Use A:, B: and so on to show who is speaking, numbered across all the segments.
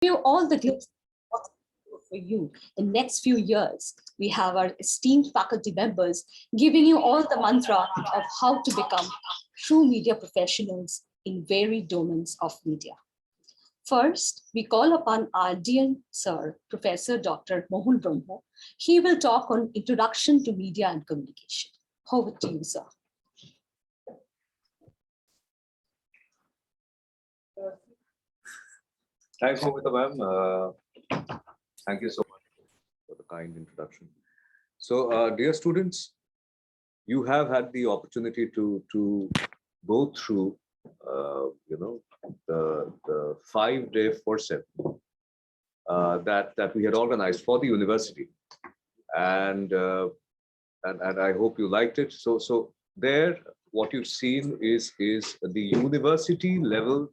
A: you all the glimpse of what's for you in next few years. We have our esteemed faculty members giving you all the mantra of how to become true media professionals in varied domains of media. First, we call upon our dear sir, Professor Dr. Mohul Brahma. He will talk on Introduction to Media and Communication. Over to you, sir.
B: Thanks, Moitra ma'am. Thank you so much for the kind introduction. So, dear students, you have had the opportunity to go through, the 5-day Forceps that we had organized for the university, and I hope you liked it. So there, what you've seen is the university level,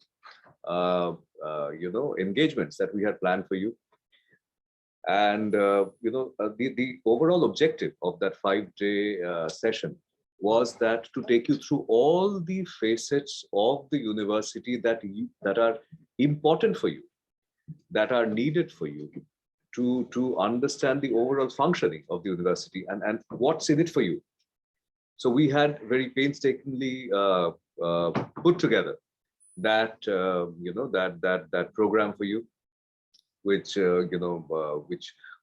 B: engagements that we had planned for you. And, the overall objective of that 5-day session was that to take you through all the facets of the university that are important for you, that are needed for you to understand the overall functioning of the university and what's in it for you. So we had very painstakingly put together that that program for you, which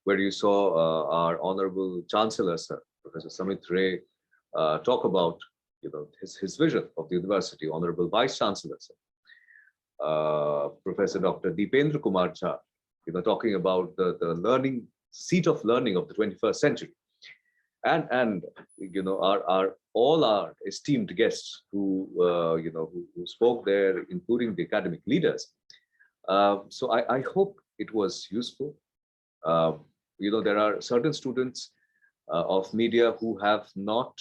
B: where you saw our honorable chancellor, sir, Professor Samit Ray, talk about his vision of the university. Honorable vice chancellor, sir, Professor Dr. Deependra Kumar Jha, talking about the learning seat of learning of the 21st century, and all our esteemed guests who spoke there, including the academic leaders. So I hope it was useful. There are certain students of media who have not,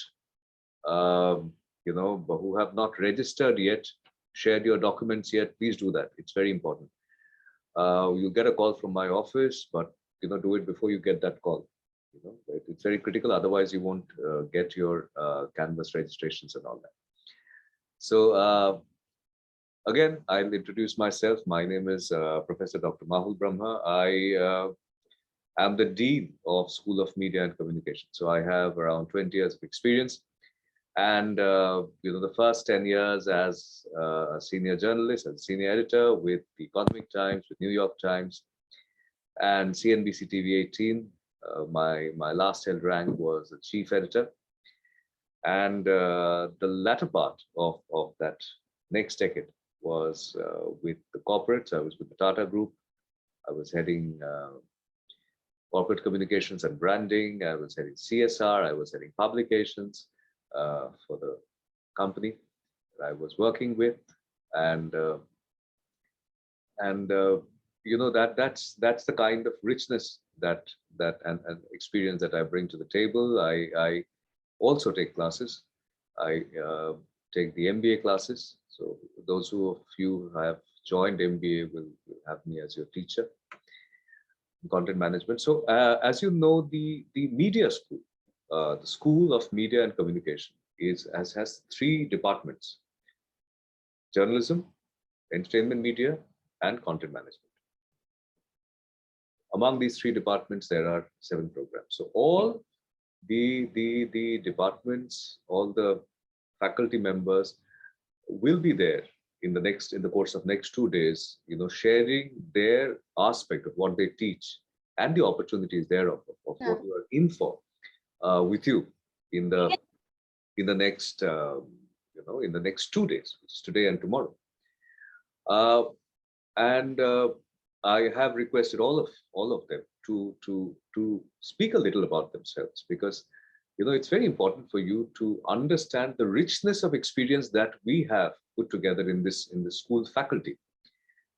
B: who have not registered yet, shared your documents yet. Please do that. It's very important. You'll get a call from my office, but do it before you get that call. It's very critical. Otherwise, you won't get your Canvas registrations and all that. So again, I'll introduce myself. My name is Professor Dr. Mohul Brahma. I am the Dean of School of Media and Communication. So I have around 20 years of experience. And the first 10 years as a senior journalist and senior editor with the Economic Times, with New York Times, and CNBC TV 18. My last held rank was a chief editor. And the latter part of that next decade was with the corporates. I was with the Tata Group. I was heading corporate communications and branding. I was heading CSR. I was heading publications for the company that I was working with, and that's the kind of richness that and experience that I bring to the table. I also take classes. I take the MBA classes. So those of you who have joined MBA will have me as your teacher in content management. So as you know, the media school, the School of Media and Communication has 3 departments: journalism, entertainment media, and content management. Among these 3 departments, there are 7 programs. So all the departments, all the faculty members will be there in the course of next 2 days, sharing their aspect of what they teach and the opportunities thereof of what you are in for with you in the next in the next 2 days, which is today and tomorrow. I have requested all of them to speak a little about themselves, because it's very important for you to understand the richness of experience that we have put together in the school faculty,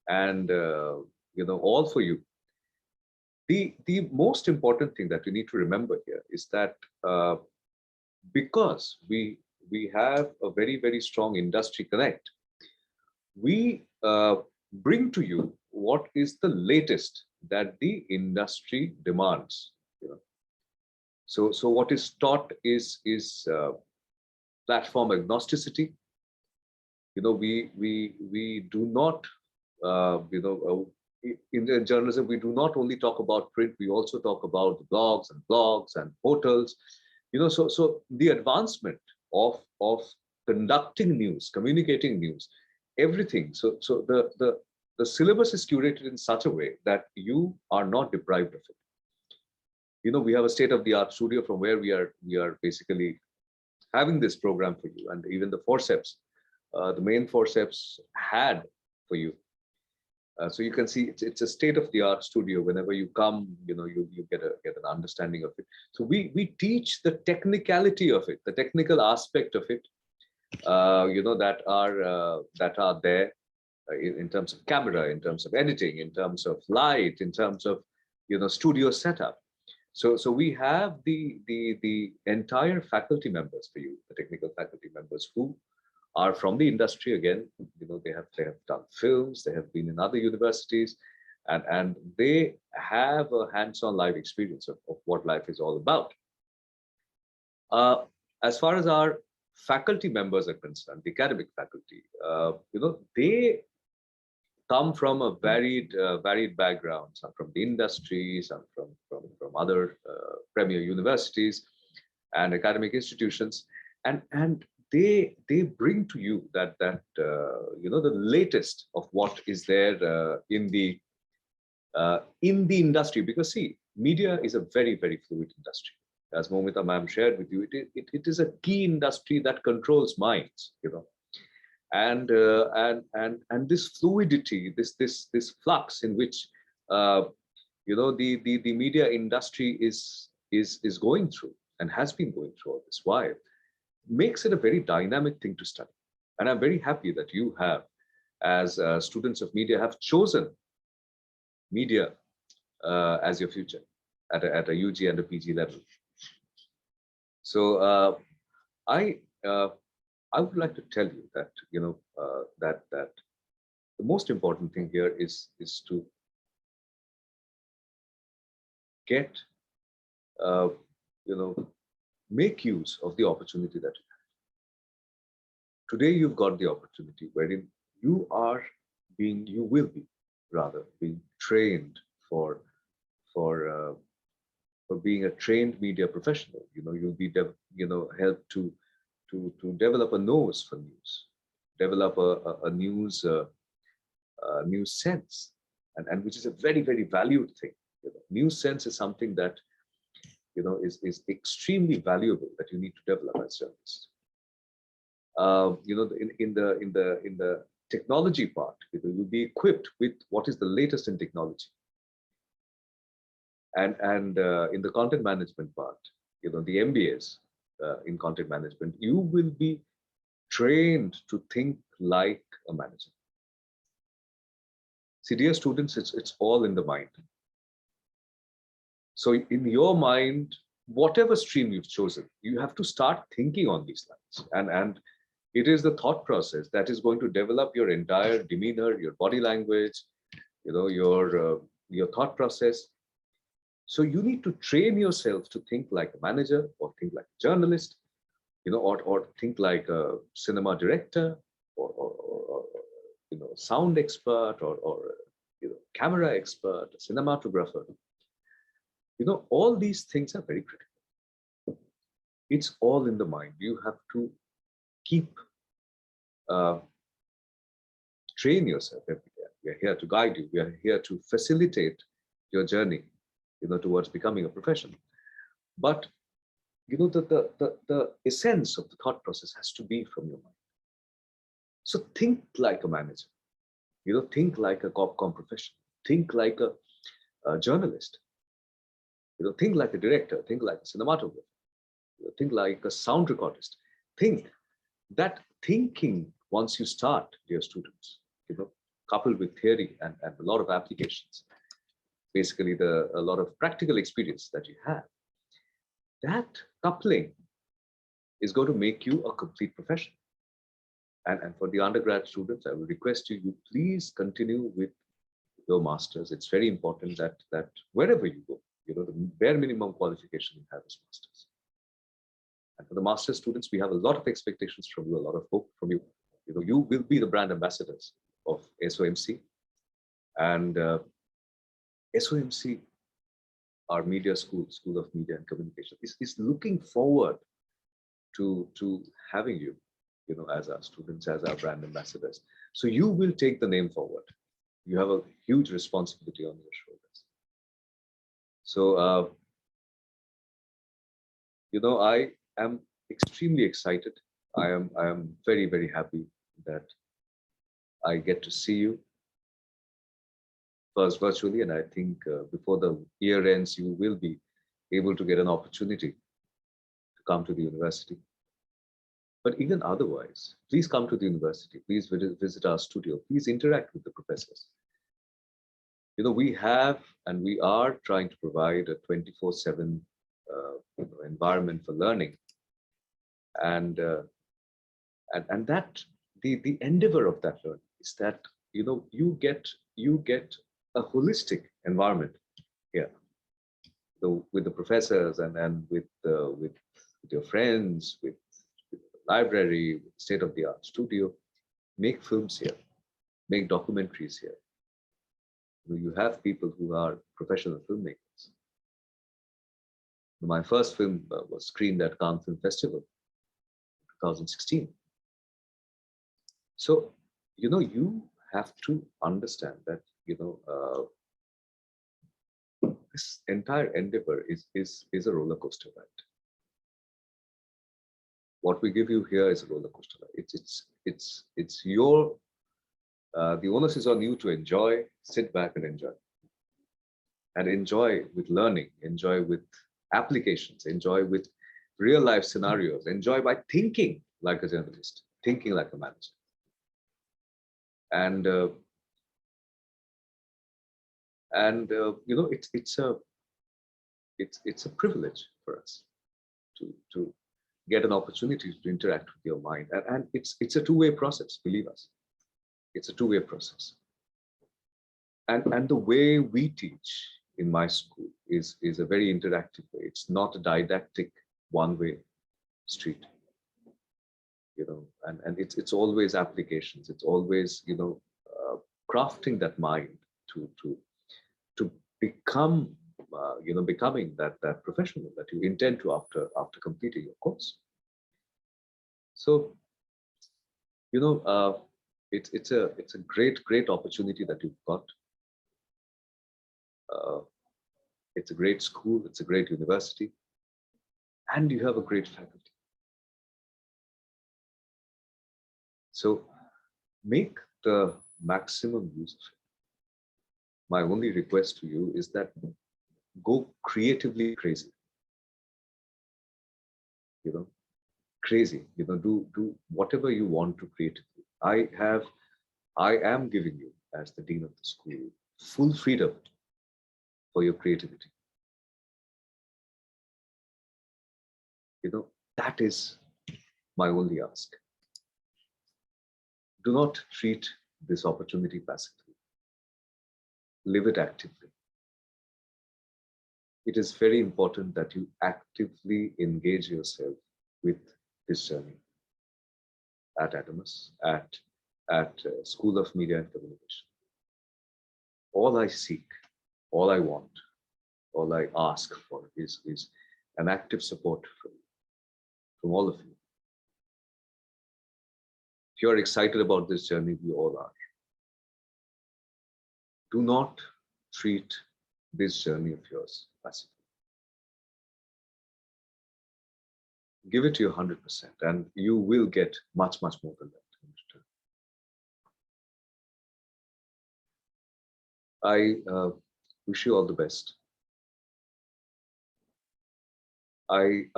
B: and all for you. The most important thing that you need to remember here is that because we have a very, very strong industry connect, we bring to you what is the latest that the industry demands. So what is taught is platform agnosticity. We do not in the journalism, we do not only talk about print, we also talk about the blogs and portals. So the advancement of conducting news, communicating news, everything. So the syllabus is curated in such a way that you are not deprived of it. We have a state-of-the-art studio from where we are basically having this program for you, and even the Forceps, the main Forceps had for you. So you can see it's a state-of-the-art studio. Whenever you come, you get an understanding of it. So we teach the technicality of it, the technical aspect of it, that are there in terms of camera, in terms of editing, in terms of light, in terms of studio setup. So we have the entire faculty members for you, the technical faculty members who are from the industry. Again, they have done films, they have been in other universities, and they have a hands-on live experience of what life is all about. As far as our faculty members are concerned, the academic faculty, they come from a varied background, some from the industry, some from other premier universities and academic institutions, and they bring to you that the latest of what is there in the industry. Because see, media is a very fluid industry. As Moitra ma'am shared with you, it is a key industry that controls minds, and this fluidity, this flux in which the media industry is going through and has been going through all this while, makes it a very dynamic thing to study. And I'm very happy that you have, as students of media, have chosen media as your future at a UG and a PG level. So I would like to tell you that that the most important thing here is to get make use of the opportunity that you have. Today you've got the opportunity wherein you will be being trained for being a trained media professional. You'll be helped to develop a nose for news, develop a news sense, and which is a very valued thing. News sense is something that is extremely valuable, that you need to develop as journalists. In the technology part, you'll be equipped with what is the latest in technology. And in the content management part, the MBAs in content management, you will be trained to think like a manager. See, dear students, it's all in the mind. So in your mind, whatever stream you've chosen, you have to start thinking on these lines. And it is the thought process that is going to develop your entire demeanor, your body language, your thought process. So you need to train yourself to think like a manager, or think like a journalist, or think like a cinema director, or sound expert, or camera expert, a cinematographer. All these things are very critical. It's all in the mind. You have to keep train yourself every day. We are here to guide you. We are here to facilitate your journey, towards becoming a professional. But the essence of the thought process has to be from your mind. So think like a manager. Think like a corp-com professional. Think like a journalist. Think like a director. Think like a cinematographer. Think like a sound recordist. Think. That thinking, once you start, dear students, coupled with theory and a lot of applications, basically a lot of practical experience that you have, that coupling is going to make you a complete professional. And for the undergrad students, I would request you please continue with your masters. It's very important that wherever you go, the bare minimum qualification you have is masters. And for the master's students, we have a lot of expectations from you, a lot of hope from you. You will be the brand ambassadors of SOMC. And SOMC, our media school, School of Media and Communication, is looking forward to having you, as our students, as our brand ambassadors. So you will take the name forward. You have a huge responsibility on your shoulders. So, I am extremely excited. I am very, very happy that I get to see you first virtually, and I think before the year ends, you will be able to get an opportunity to come to the university. But even otherwise, please come to the university. Please visit our studio. Please interact with the professors. We have and we are trying to provide a 24/7 environment for learning, and that the endeavor of that learning is that you get a holistic environment here, with the professors and with your friends, with the library, with state-of-the-art studio. Make films here, make documentaries here. You have people who are professional filmmakers. My first film was screened at Cannes Film Festival in 2016. So, you have to understand that, this entire endeavor is a roller coaster ride. What we give you here is a roller coaster ride. It's your, the onus is on you to enjoy, sit back and enjoy. And enjoy with learning, enjoy with applications, enjoy with real life scenarios, enjoy by thinking like a journalist, thinking like a manager. And it's a privilege for us to get an opportunity to interact with your mind, and it's a two-way process. Believe us, it's a two-way process. And the way we teach in my school is a very interactive way. It's not a didactic one-way street, and it's always applications. It's always crafting that mind to become becoming that professional that you intend to after completing your course. So it's a great opportunity that you've got. It's a great school, it's a great university, and you have a great faculty. So make the maximum use of it. My only request to you is that go creatively crazy. Crazy. Do whatever you want to creatively. I am giving you, as the dean of the school, full freedom for your creativity. That is my only ask. Do not treat this opportunity passively. Live it actively. It is very important that you actively engage yourself with this journey at Adamas, at School of Media and Communication. All I seek, all I want, all I ask for is an active support from all of you. If you're excited about this journey, we all are. Do not treat this journey of yours passively. Give it your 100%, and you will get much more than that in return. I wish you all the best. I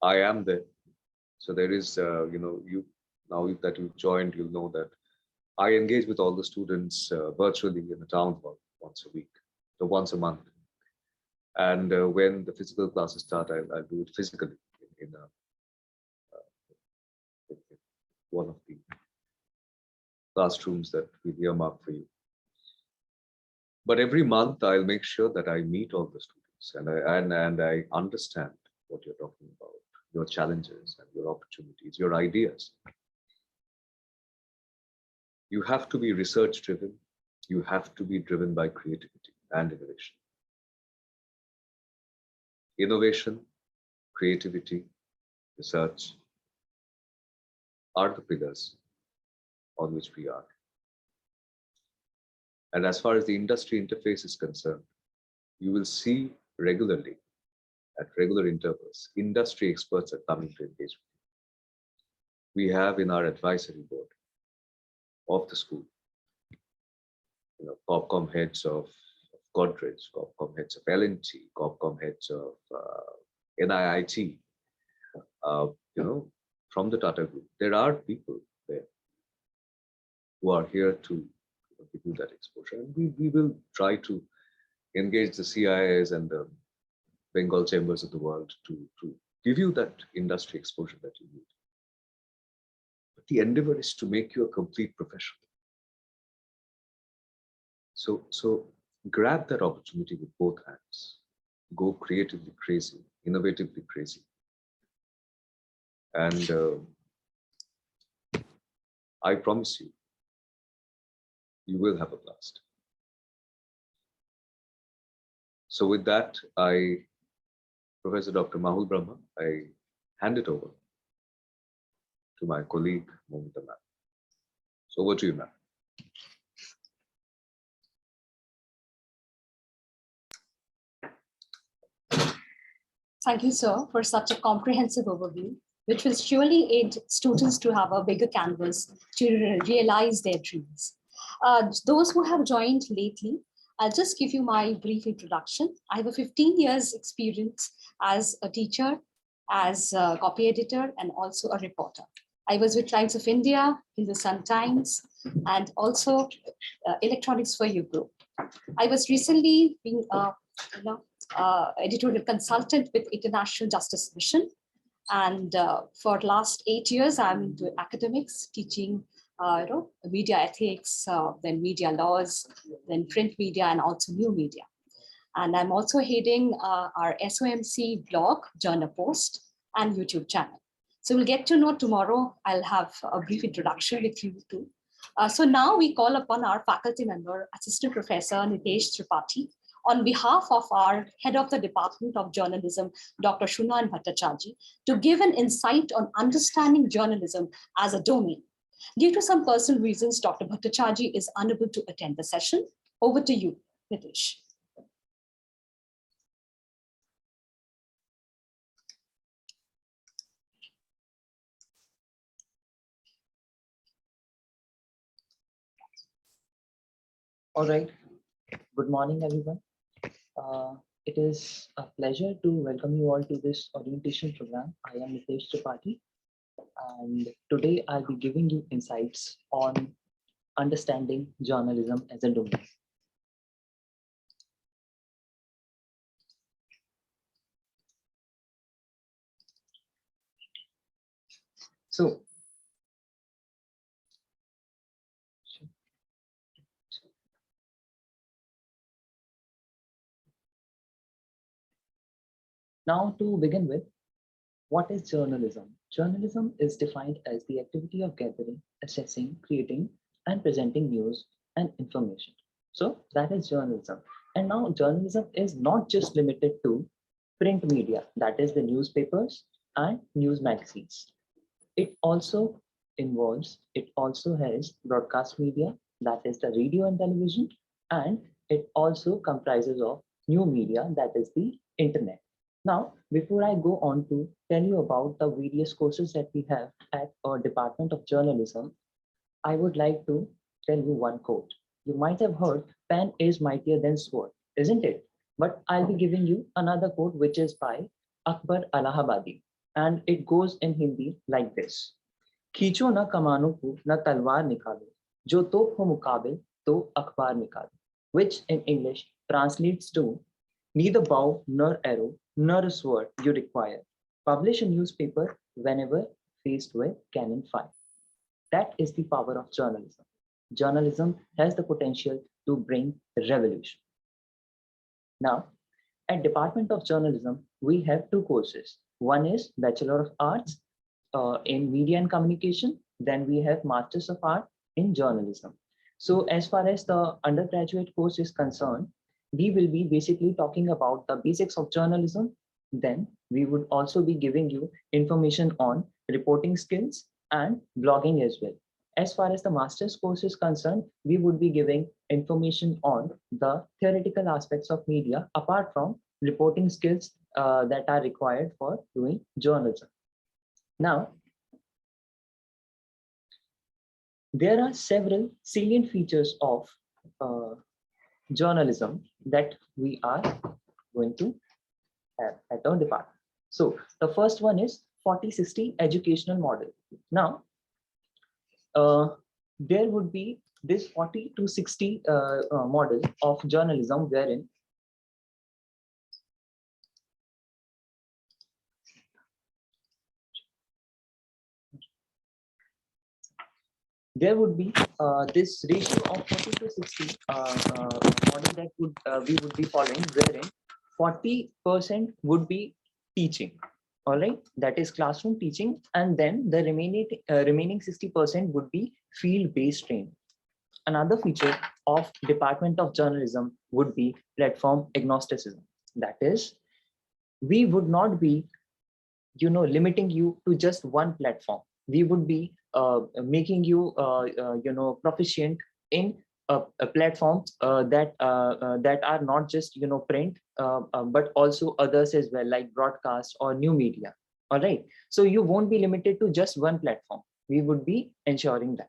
B: am there. So there is, you now that you've joined, you'll know that I engage with all the students virtually in the town hall once a week, so once a month. And when the physical classes start, I'll do it physically in one of the classrooms that we earmark for you. But every month, I'll make sure that I meet all the students and I understand what you're talking about, your challenges and your opportunities, your ideas. You have to be research driven. You have to be driven by creativity and innovation. Innovation, creativity, research are the pillars on which we are. And as far as the industry interface is concerned, you will see regularly, at regular intervals, industry experts are coming to engage with you. We have in our advisory board of the school, Corpcom heads of Godrej, Corpcom heads of L&T, Corpcom heads of NIIT, from the Tata Group. There are people there who are here to give you that exposure. And we will try to engage the CIIs and the Bengal chambers of the world to give you that industry exposure that you need. But the endeavor is to make you a complete professional. So grab that opportunity with both hands. Go creatively crazy, innovatively crazy. And I promise you, you will have a blast. So with that, Professor Dr. Mahul Brahma, I hand it over to my colleague, Moitra ma'am. So over to you, ma'am.
A: Thank you, sir, for such a comprehensive overview, which will surely aid students to have a bigger canvas to realize their dreams. Those who have joined lately, I'll just give you my brief introduction. I have a 15 years experience as a teacher, as a copy editor, and also a reporter. I was with Times of India, in the Sun Times, and also Electronics for You group. I was recently being editorial consultant with International Justice Mission. And for the last 8 years, I'm into academics, teaching media ethics, then media laws, then print media, and also new media. And I'm also heading our SOMC blog, Journal Post, and YouTube channel. So we'll get to know tomorrow. I'll have a brief introduction with you too. So now we call upon our faculty member, Assistant Professor Nitesh Tripathi, on behalf of our head of the Department of Journalism, Dr. Shunan Bhattacharjee, to give an insight on understanding journalism as a domain. Due to some personal reasons, Dr. Bhattacharjee is unable to attend the session. Over to you, Nitesh.
C: All right. Good morning, everyone. It is a pleasure to welcome you all to this orientation program. I am Nitesh Tripathi, and today I'll be giving you insights on understanding journalism as a domain. So, now to begin with, what is journalism? Journalism is defined as the activity of gathering, assessing, creating, and presenting news and information. So that is journalism. And now journalism is not just limited to print media, that is the newspapers and news magazines. It also has broadcast media, that is the radio and television, and it also comprises of new media, that is the internet. Now, before I go on to tell you about the various courses that we have at our Department of Journalism, I would like to tell you one quote. You might have heard, pen is mightier than sword, isn't it? But I'll be giving you another quote, which is by Akbar Allahabadi. And it goes in Hindi like this. खींचो न कमानों को न तलवार निकालो, जो तोप हो मुकाबिल तो अखबार निकालो, which in English translates to neither bow nor arrow nor a sword you require. Publish a newspaper whenever faced with cannon fire. That is the power of journalism. Journalism has the potential to bring revolution. Now, at Department of Journalism, we have two courses. One is Bachelor of Arts in Media and Communication. Then we have Masters of Art in journalism. So as far as the undergraduate course is concerned, we will be basically talking about the basics of journalism. Then we would also be giving you information on reporting skills and blogging as well. As far as the master's course is concerned, we would be giving information on the theoretical aspects of media apart from reporting skills that are required for doing journalism. Now, there are several salient features of journalism that we are going to have at our department. So the first one is 40-60 educational model. Now, there would be this 40 to 60 model of journalism wherein there would be this ratio of 40 to 60 model that we would be following, wherein 40% would be teaching, all right, that is classroom teaching, and then the remaining 60% would be field-based training. Another feature of Department of Journalism would be platform agnosticism. That is, we would not be, limiting you to just one platform. We would be making you, proficient in platforms that are not just, print, but also others as well, like broadcast or new media. All right. So you won't be limited to just one platform. We would be ensuring that.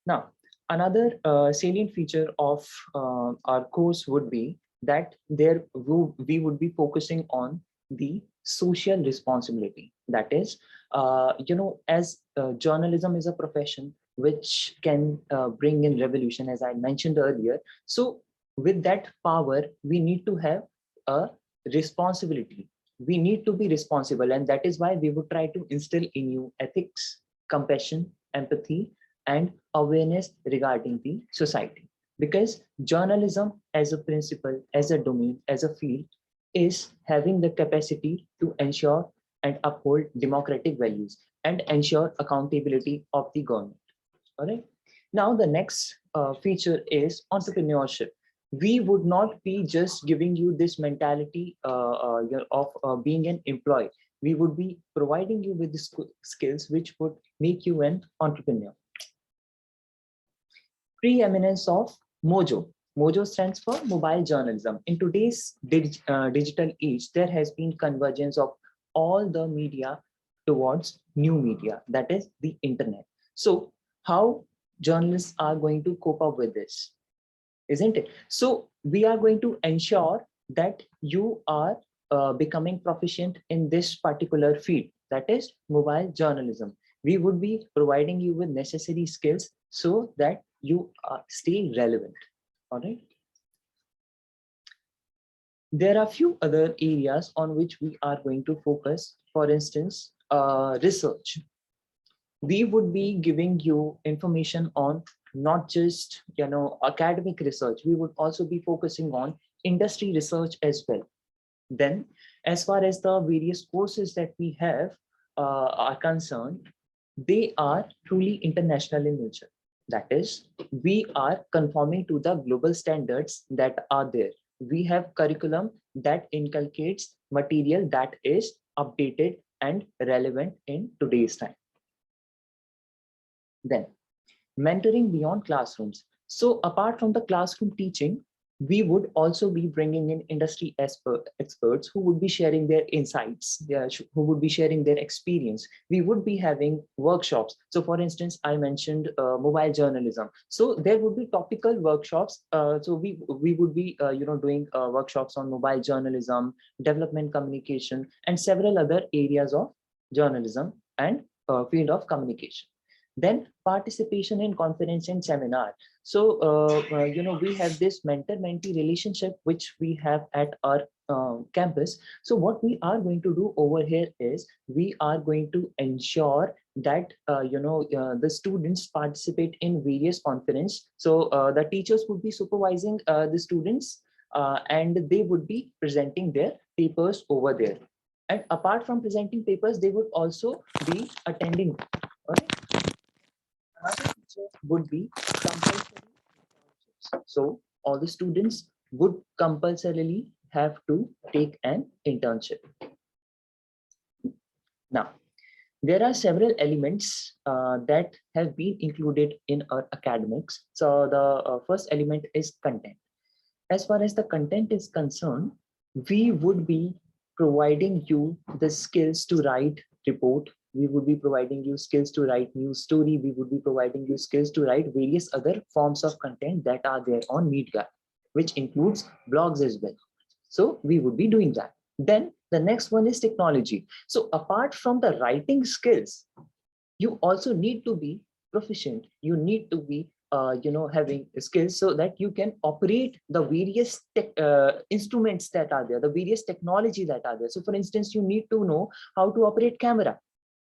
C: Now, another salient feature of our course would be that we would be focusing on the social responsibility. That is, as journalism is a profession which can bring in revolution, as I mentioned earlier. So with that power, we need to have a responsibility. We need to be responsible, and that is why we would try to instill in you ethics, compassion, empathy, and awareness regarding the society. Because journalism as a principle, as a domain, as a field, is having the capacity to ensure and uphold democratic values and ensure accountability of the government. All right. Now, the next feature is entrepreneurship. We would not be just giving you this mentality of being an employee. We would be providing you with the skills which would make you an entrepreneur. Preeminence of Mojo. Mojo stands for mobile journalism. In today's digital age, there has been convergence of all the media towards new media, that is the internet. So how journalists are going to cope up with this, isn't it? So we are going to ensure that you are becoming proficient in this particular field, that is mobile journalism. We would be providing you with necessary skills so that you stay relevant. All right. There are a few other areas on which we are going to focus. For instance, research. We would be giving you information on not just academic research. We would also be focusing on industry research as well. Then, as far as the various courses that we have are concerned, they are truly international in nature. That is, we are conforming to the global standards that are there. We have curriculum that inculcates material that is updated and relevant in today's time. Then, mentoring beyond classrooms. So apart from the classroom teaching, we would also be bringing in industry experts who would be sharing their insights, who would be sharing their experience. We would be having workshops. So for instance, I mentioned mobile journalism. So there would be topical workshops. So we would be doing workshops on mobile journalism, development communication, and several other areas of journalism and field of communication. Then participation in conference and seminar. So, we have this mentor-mentee relationship, which we have at our campus. So what we are going to do over here is we are going to ensure that, the students participate in various conferences. So the teachers would be supervising the students and they would be presenting their papers over there. And apart from presenting papers, they would also be attending. All right? Another feature would be compulsory internships. So all the students would compulsorily have to take an internship. Now, there are several elements that have been included in our academics. So the first element is content. As far as the content is concerned, we would be providing you the skills to write report. We would be providing you skills to write news story. We would be providing you skills to write various other forms of content that are there on Media, which includes blogs as well. So we would be doing that. Then the next one is technology. So apart from the writing skills, you also need to be proficient. You need to be having skills so that you can operate the various instruments that are there, the various technology that are there. So for instance, you need to know how to operate camera.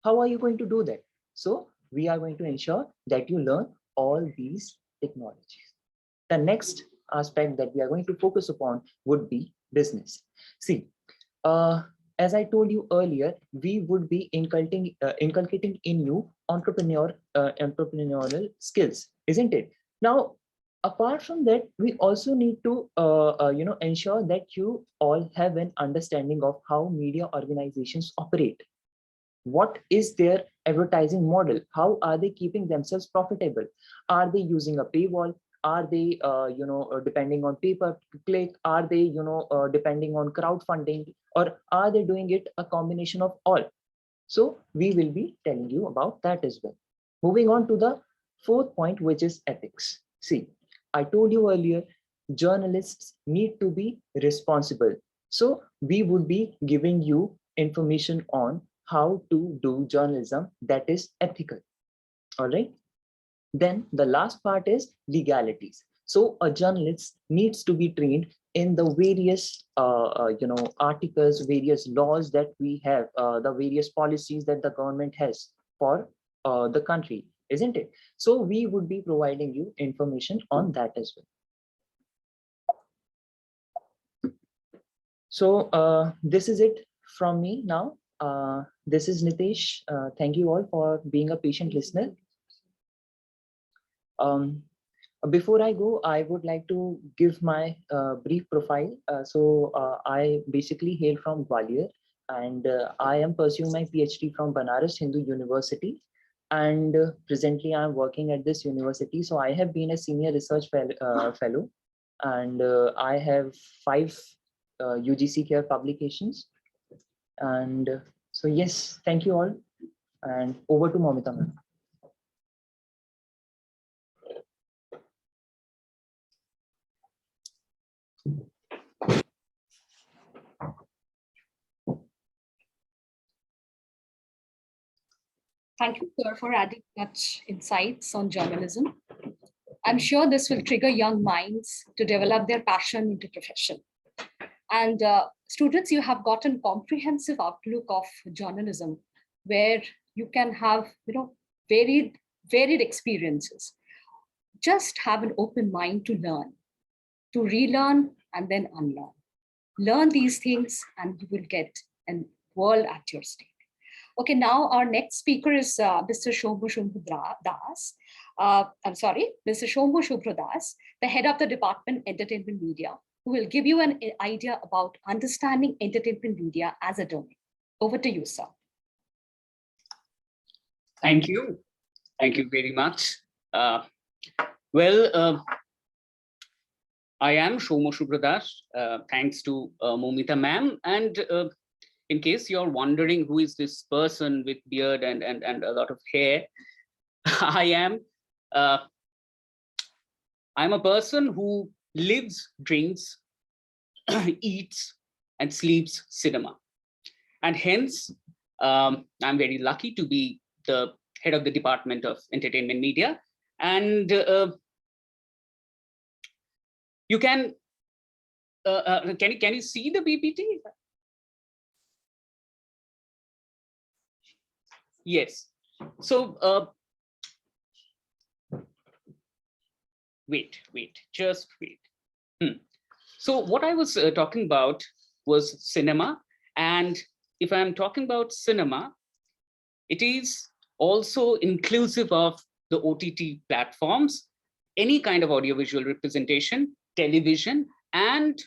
C: How are you going to do that? So we are going to ensure that you learn all these technologies. The next aspect that we are going to focus upon would be business. See, as I told you earlier, we would be inculcating in you entrepreneurial skills, isn't it? Now, apart from that, we also need to ensure that you all have an understanding of how media organizations operate. What is their advertising model? How are they keeping themselves profitable? Are they using a paywall? Are they depending on pay per click? Are they depending on crowdfunding, or are they doing it a combination of all? So we will be telling you about that as well. Moving on to the fourth point, which is ethics. See, I told you earlier, journalists need to be responsible. So we would be giving you information on how to do journalism that is ethical. All right. Then the last part is legalities. So a journalist needs to be trained in the various articles, various laws that we have, the various policies that the government has for the country, isn't it? So we would be providing you information on that as well. So this is it from me now. This is Nitesh. Thank you all for being a patient listener. Before I go, I would like to give my brief profile. I basically hail from Gwalior, and I am pursuing my PhD from Banaras Hindu University. And presently I'm working at this university. So I have been a senior research fellow, and I have 5 UGC care publications. And so yes, thank you all. And over to Moitra ma'am.
A: Thank you, sir, for adding such insights on journalism. I'm sure this will trigger young minds to develop their passion into profession. And students, you have gotten comprehensive outlook of journalism, where you can have varied experiences. Just have an open mind to learn, to relearn and then unlearn. Learn these things and you will get a world at your stake. Okay, now our next speaker is Mr. Shombu Shubhra Das. Mr. Shombu Shubhra Das, the head of the Department Entertainment Media, who will give you an idea about understanding entertainment media as a domain. Over to you, sir.
D: Thank you. Thank you very much. I am Shombu Shubhra Das, thanks to Moitra ma'am. And in case you're wondering who is this person with beard and a lot of hair, I'm a person who lives, drinks, eats, and sleeps cinema. And hence, I'm very lucky to be the head of the Department of Entertainment Media. And you can you see the PPT? Yes. So just wait. So what I was talking about was cinema, and if I'm talking about cinema, it is also inclusive of the OTT platforms, any kind of audiovisual representation, television, and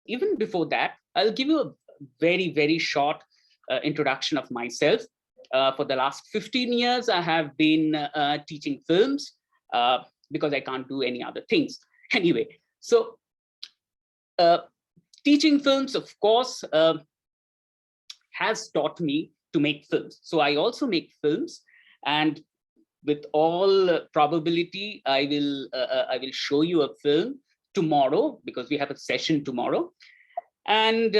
D: even before that, I'll give you a very, very short introduction of myself. For the last 15 years, I have been teaching films because I can't do any other things. Anyway, so teaching films, of course, has taught me to make films. So I also make films, and with all probability, I will show you a film tomorrow because we have a session tomorrow. And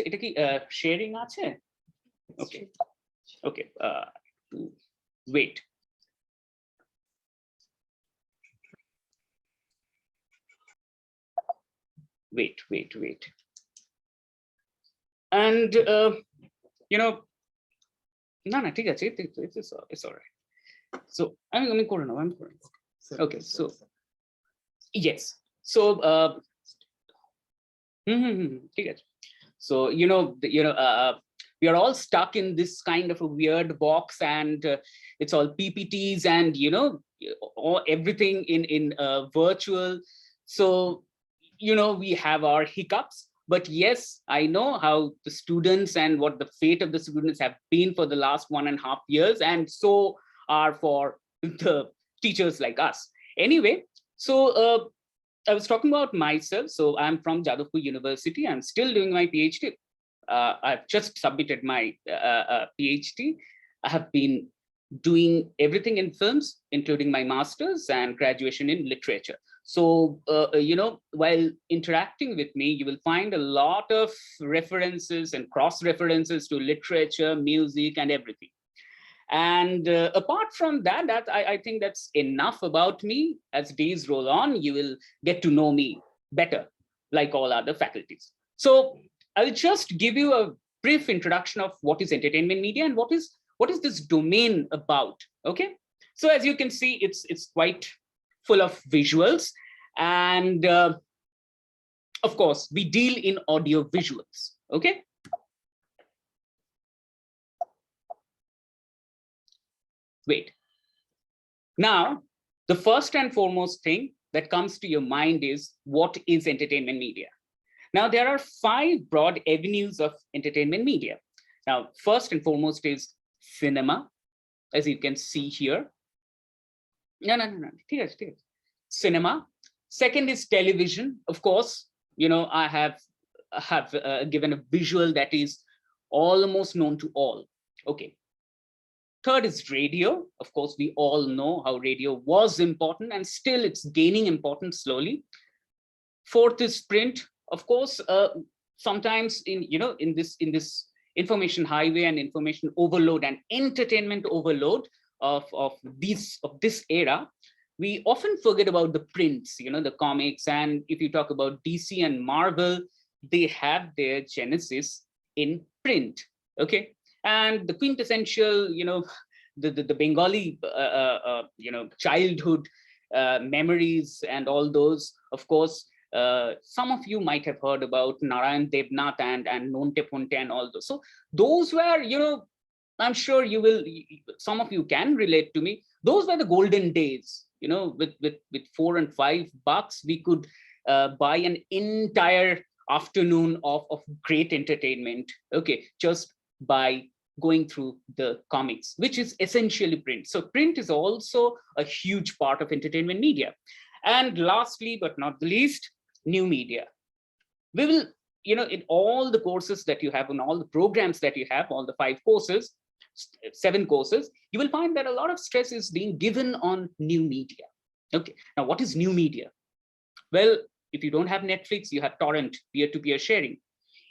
D: এটা কি sharing আছে? Okay, okay. Wait. Wait. And you know, no, ঠিক আছে, it's all right. So I'm করে নাও, okay, so yes, so ঠিক আছে. So we are all stuck in this kind of a weird box, and it's all PPTs and everything in virtual. So we have our hiccups, but yes, I know how the students and what the fate of the students have been for the last 1.5 years, and so are for the teachers like us. Anyway, so I was talking about myself. So I'm from Jadavpur University. I'm still doing my PhD. I've just submitted my PhD. I have been doing everything in films, including my master's and graduation in literature. So, while interacting with me, you will find a lot of references and cross-references to literature, music, and everything. And apart from that, I think that's enough about me. As days roll on, you will get to know me better, like all other faculties. So I'll just give you a brief introduction of what is entertainment media and what is this domain about. Okay, so as you can see, it's quite full of visuals, and of course we deal in audio visuals. Okay, wait. Now, the first and foremost thing that comes to your mind is, what is entertainment media? Now, there are 5 broad avenues of entertainment media. Now, first and foremost is cinema, as you can see here. No. Cinema. Second is television. Of course, I have given a visual that is almost known to all. Okay. Third is radio. Of course, we all know how radio was important, and still it's gaining importance slowly. Fourth is print. Of course, sometimes in this information highway and information overload and entertainment overload of this era, we often forget about the prints, the comics. And if you talk about DC and Marvel, they have their genesis in print. Okay. And the quintessential, the Bengali, childhood memories and all those, of course, some of you might have heard about Narayan Devnath and Nonte Ponte and all those. So those were, I'm sure some of you can relate to me. Those were the golden days, with $4 and $5, we could buy an entire afternoon of great entertainment. Okay, just by going through the comics, which is essentially print. So print is also a huge part of entertainment media. And lastly, but not the least, new media. We will, in all the courses that you have, in all the programs that you have, all the 5 courses, 7 courses, you will find that a lot of stress is being given on new media. Okay, now what is new media? Well, if you don't have Netflix, you have torrent, peer-to-peer sharing.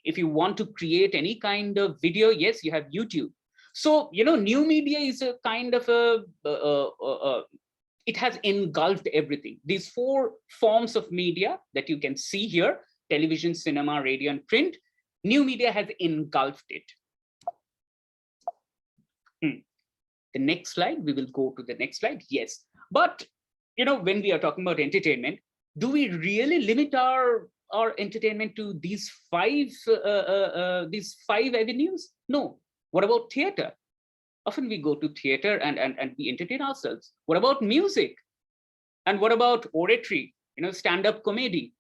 D: If you want to create any kind of video, yes, you have YouTube. So, new media is a kind of it has engulfed everything. These 4 forms of media that you can see here, television, cinema, radio, and print, new media has engulfed it. The next slide, we will go to the next slide. Yes, but when we are talking about entertainment, do we really limit our entertainment to these 5 avenues? No. What about theater? Often we go to theater and we entertain ourselves. What about music? And what about oratory? Stand-up comedy.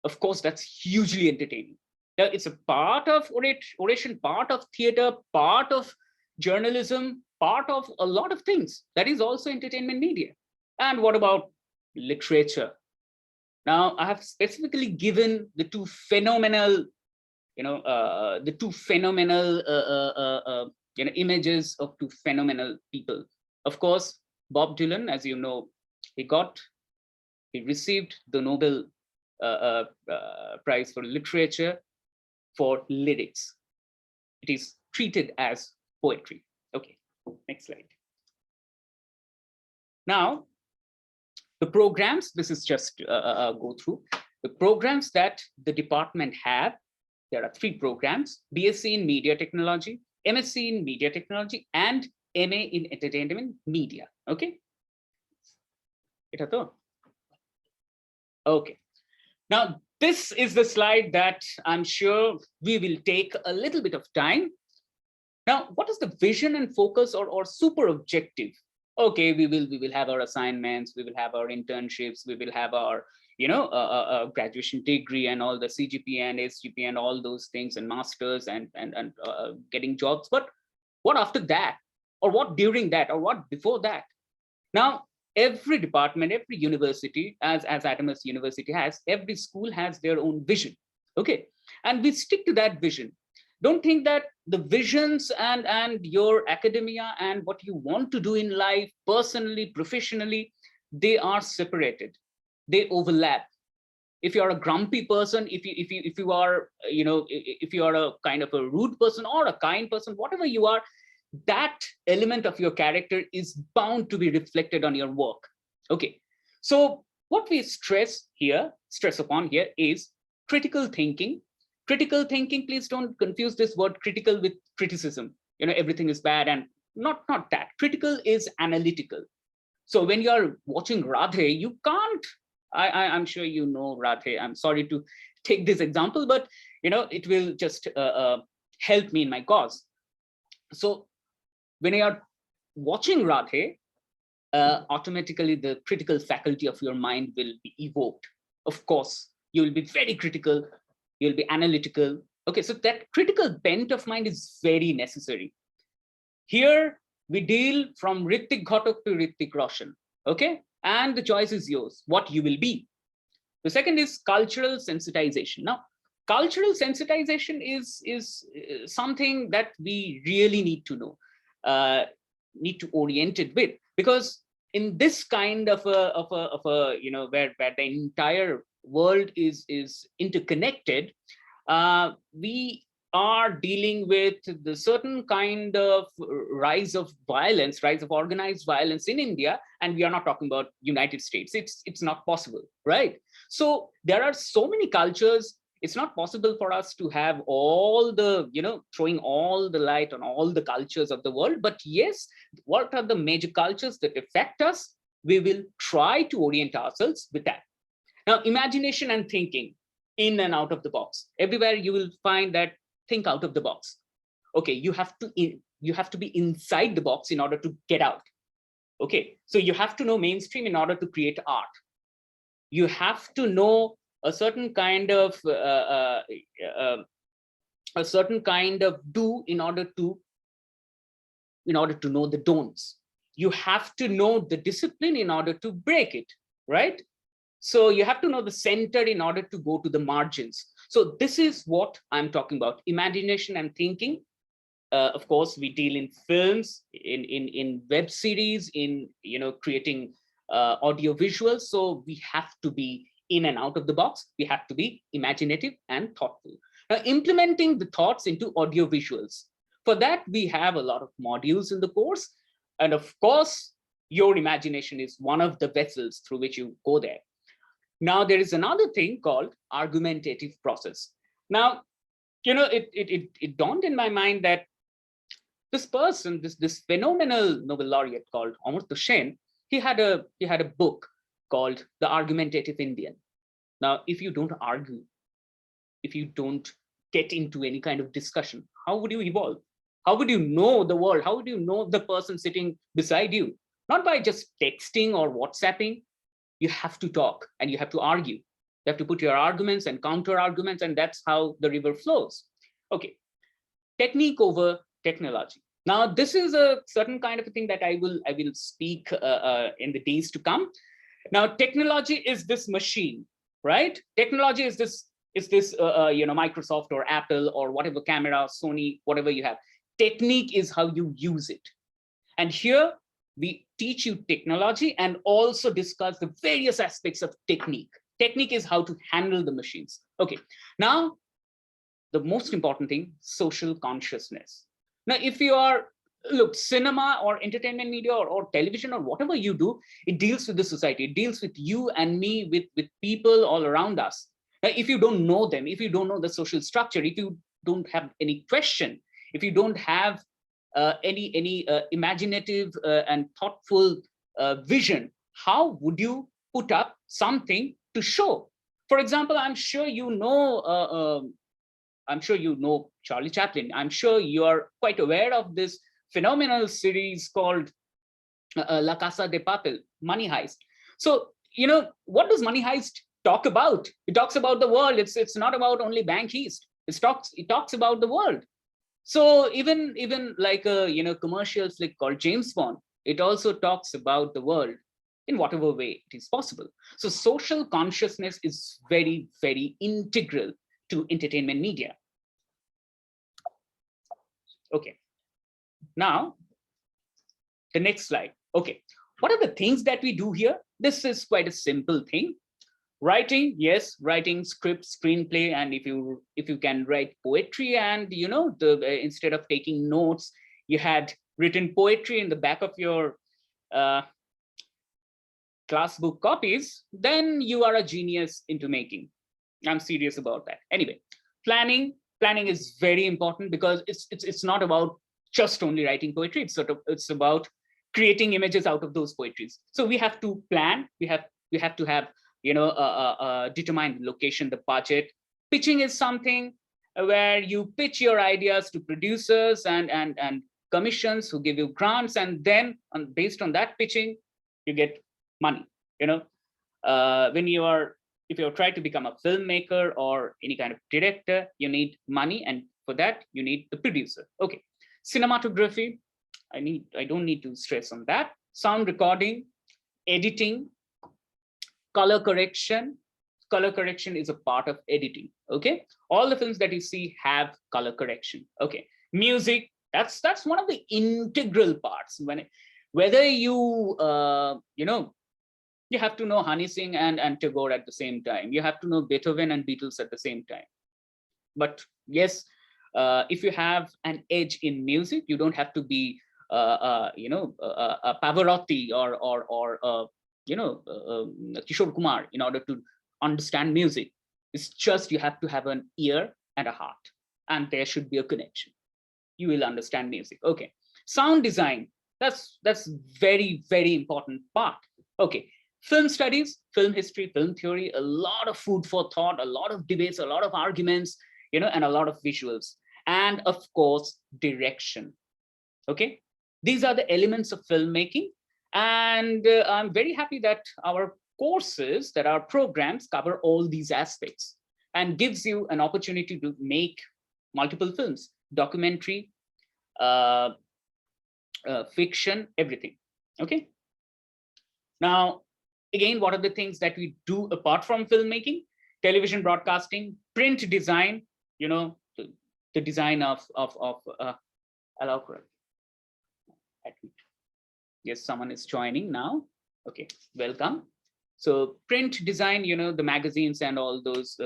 D: Of course, that's hugely entertaining. Now, it's a part of oration, part of theater, part of journalism, part of a lot of things. That is also entertainment media. And what about literature? Now, I have specifically given the 2 phenomenal, images of 2 phenomenal people. Of course, Bob Dylan, as you know, he received the Nobel Prize for Literature for lyrics. It is treated as poetry. Okay, next slide. Now, the programs, this is just go through the programs that the department have. There are 3 programs: BSc in Media Technology, MSc in Media Technology, and MA in Entertainment Media. Okay. Okay. Now, this is the slide that I'm sure we will take a little bit of time. Now, what is the vision and focus or super objective? Okay, we will have our assignments, we will have our internships, we will have our graduation degree and all the CGPA and SGPA and all those things, and masters and getting jobs. But what after that, or what during that, or what before that? Now, every department, every university, as Adamas University has, every school has their own vision. Okay, and we stick to that vision. Don't think that the visions and your academia and what you want to do in life, personally, professionally, they are separated. They overlap. If you are a grumpy person, if you are a kind of a rude person or a kind person, whatever you are, that element of your character is bound to be reflected on your work. Okay, so what we stress upon here is critical thinking. Critical thinking, please don't confuse this word critical with criticism. Everything is bad, and not that. Critical is analytical. So when you're watching Radhe, you can't, I'm sure you know Radhe. I'm sorry to take this example, but it will just help me in my cause. So when you are watching Radhe, automatically the critical faculty of your mind will be evoked. Of course, you will be very critical, you'll be analytical. Okay, so that critical bent of mind is very necessary. Here, we deal from Hrithik Ghatak to Hrithik Roshan, okay? And the choice is yours, what you will be. The second is cultural sensitization. Now, cultural sensitization is something that we really need to know, need to orient it with, because in this kind of a where the entire world is interconnected, we are dealing with the certain kind of rise of violence, rise of organized violence in India, and we are not talking about United States. It's not possible, right? So there are so many cultures. It's not possible for us to have all the, throwing all the light on all the cultures of the world. But yes, what are the major cultures that affect us? We will try to orient ourselves with that. Now, imagination and thinking in and out of the box. Everywhere you will find that think out of the box. Okay, you have to be inside the box in order to get out. Okay, so you have to know mainstream in order to create art. You have to know a certain kind of a certain kind of do in order to know the don'ts. You have to know the discipline in order to break it, right? So you have to know the center in order to go to the margins. So this is what I'm talking about, imagination and thinking. Of course, we deal in films, in web series, in creating audio visuals. So we have to be in and out of the box. We have to be imaginative and thoughtful. Now, implementing the thoughts into audio visuals. For that, we have a lot of modules in the course. And of course, your imagination is one of the vessels through which you go there. Now, there is another thing called argumentative process. Now, it dawned in my mind that this person, this phenomenal Nobel laureate called Amartya Sen, he had a book called The Argumentative Indian. Now, if you don't argue, if you don't get into any kind of discussion, how would you evolve? How would you know the world? How would you know the person sitting beside you? Not by just texting or WhatsApping. You have to talk and you have to argue. You have to put your arguments and counter arguments, and that's how the river flows. Okay, technique over technology. Now, this is a certain kind of a thing that I will speak in the days to come. Now, technology is this machine, right? Technology is this Microsoft or Apple or whatever camera, Sony, whatever you have. Technique is how you use it. And here we teach you technology and also discuss the various aspects of technique. Technique is how to handle the machines. Okay, now the most important thing, social consciousness. Now, if you are, look, cinema or entertainment media or television or whatever you do, it deals with the society. It deals with you and me, with people all around us. Now, if you don't know them, if you don't know the social structure, if you don't have any question, if you don't have any imaginative and thoughtful vision, how would you put up something to show? For example, I'm sure you know Charlie Chaplin. I'm sure you are quite aware of this phenomenal series called La Casa de Papel, Money Heist. So, what does Money Heist talk about? It talks about the world. It's not about only bank heist. It talks about the world. So even like a commercial flick called James Bond, it also talks about the world in whatever way it is possible. So social consciousness is very, very integral to entertainment media. Okay, now the next slide. Okay, what are the things that we do here? This is quite a simple thing. Writing, yes, writing scripts, screenplay, and if you can write poetry, and instead of taking notes, you had written poetry in the back of your class book copies, then you are a genius into making. I'm serious about that. Anyway, planning is very important because it's not about just only writing poetry. It's about creating images out of those poetries. So we have to plan. We have to have determine location, the budget. Pitching is something where you pitch your ideas to producers and commissions who give you grants, and then based on that pitching, you get money. If you're trying to become a filmmaker or any kind of director, you need money, and for that you need the producer. Okay, cinematography, I don't need to stress on that. Sound recording, editing, color correction. Color correction is a part of editing. Okay, all the films that you see have color correction. Okay, music, that's one of the integral parts. Whether you you have to know Honey Singh and Tagore at the same time. You have to know Beethoven and Beatles at the same time. But yes, if you have an edge in music, you don't have to be a Pavarotti or Kishore Kumar in order to understand music. It's just you have to have an ear and a heart, and there should be a connection. You will understand music. Okay, sound design. That's very, very important part. Okay, film studies, film history, film theory. A lot of food for thought, a lot of debates, a lot of arguments, and a lot of visuals, and of course direction. Okay, these are the elements of filmmaking. And I'm very happy that our courses, that our programs cover all these aspects and gives you an opportunity to make multiple films, documentary, fiction, everything. Okay. Now, again, what are the things that we do apart from filmmaking? Television broadcasting, print design, you know, the design of allow correct. Yes, someone is joining now. Okay, welcome. So print design, you know, the magazines and all those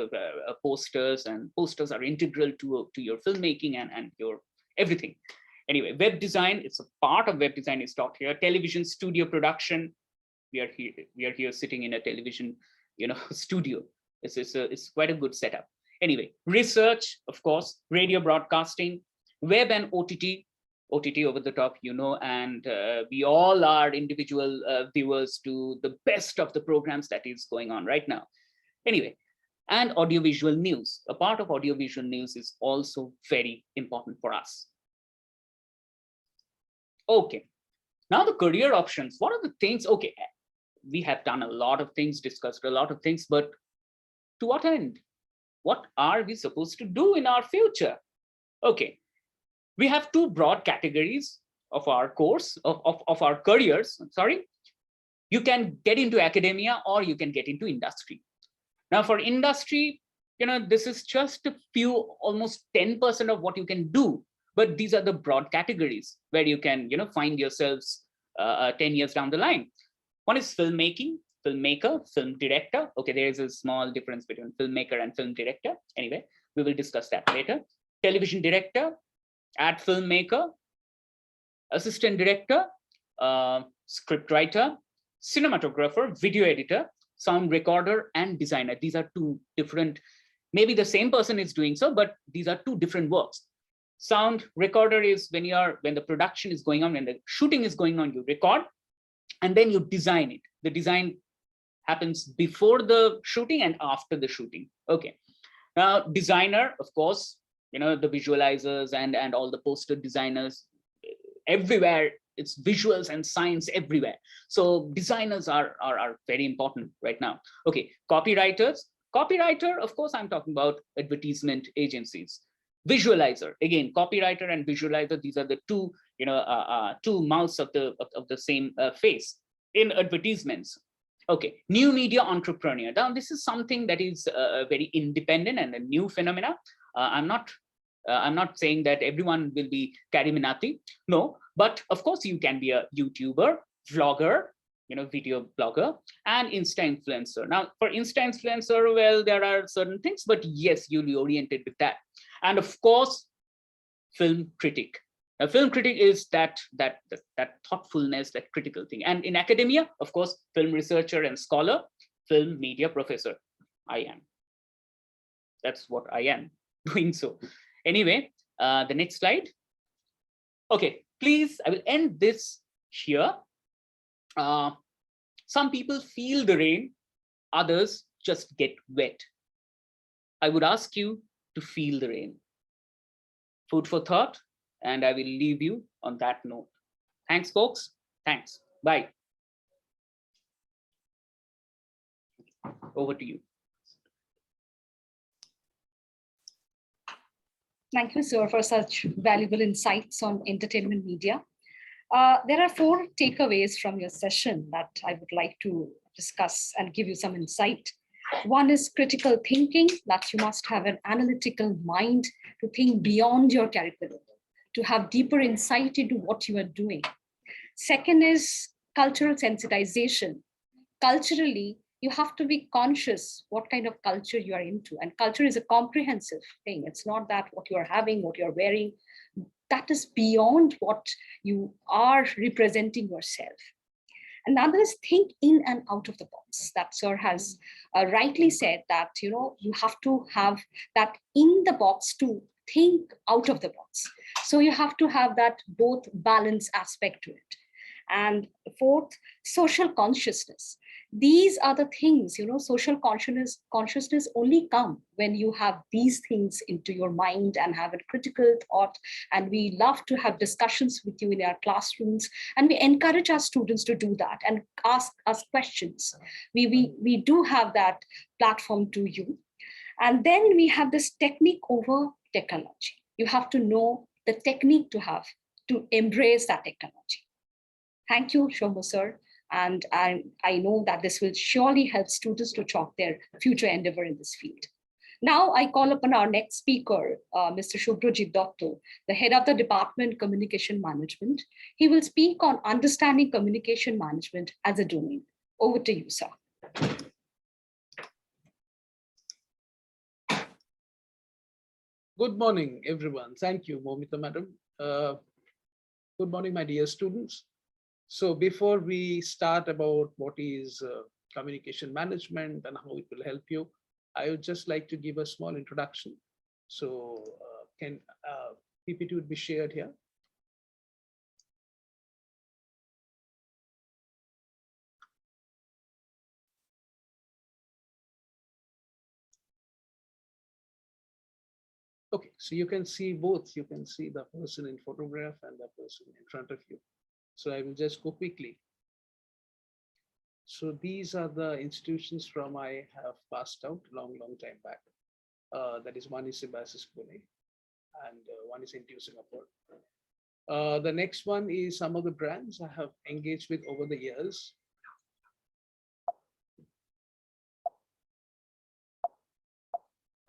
D: posters, and posters are integral to your filmmaking and your everything. Anyway, web design, it's a part of web design is taught here. Television studio production, we are here sitting in a television, you know, studio. It's quite a good setup. Anyway, research, of course, radio broadcasting, web and OTT over the top, you know, and we all are individual viewers to the best of the programs that is going on right now. Anyway, and audiovisual news. A part of audiovisual news is also very important for us. Okay, now the career options. What are the things? Okay, we have done a lot of things, discussed a lot of things, but to what end? What are we supposed to do in our future? Okay, we have two broad categories of our course, of our careers, sorry. You can get into academia or you can get into industry. Now for industry, you know, this is just a few, almost 10% of what you can do, but these are the broad categories where you can, you know, find yourselves 10 years down the line. One is filmmaking, filmmaker, film director. Okay, there is a small difference between filmmaker and film director. Anyway, we will discuss that later. Television director, ad filmmaker, assistant director, script writer, cinematographer, video editor, sound recorder, and designer. These are two different, maybe the same person is doing so, but these are two different works. Sound recorder is when the production is going on, when the shooting is going on, you record, and then you design it. The design happens before the shooting and after the shooting. Okay. Now, designer, of course, you know, the visualizers and all the poster designers everywhere. It's visuals and science everywhere. So designers are very important right now. Okay, copywriters. Copywriter, of course, I'm talking about advertisement agencies. Visualizer, again, copywriter and visualizer. These are the two, you know, two mouths of the same face in advertisements. Okay, new media entrepreneur. Now, this is something that is very independent and a new phenomena. I'm not saying that everyone will be Kariminati, no, but of course you can be a YouTuber, vlogger, you know, video blogger, and Insta influencer. Now, for Insta influencer, well, there are certain things, but yes, you'll be oriented with that. And of course, film critic. A film critic is that thoughtfulness, that critical thing. And in academia, of course, film researcher and scholar, film media professor. I am. That's what I am doing so. Anyway, the next slide. Okay, please, I will end this here. Some people feel the rain, others just get wet. I would ask you to feel the rain. Food for thought, and I will leave you on that note. Thanks, folks. Thanks. Bye. Over to you.
A: Thank you, sir, for such valuable insights on entertainment media. There are 4 takeaways from your session that I would like to discuss and give you some insight. One is critical thinking, that you must have an analytical mind to think beyond your curriculum, to have deeper insight into what you are doing. Second is cultural sensitization. Culturally, you have to be conscious what kind of culture you are into. And culture is a comprehensive thing. It's not that what you are having, what you're wearing, that is beyond what you are representing yourself. Another is think in and out of the box. That sir has rightly said that, you know, you have to have that in the box to think out of the box. So you have to have that both balance aspect to it. And fourth, social consciousness. These are the things, you know, social consciousness only come when you have these things into your mind and have a critical thought. And we love to have discussions with you in our classrooms, and we encourage our students to do that and ask us questions. We do have that platform to you. And then we have this technique over technology. You have to know the technique to embrace that technology. Thank you, Shomu sir. And I know that this will surely help students to chalk their future endeavor in this field. Now I call upon our next speaker, Mr. Shubhrajit Dotto, the head of the Department Communication Management. He will speak on understanding communication management as a domain. Over to you, sir.
E: Good morning, everyone. Thank you, Moitra madam. Good morning, my dear students. So before we start about what is communication management and how it will help you, I would just like to give a small introduction. So can PPT would be shared here. Okay, so you can see both. You can see the person in photograph and the person in front of you. So I will just go quickly. So these are the institutions from I have passed out long time back. That is, one is Symbiasis Pune and one is NTU Singapore. The next one is some of the brands I have engaged with over the years.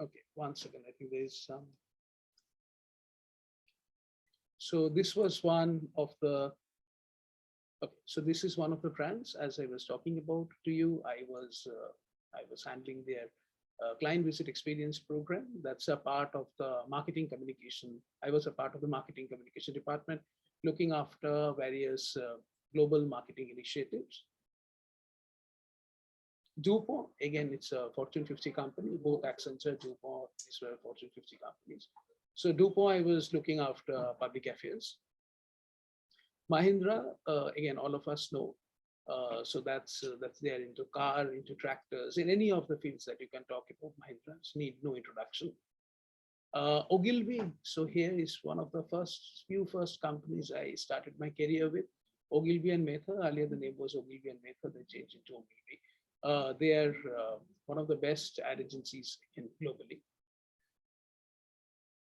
E: Okay, one second. I think there is some. So this was one of the. Okay, so this is one of the brands, as I was talking about to you. I was handling their client visit experience program. That's a part of the marketing communication. I was a part of the marketing communication department, looking after various global marketing initiatives. DuPont, again, it's a Fortune 50 company. Both Accenture, DuPont, these were Fortune 50 companies. So DuPont, I was looking after public affairs. Mahindra, again, all of us know. So that's there into car, into tractors, in any of the fields that you can talk about. Mahindra need no introduction. Ogilvy, so here is one of the few first companies I started my career with. Ogilvy and Mather. Earlier the name was Ogilvy and Mather. They changed into Ogilvy. They are one of the best ad agencies globally.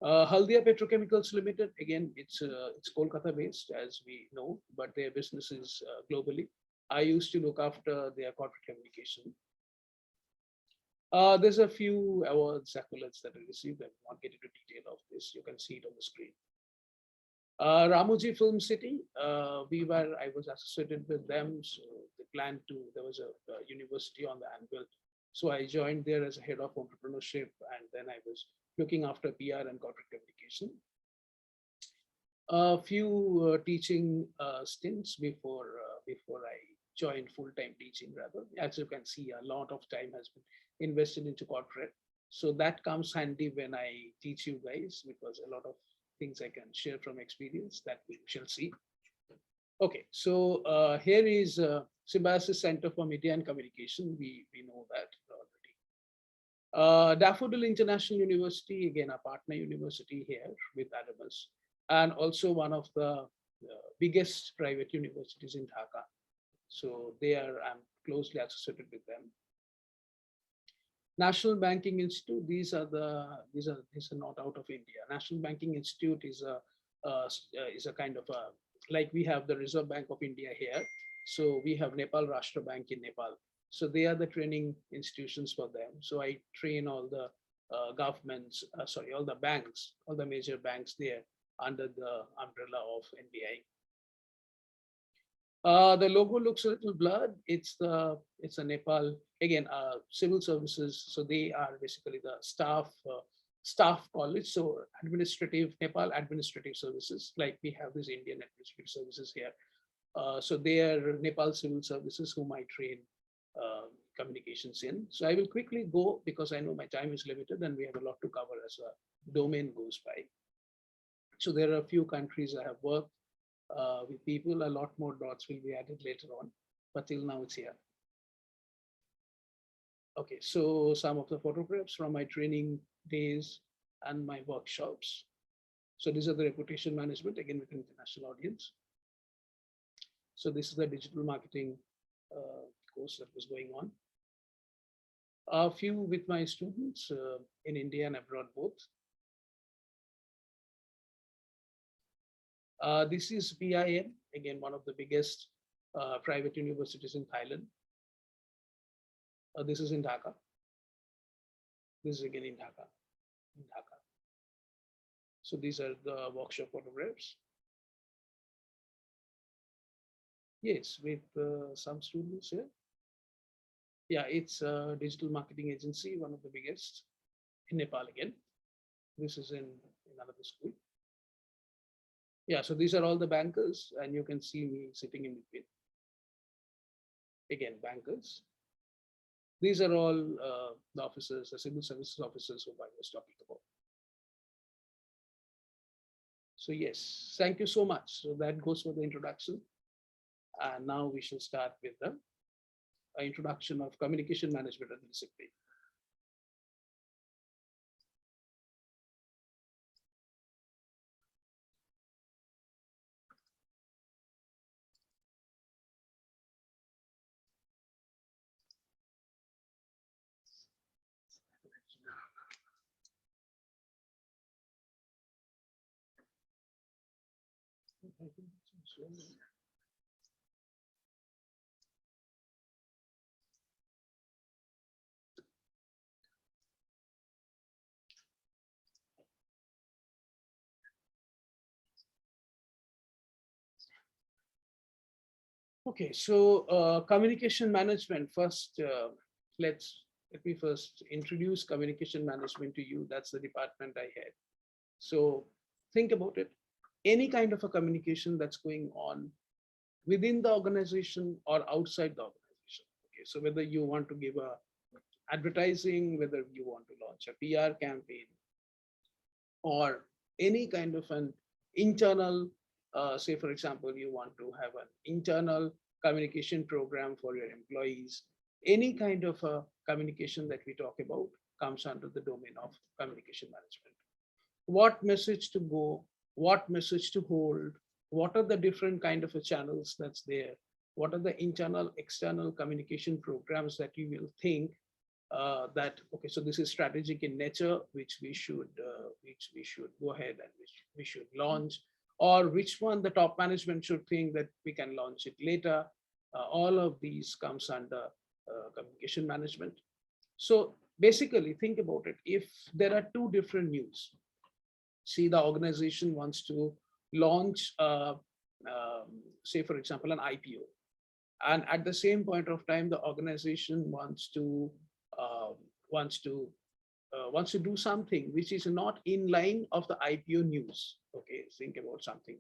E: Haldia Petrochemicals Limited, again, it's Kolkata based, as we know, but their business is globally. I used to look after their corporate communication. There's a few awards, accolades that I received. I will not get into detail of this. You can see it on the screen. Ramoji Film City, I was associated with them. So they planned to, there was a university on the anvil. So I joined there as a head of entrepreneurship, and then I was looking after PR and corporate communication. A few teaching stints before I joined full-time teaching, rather. As you can see, a lot of time has been invested into corporate. So that comes handy when I teach you guys, because a lot of things I can share from experience that we shall see. Okay, so here is Symbiasis Center for Media and Communication. We know that already. Daffodil International University, again, a partner university here with Adamas, and also one of the biggest private universities in Dhaka. So I'm closely associated with them. National Banking Institute, these are not out of India. National Banking Institute is a kind of a, like we have the Reserve Bank of India here. So we have Nepal Rashtra Bank in Nepal. So they are the training institutions for them. So I train all the governments, all the banks, all the major banks there under the umbrella of NBI. The logo looks a little blurred. It's a Nepal, again, civil services. So they are basically the staff college. So Nepal Administrative Services, like we have this Indian Administrative Services here. So they are Nepal Civil Services whom I train communications in. So I will quickly go because I know my time is limited and we have a lot to cover as a domain goes by. So there are a few countries I have worked with people. A lot more dots will be added later on, but till now it's here. Okay, so some of the photographs from my training days and my workshops. So these are the reputation management, again with international audience. So this is the digital marketing course that was going on. A few with my students in India and abroad both. This is PIM, again, one of the biggest private universities in Thailand. This is in Dhaka. This is again in Dhaka. So these are the workshop photographs. Yes, with some students here. Yeah, it's a digital marketing agency, one of the biggest in Nepal again. This is in another school. Yeah, so these are all the bankers, and you can see me sitting in between. Again, bankers. These are all the officers, the civil services officers who I was talking about. So yes, thank you so much. So that goes for the introduction. And now we shall start with the introduction of communication management and discipline. Okay, so communication management. First, let me first introduce communication management to you. That's the department I had. So think about it. Any kind of a communication that's going on within the organization or outside the organization. Okay, so whether you want to give a advertising, whether you want to launch a PR campaign, or any kind of an internal, say for example, you want to have an internal communication program for your employees, any kind of a communication that we talk about comes under the domain of communication management. What message to go, what message to hold, what are the different kind of a channels that's there, what are the internal, external communication programs that you will think that, okay, so this is strategic in nature, which we should go ahead and which we should launch, or which one the top management should think that we can launch it later. All of these comes under communication management. So basically think about it. If there are two different news, see the organization wants to launch, say for example, an IPO. And at the same point of time, the organization wants to do something which is not in line of the IPO news. Okay, think about something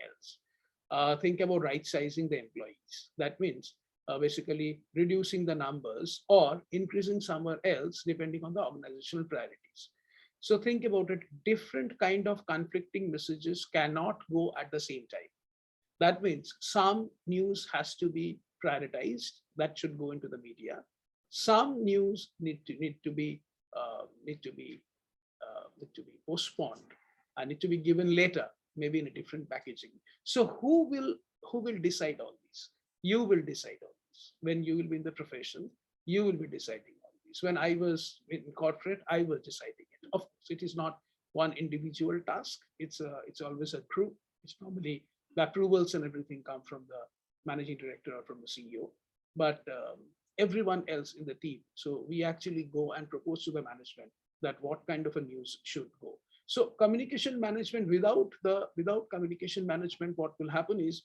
E: else. Think about right sizing the employees. That means basically reducing the numbers or increasing somewhere else depending on the organizational priorities. So think about it, different kind of conflicting messages cannot go at the same time. That means some news has to be prioritized, that should go into the media. Some news need to be postponed and need to be given later, maybe in a different packaging. So who will decide all these? You will decide all this. When you will be in the profession, you will be deciding all these. When I was in corporate, I was deciding it. Of course, it is not one individual task. It's always a group. It's normally the approvals and everything come from the managing director or from the CEO, but everyone else in the team. So we actually go and propose to the management that what kind of a news should go. So communication management, without communication management, what will happen is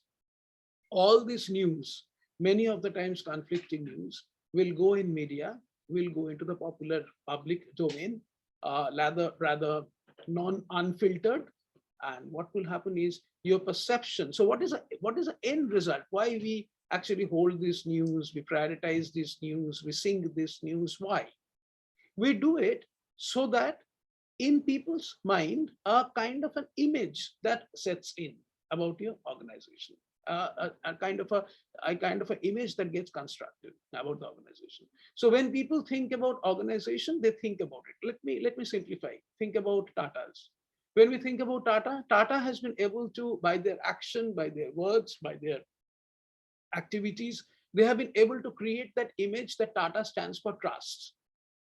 E: all this news, many of the times conflicting news, will go in media, will go into the popular public domain, rather unfiltered. And what will happen is your perception. So what is the end result? Why we actually hold this news, we prioritize this news, we sing this news? Why? We do it so that in people's mind, a kind of an image that sets in about your organization, a kind of an image that gets constructed about the organization. So when people think about organization, they think about it. Let me simplify. Think about Tata's. When we think about Tata has been able to, by their action, by their words, by their activities, they have been able to create that image that Tata stands for trust.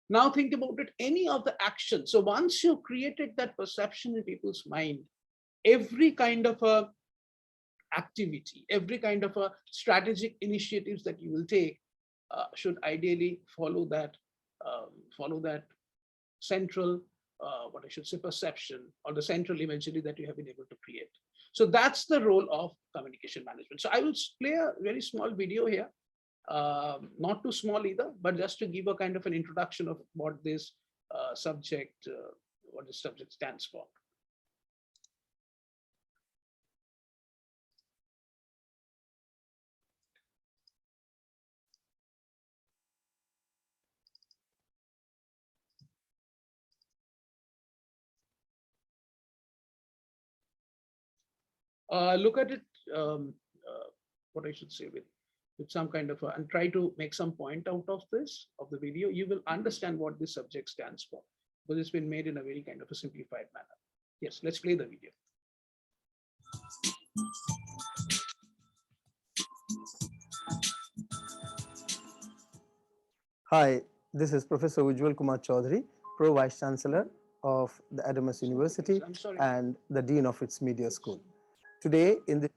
E: Now think about it, any of the action. So once you created that perception in people's mind, every kind of a activity, every kind of a strategic initiatives that you will take should ideally follow that central, what I should say, perception, or the central imagery that you have been able to create. So that's the role of communication management. So I will play a very small video here, not too small either, but just to give a kind of an introduction of what this subject stands for. Look at it, what I should say, with some kind of and try to make some point out of the video. You will understand what this subject stands for, because it's been made in a very kind of a simplified manner. Yes, let's play the video.
F: Hi, this is Professor Ujjwal Kumar Chaudhary, Pro Vice Chancellor of the Adamas University and the Dean of its Media School. Today in the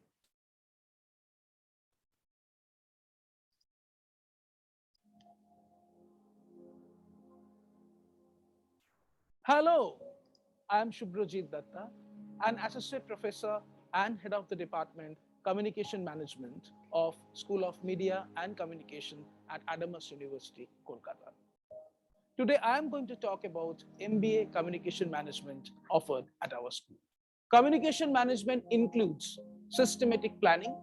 E: Hello, I am Shubhrajit Datta, an associate professor and head of the department Communication Management of School of Media and Communication at Adamas University, Kolkata. Today, I am going to talk about MBA Communication Management offered at our school. Communication management includes systematic planning,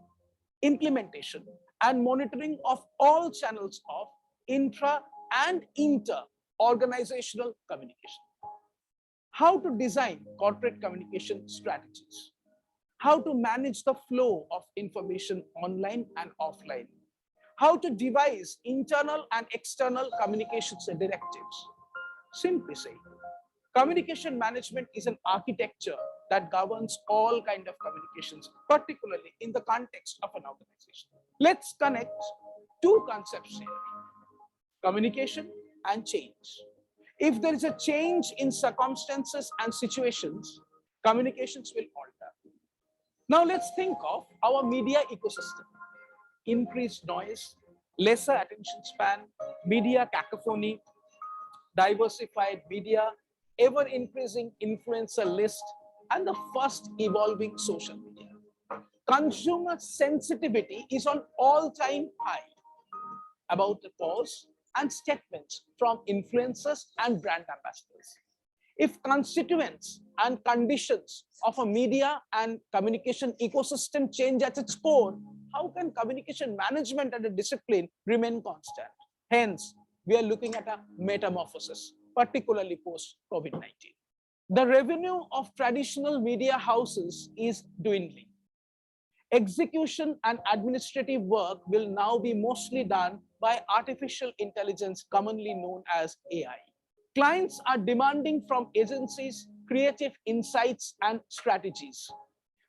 E: implementation, and monitoring of all channels of intra and inter-organizational communication. How to design corporate communication strategies, how to manage the flow of information online and offline, how to devise internal and external communications directives. Simply saying, communication management is an architecture that governs all kinds of communications, particularly in the context of an organization. Let's connect two concepts here, communication and change. If there is a change in circumstances and situations, communications will alter. Now let's think of our media ecosystem. Increased noise, lesser attention span, media cacophony, diversified media, ever-increasing influencer list, and the fast evolving social media. Consumer sensitivity is on all-time high about the cause and statements from influencers and brand ambassadors. If constituents and conditions of a media and communication ecosystem change at its core, how can communication management as a discipline remain constant? Hence, we are looking at a metamorphosis, particularly post-COVID-19. The revenue of traditional media houses is dwindling. Execution and administrative work will now be mostly done by artificial intelligence, commonly known as AI. Clients are demanding from agencies creative insights and strategies.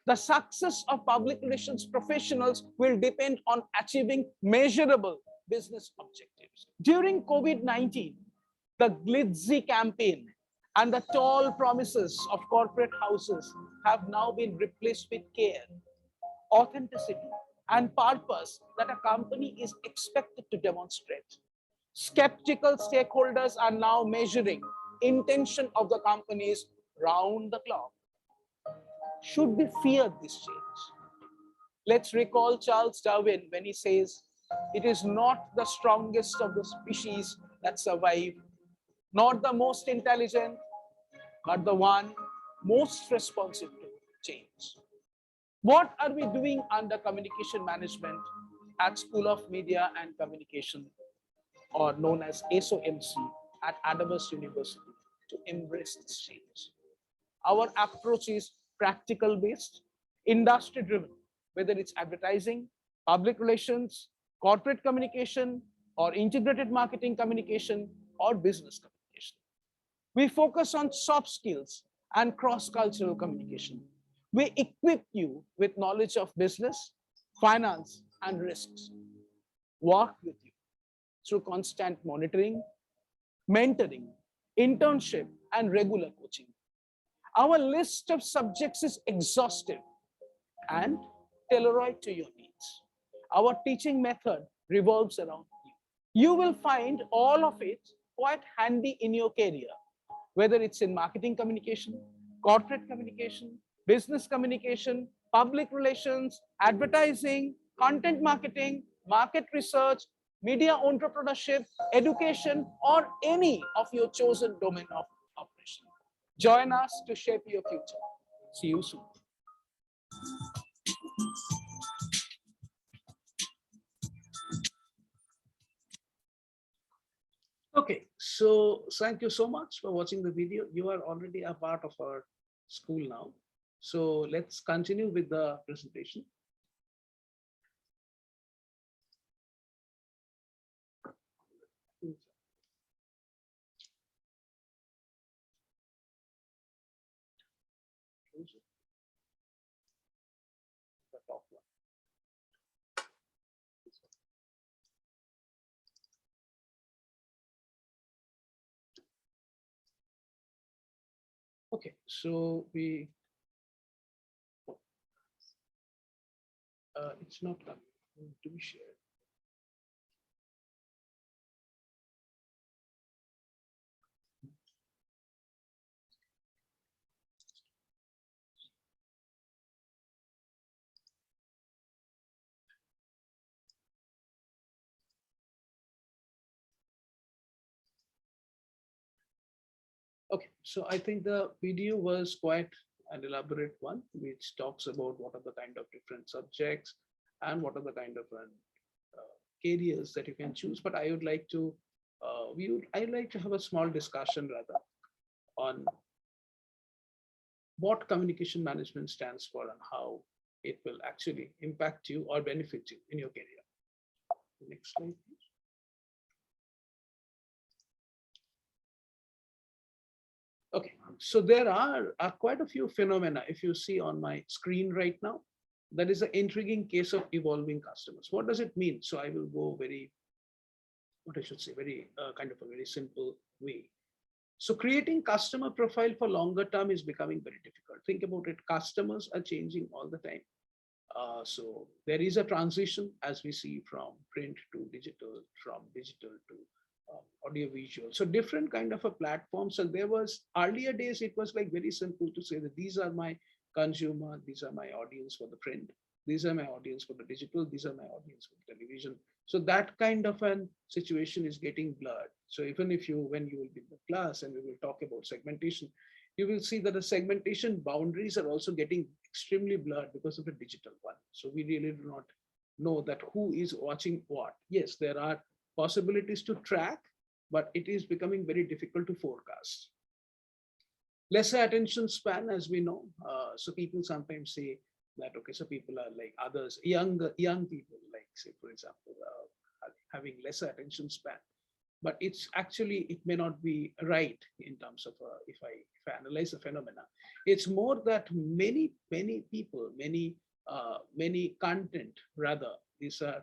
E: The success of public relations professionals will depend on achieving measurable business objectives. During COVID-19, the glitzy campaign and the tall promises of corporate houses have now been replaced with care, authenticity, and purpose that a company is expected to demonstrate. Skeptical stakeholders are now measuring intention of the companies round the clock. Should we fear this change? Let's recall Charles Darwin when he says, "It is not the strongest of the species that survive, not the most intelligent, but the one most responsive to change." What are we doing under communication management at School of Media and Communication, or known as SOMC, at Adamas University to embrace this change? Our approach is practical based, industry driven, whether it's advertising, public relations, corporate communication, or integrated marketing communication, or business communication. We focus on soft skills and cross-cultural communication. We equip you with knowledge of business, finance, and risks. Work with you through constant monitoring, mentoring, internship, and regular coaching. Our list of subjects is exhaustive, and tailored to your needs. Our teaching method revolves around you. You will find all of it quite handy in your career, whether it's in marketing communication, corporate communication, business communication, public relations, advertising, content marketing, market research, media entrepreneurship, education, or any of your chosen domain of operation. Join us to shape your future. See you soon. Okay, so thank you so much for watching the video. You are already a part of our school now. So let's continue with the presentation. The top one. Okay, so it's not coming to be shared. Okay, so I think the video was quite an elaborate one, which talks about what are the kind of different subjects and what are the kind of careers that you can choose. But I would like to, I'd like to have a small discussion rather on what communication management stands for and how it will actually impact you or benefit you in your career. Next slide, please. Okay, so there are quite a few phenomena. If you see on my screen right now, that is an intriguing case of evolving customers. What does it mean? So I will go very, what I should say, very kind of a very simple way. So creating customer profile for longer term is becoming very difficult. Think about it. Customers are changing all the time. So there is a transition as we see from print to digital, from digital to audio visual. So different kind of a platform. So there was earlier days, it was like very simple to say that these are my consumer, these are my audience for the print, these are my audience for the digital, these are my audience for the television. So that kind of an situation is getting blurred. So even if you, when you will be in the class and we will talk about segmentation, you will see that the segmentation boundaries are also getting extremely blurred because of the digital one. So we really do not know that who is watching what. Yes, there are possibilities to track, but it is becoming very difficult to forecast. Lesser attention span, as we know. So people sometimes say that, okay, so people are like others, young people, like say, for example, having lesser attention span. But it's actually, it may not be right in terms of, if I analyze the phenomena, it's more that many people, many content rather, these are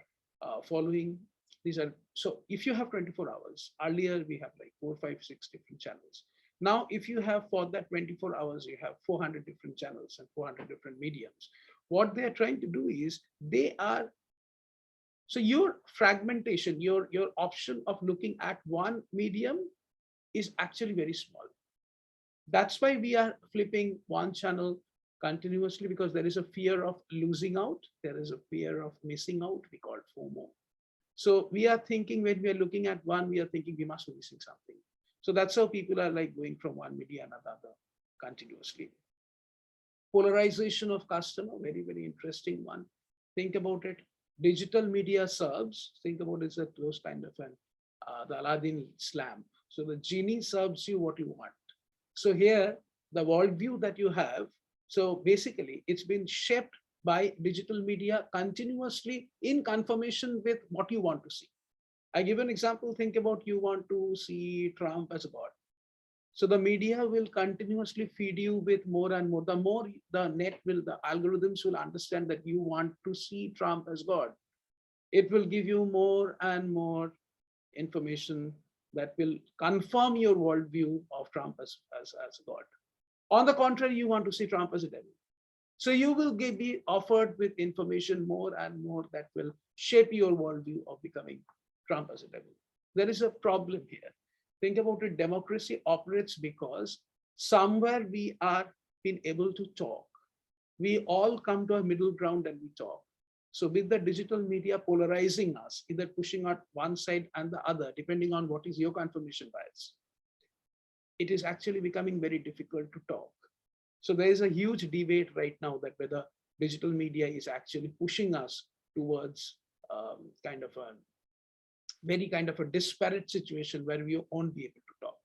E: following, these are, so if you have 24 hours, earlier we have like 4, 5, 6 different channels. Now, if you have for that 24 hours, you have 400 different channels and 400 different mediums. What they are trying to do is they are, so your fragmentation, your option of looking at one medium is actually very small. That's why we are flipping one channel continuously, because there is a fear of losing out. There is a fear of missing out. We call it FOMO. So we are thinking when we are looking at one, we are thinking we must be missing something. So that's how people are like going from one media and another continuously. Polarization of customer, very interesting one. Think about it. Digital media serves, think about it as those kind of an, the Aladdin lamp. So the genie serves you what you want. So here, the worldview that you have, so basically it's been shaped by digital media continuously in confirmation with what you want to see. I give an example, think about you want to see Trump as a god. So the media will continuously feed you with more and more. The more the net will, the algorithms will understand that you want to see Trump as God. It will give you more and more information that will confirm your worldview of Trump as God. On the contrary, you want to see Trump as a devil. So you will be offered with information more and more that will shape your worldview of becoming Trump as a devil. There is a problem here. Think about it, democracy operates because somewhere we are being able to talk. We all come to a middle ground and we talk. So with the digital media polarizing us, either pushing out one side and the other, depending on what is your confirmation bias, it is actually becoming very difficult to talk. So there is a huge debate right now that whether digital media is actually pushing us towards kind of a disparate situation where we won't be able to talk.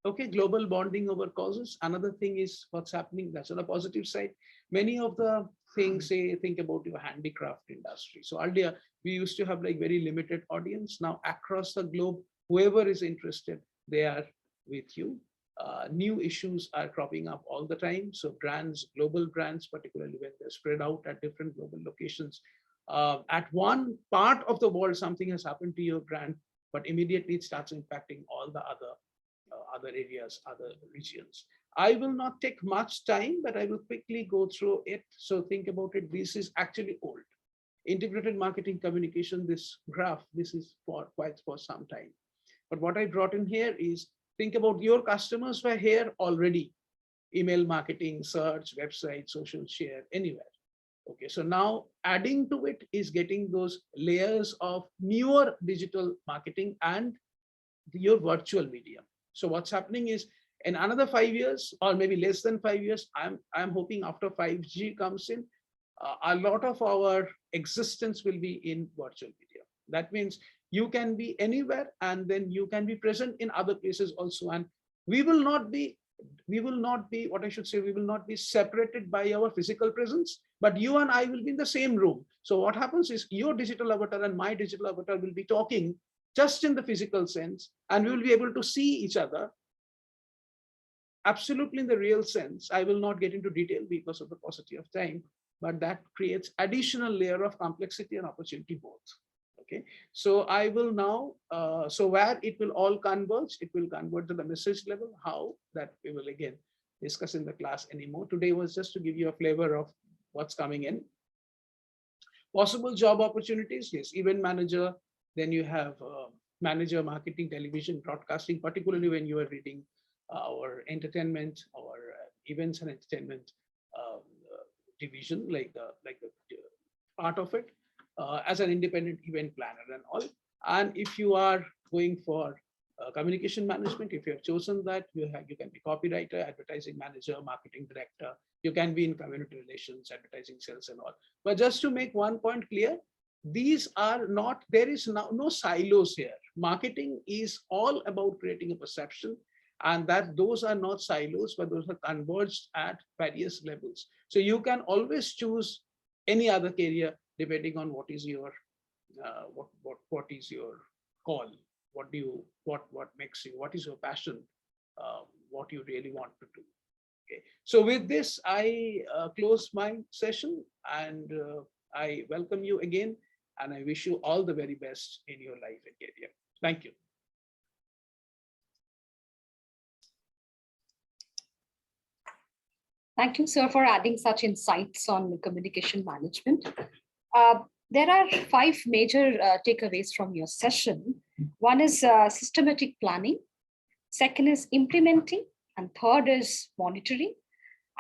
E: Okay, global bonding over causes. Another thing is what's happening. That's on the positive side. Many of the things, say, think about your handicraft industry. So Haldia, we used to have like very limited audience. Now across the globe, whoever is interested, they are with you. New issues are cropping up all the time. So brands, global brands, particularly when they're spread out at different global locations, at one part of the world, something has happened to your brand, but immediately it starts impacting all the other areas, other regions. I will not take much time, but I will quickly go through it. So think about it. This is actually old. Integrated marketing communication, this graph, this is for some time. But what I brought in here is think about your customers were here already. Email marketing, search, website, social share, anywhere. Okay, so now adding to it is getting those layers of newer digital marketing and your virtual medium. So what's happening is in another 5 years or maybe less than 5 years, I'm hoping after 5G comes in, a lot of our existence will be in virtual media. That means you can be anywhere and then you can be present in other places also. And we will not be what I should say, we will not be separated by our physical presence, but you and I will be in the same room. So what happens is your digital avatar and my digital avatar will be talking just in the physical sense, and we will be able to see each other absolutely in the real sense. I will not get into detail because of the paucity of time, but that creates additional layer of complexity and opportunity both. Okay, so I will now, so where it will all converge, it will convert to the message level. How, that we will again discuss in the class anymore. Today was just to give you a flavor of what's coming in. Possible job opportunities, yes, event manager, then you have manager, marketing, television, broadcasting, particularly when you are reading our entertainment, our events and entertainment division, like the part of it. As an independent event planner and all. And if you are going for communication management, if you have chosen that, you can be copywriter, advertising manager, marketing director, you can be in community relations, advertising, sales and all. But just to make one point clear, these are not, there is no silos here. Marketing is all about creating a perception, and that those are not silos, but those are converged at various levels. So you can always choose any other career depending on what is your what is your call, what makes you, what is your passion, what you really want to do. Okay, so with this I close my session, and I welcome you again, and I wish you all the very best in your life and career. Thank you.
A: Thank you, sir, for adding such insights on communication management. There are 5 major takeaways from your session. One is systematic planning. Second is implementing. And third is monitoring.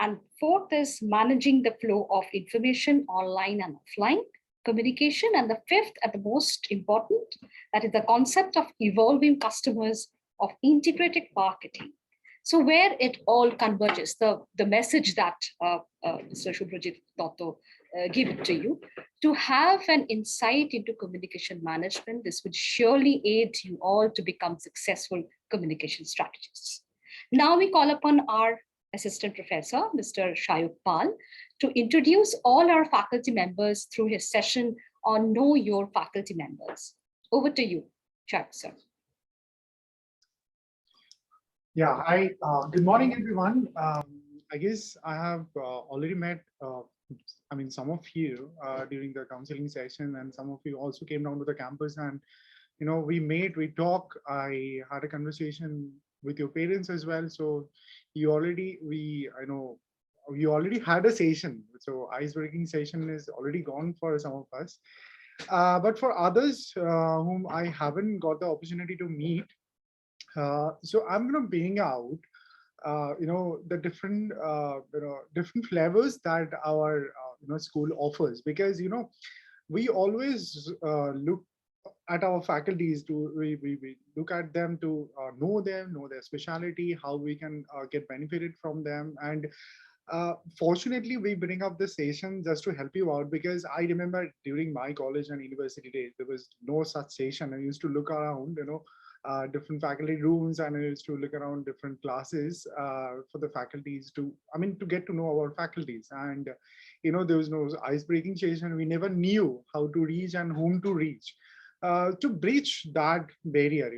A: And fourth is managing the flow of information online and offline communication. And the fifth, and the most important, that is the concept of evolving customers of integrated marketing. So where it all converges, the message that Mr. Shubhrajit Dotto give it to you, to have an insight into communication management, this would surely aid you all to become successful communication strategists. Now we call upon our assistant professor, Mr. Shayuk Pal, to introduce all our faculty members through his session on Know Your Faculty Members. Over to you, Shayuk, sir.
G: Yeah, hi, good morning, everyone. I guess I have already met, some of you during the counseling session, and some of you also came down to the campus, and, we talk. I had a conversation with your parents as well. So you already, we already had a session. So icebreaking session is already gone for some of us. But for others whom I haven't got the opportunity to meet, so I'm going to bring out, the different, different flavors that our, school offers, because, we always look at our faculties to, we look at them to know them, know their specialty, how we can get benefited from them. And fortunately, we bring up this session just to help you out, because I remember during my college and university days, there was no such session. I used to look around, different faculty rooms, and I used to look around different classes for the faculties to, to get to know our faculties. And, there was no ice-breaking session. We never knew how to reach and whom to reach. To bridge that barrier,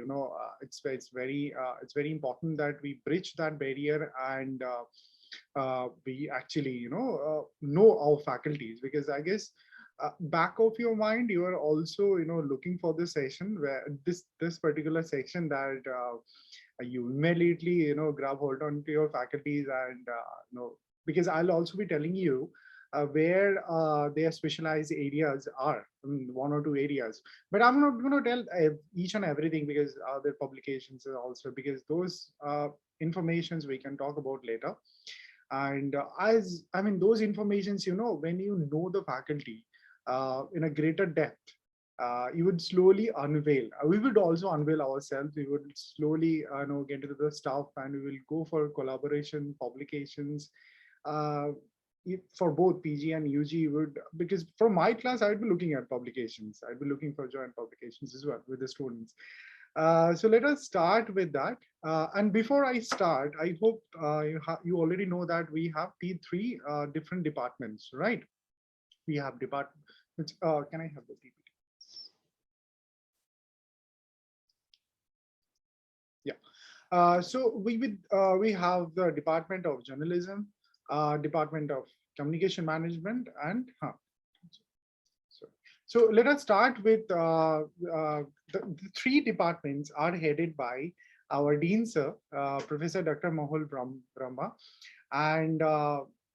G: it's very important that we bridge that barrier, and we actually know our faculties, because I guess back of your mind you are also looking for this session, where this particular section that you immediately grab hold onto your faculties, and because I'll also be telling you where their specialized areas are, one or two areas. But I'm not going to tell each and everything, because their publications are also, because those informations we can talk about later. And those informations, when you know the faculty in a greater depth, you would slowly unveil. We would also unveil ourselves. We would slowly get into the stuff, and we will go for collaboration, publications. For both PG and UG would, because from my class, I'd be looking at publications. I'd be looking for joint publications as well with the students. So let us start with that. And before I start, I hope you already know that we have three different departments, right? We have departments. Can I have the PPT? Yeah. So we have the Department of Journalism, Department of Communication Management, and so let us start with the three departments are headed by our Dean Sir, Professor Dr. Mohul Brahma, and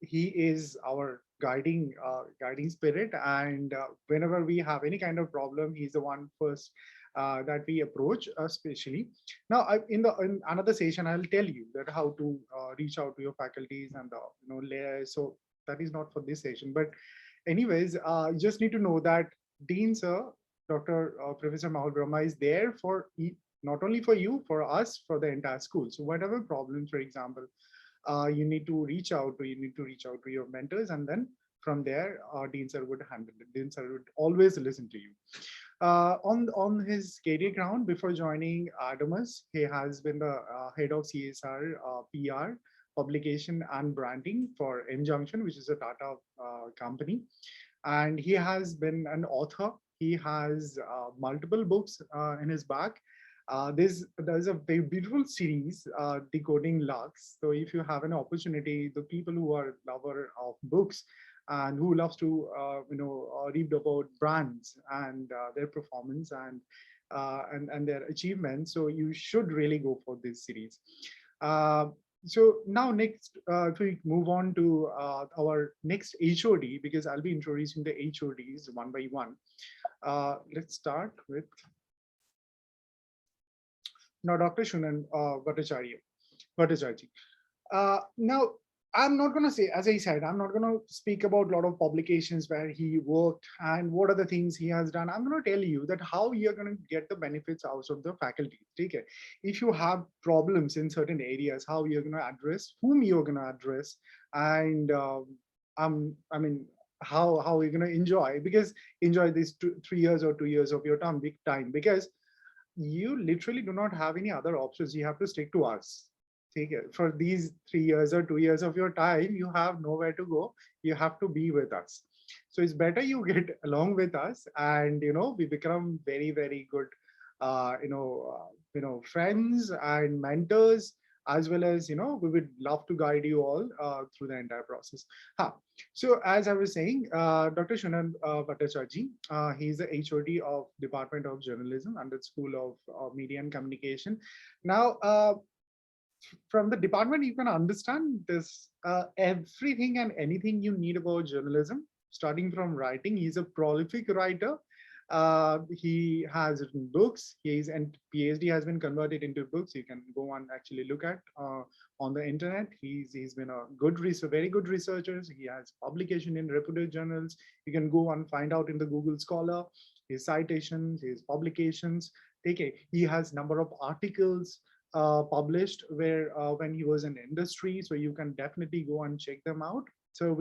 G: he is our guiding spirit. And whenever we have any kind of problem, he's the one first that we approach, especially. Now, in another session, I'll tell you that how to reach out to your faculties and layers. So that is not for this session, but anyways, you just need to know that Dean Sir, Dr. Professor Mahul Brahma is there for not only for you, for us, for the entire school. So whatever problems, for example, you need to reach out to your mentors, and then from there, Dean Sir would handle it. Dean Sir would always listen to you. On his career ground, before joining Adamas, he has been the head of CSR, PR, publication and branding for Junction, which is a Tata company. And he has been an author. He has multiple books in his back. There's a very beautiful series, Decoding Lux. So if you have an opportunity, the people who are lover of books and who loves to read about brands and their performance and their achievements, so you should really go for this series. So now next, we move on to our next HOD, because I'll be introducing the HODs one by one. Let's start with now Dr. Shunan Bhattacharya. Now, I'm not going to say, as I said, I'm not going to speak about a lot of publications where he worked and what are the things he has done. I'm going to tell you that how you're going to get the benefits out of the faculty. Take it. If you have problems in certain areas, how you're going to address, whom you're going to address, and how you're going to enjoy these 3 years or 2 years of your time, big time, because you literally do not have any other options. You have to stick to us. For these 3 years or 2 years of your time, you have nowhere to go. You have to be with us. So it's better you get along with us, and we become very, very good friends and mentors, as well as we would love to guide you all through the entire process. So as I was saying, Dr. Shunan Bhattacharya, he's the HOD of Department of Journalism under the School of Media and Communication. Now, from the department, you can understand this, everything and anything you need about journalism, starting from writing. He's a prolific writer. He has written books. And PhD has been converted into books. You can go and actually look at on the internet. He's been a very good researcher. He has publication in reputed journals. You can go and find out in the Google Scholar his citations, his publications. Okay, he has number of articles published where when he was in industry, so you can definitely go and check them out. So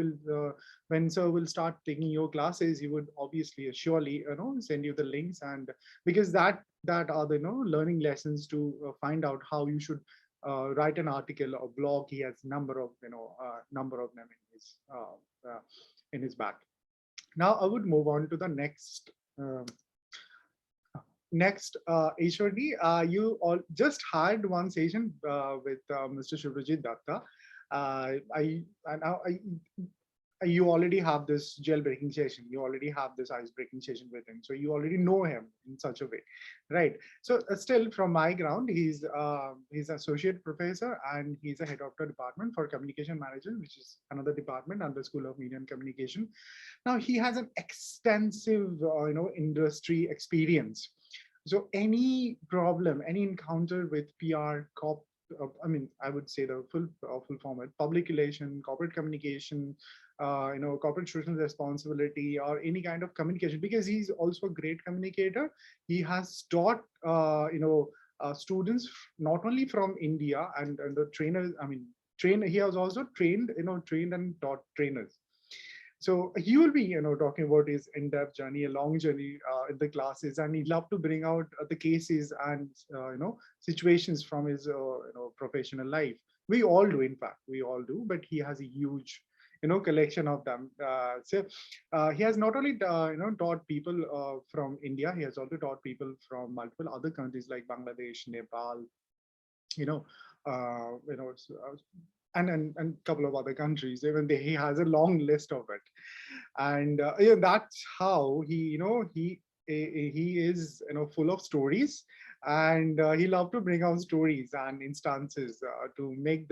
G: when sir will start taking your classes, he would obviously surely send you the links, and because that are the learning lessons to find out how you should write an article or blog. He has number of them in his back. Now I would move on to the next HOD. You all just had one session with Mr. Shubhrajit Datta. You already have this jailbreaking session. You already have this ice-breaking session with him. So you already know him in such a way, right? So still from my ground, he's associate professor and he's a head of the department for communication management, which is another department under School of Media and Communication. Now he has an extensive, industry experience. So any problem, any encounter with PR, I would say the full format: public relation, corporate communication, corporate social responsibility, or any kind of communication. Because he's also a great communicator. He has taught, students not only from India and the trainers. He has also trained and taught trainers. So he will be, talking about his in-depth journey, a long journey in the classes, and he'd love to bring out the cases and situations from his professional life. We all do, in fact, we all do. But he has a huge, collection of them. He has not only taught people from India, he has also taught people from multiple other countries like Bangladesh, Nepal, and a couple of other countries. Even he has a long list of it, and that's how he is full of stories, and he loves to bring out stories and instances to make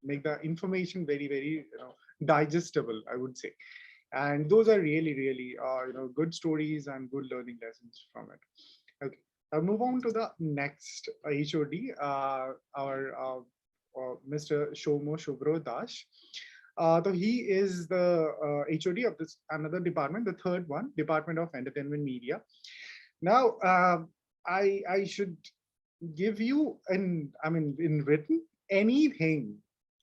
G: make the information very, very digestible, I would say. And those are really, really good stories and good learning lessons from it. Okay, I'll move on to the next HOD, our Mr. Shomo Shubro Dash. So he is the HOD of this another department, the third one, Department of Entertainment Media. Now, I should give you in written anything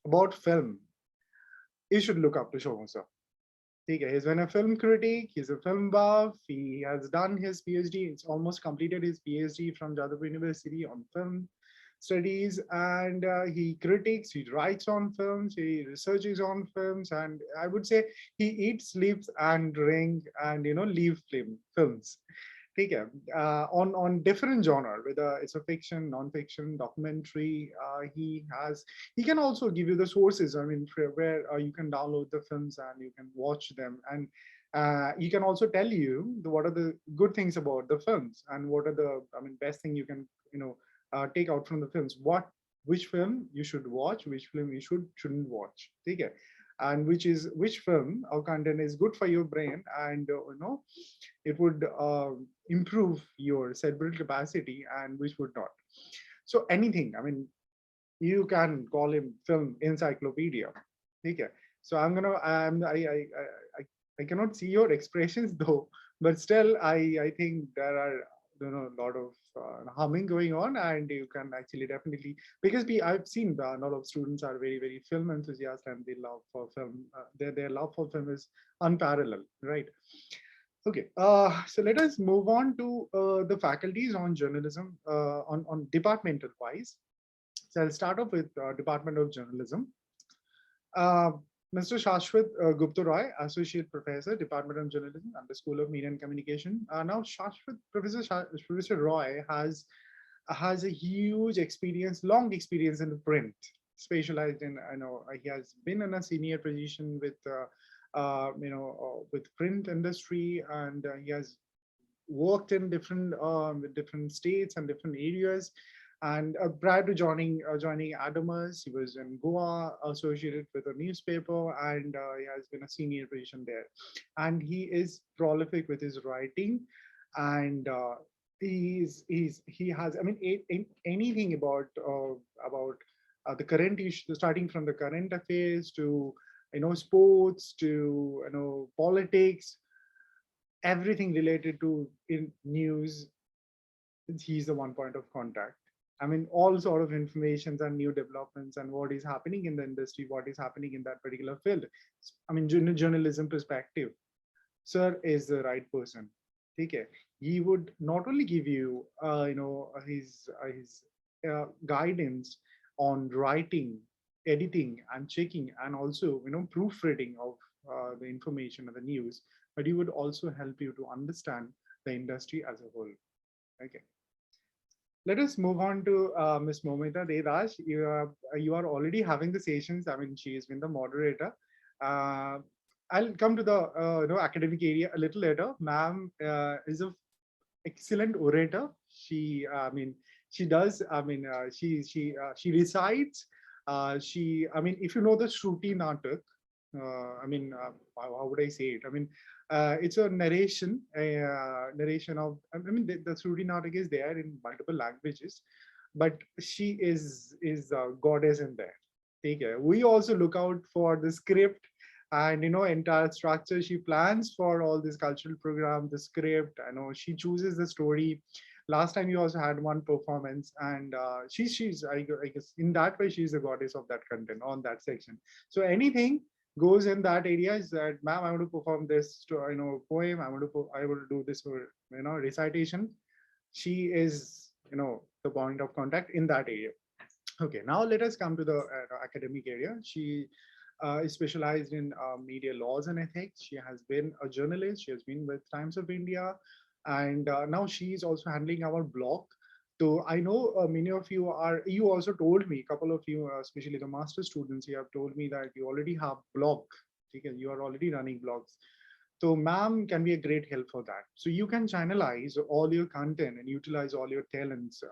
G: about film. You should look up to Shomo sir. He's been a film critic, he's a film buff, he has done his PhD, he's almost completed his PhD from Jadavpur University on film studies, and he critiques, he writes on films, he researches on films, and I would say he eats, sleeps, and drinks, and leave films. On different genre, whether it's a fiction, non-fiction, documentary. He can also give you the sources. Where you can download the films and you can watch them, and he can also tell you what are the good things about the films and what are the best thing you can take out from the films. Which film you should watch, which film you shouldn't watch. And which film or content is good for your brain, and it would improve your cerebral capacity, and which would not. So anything, you can call him film encyclopedia. Okay, so I cannot see your expressions though, but still I think there are a lot of humming going on, and you can actually definitely, because I've seen a lot of students are very, very film enthusiasts, and they love for film. Their love for film is unparalleled, right? Okay, so let us move on to the faculties on journalism on departmental wise. So I'll start off with Department of Journalism. Mr. Shashwat Gupta Roy, Associate Professor, Department of Journalism under School of Media and Communication. Now, Professor Roy has a huge experience, long experience in print, specialized in, he has been in a senior position with, with print industry, and he has worked in different states and different areas. And prior to joining Adamas, he was in Goa, associated with a newspaper, and he has been a senior position there. And he is prolific with his writing, and he has, I mean, anything about the current issue, starting from the current affairs to sports to politics, everything related to in news. He's the one point of contact. I mean, all sort of informations and new developments and what is happening in the industry, what is happening in that particular field. I mean, journalism perspective, sir is the right person. Okay, he would not only give you, his guidance on writing, editing, and checking, and also proofreading of the information and the news, but he would also help you to understand the industry as a whole. Okay. Let us move on to Ms. Moitra Devraj. You are already having the sessions. I mean, she has been the moderator. I'll come to the academic area a little later. Ma'am is an excellent orator. She, I mean, she does. I mean, she recites. I mean, if you know the Shruti Natak, I mean, how would I say it? I mean, it's a narration of, I mean, the Shruti Natak is there in multiple languages, but she is a goddess in there. Take care. We also look out for the script and entire structure. She plans for all this cultural program, the script. I know she chooses the story. Last time you also had one performance, and she's I guess in that way she's the goddess of that content on that section. So anything goes in that area is that, ma'am, I want to perform this poem. I want to do this recitation. She is the point of contact in that area. Okay, now let us come to the academic area. She is specialized in media laws and ethics. She has been a journalist. She has been with Times of India, and now she is also handling our blog. So I know many of you also told me, a couple of you, especially the master students, you have told me that you already have blog. Because you are already running blogs. So ma'am can be a great help for that. So you can channelize all your content and utilize all your talents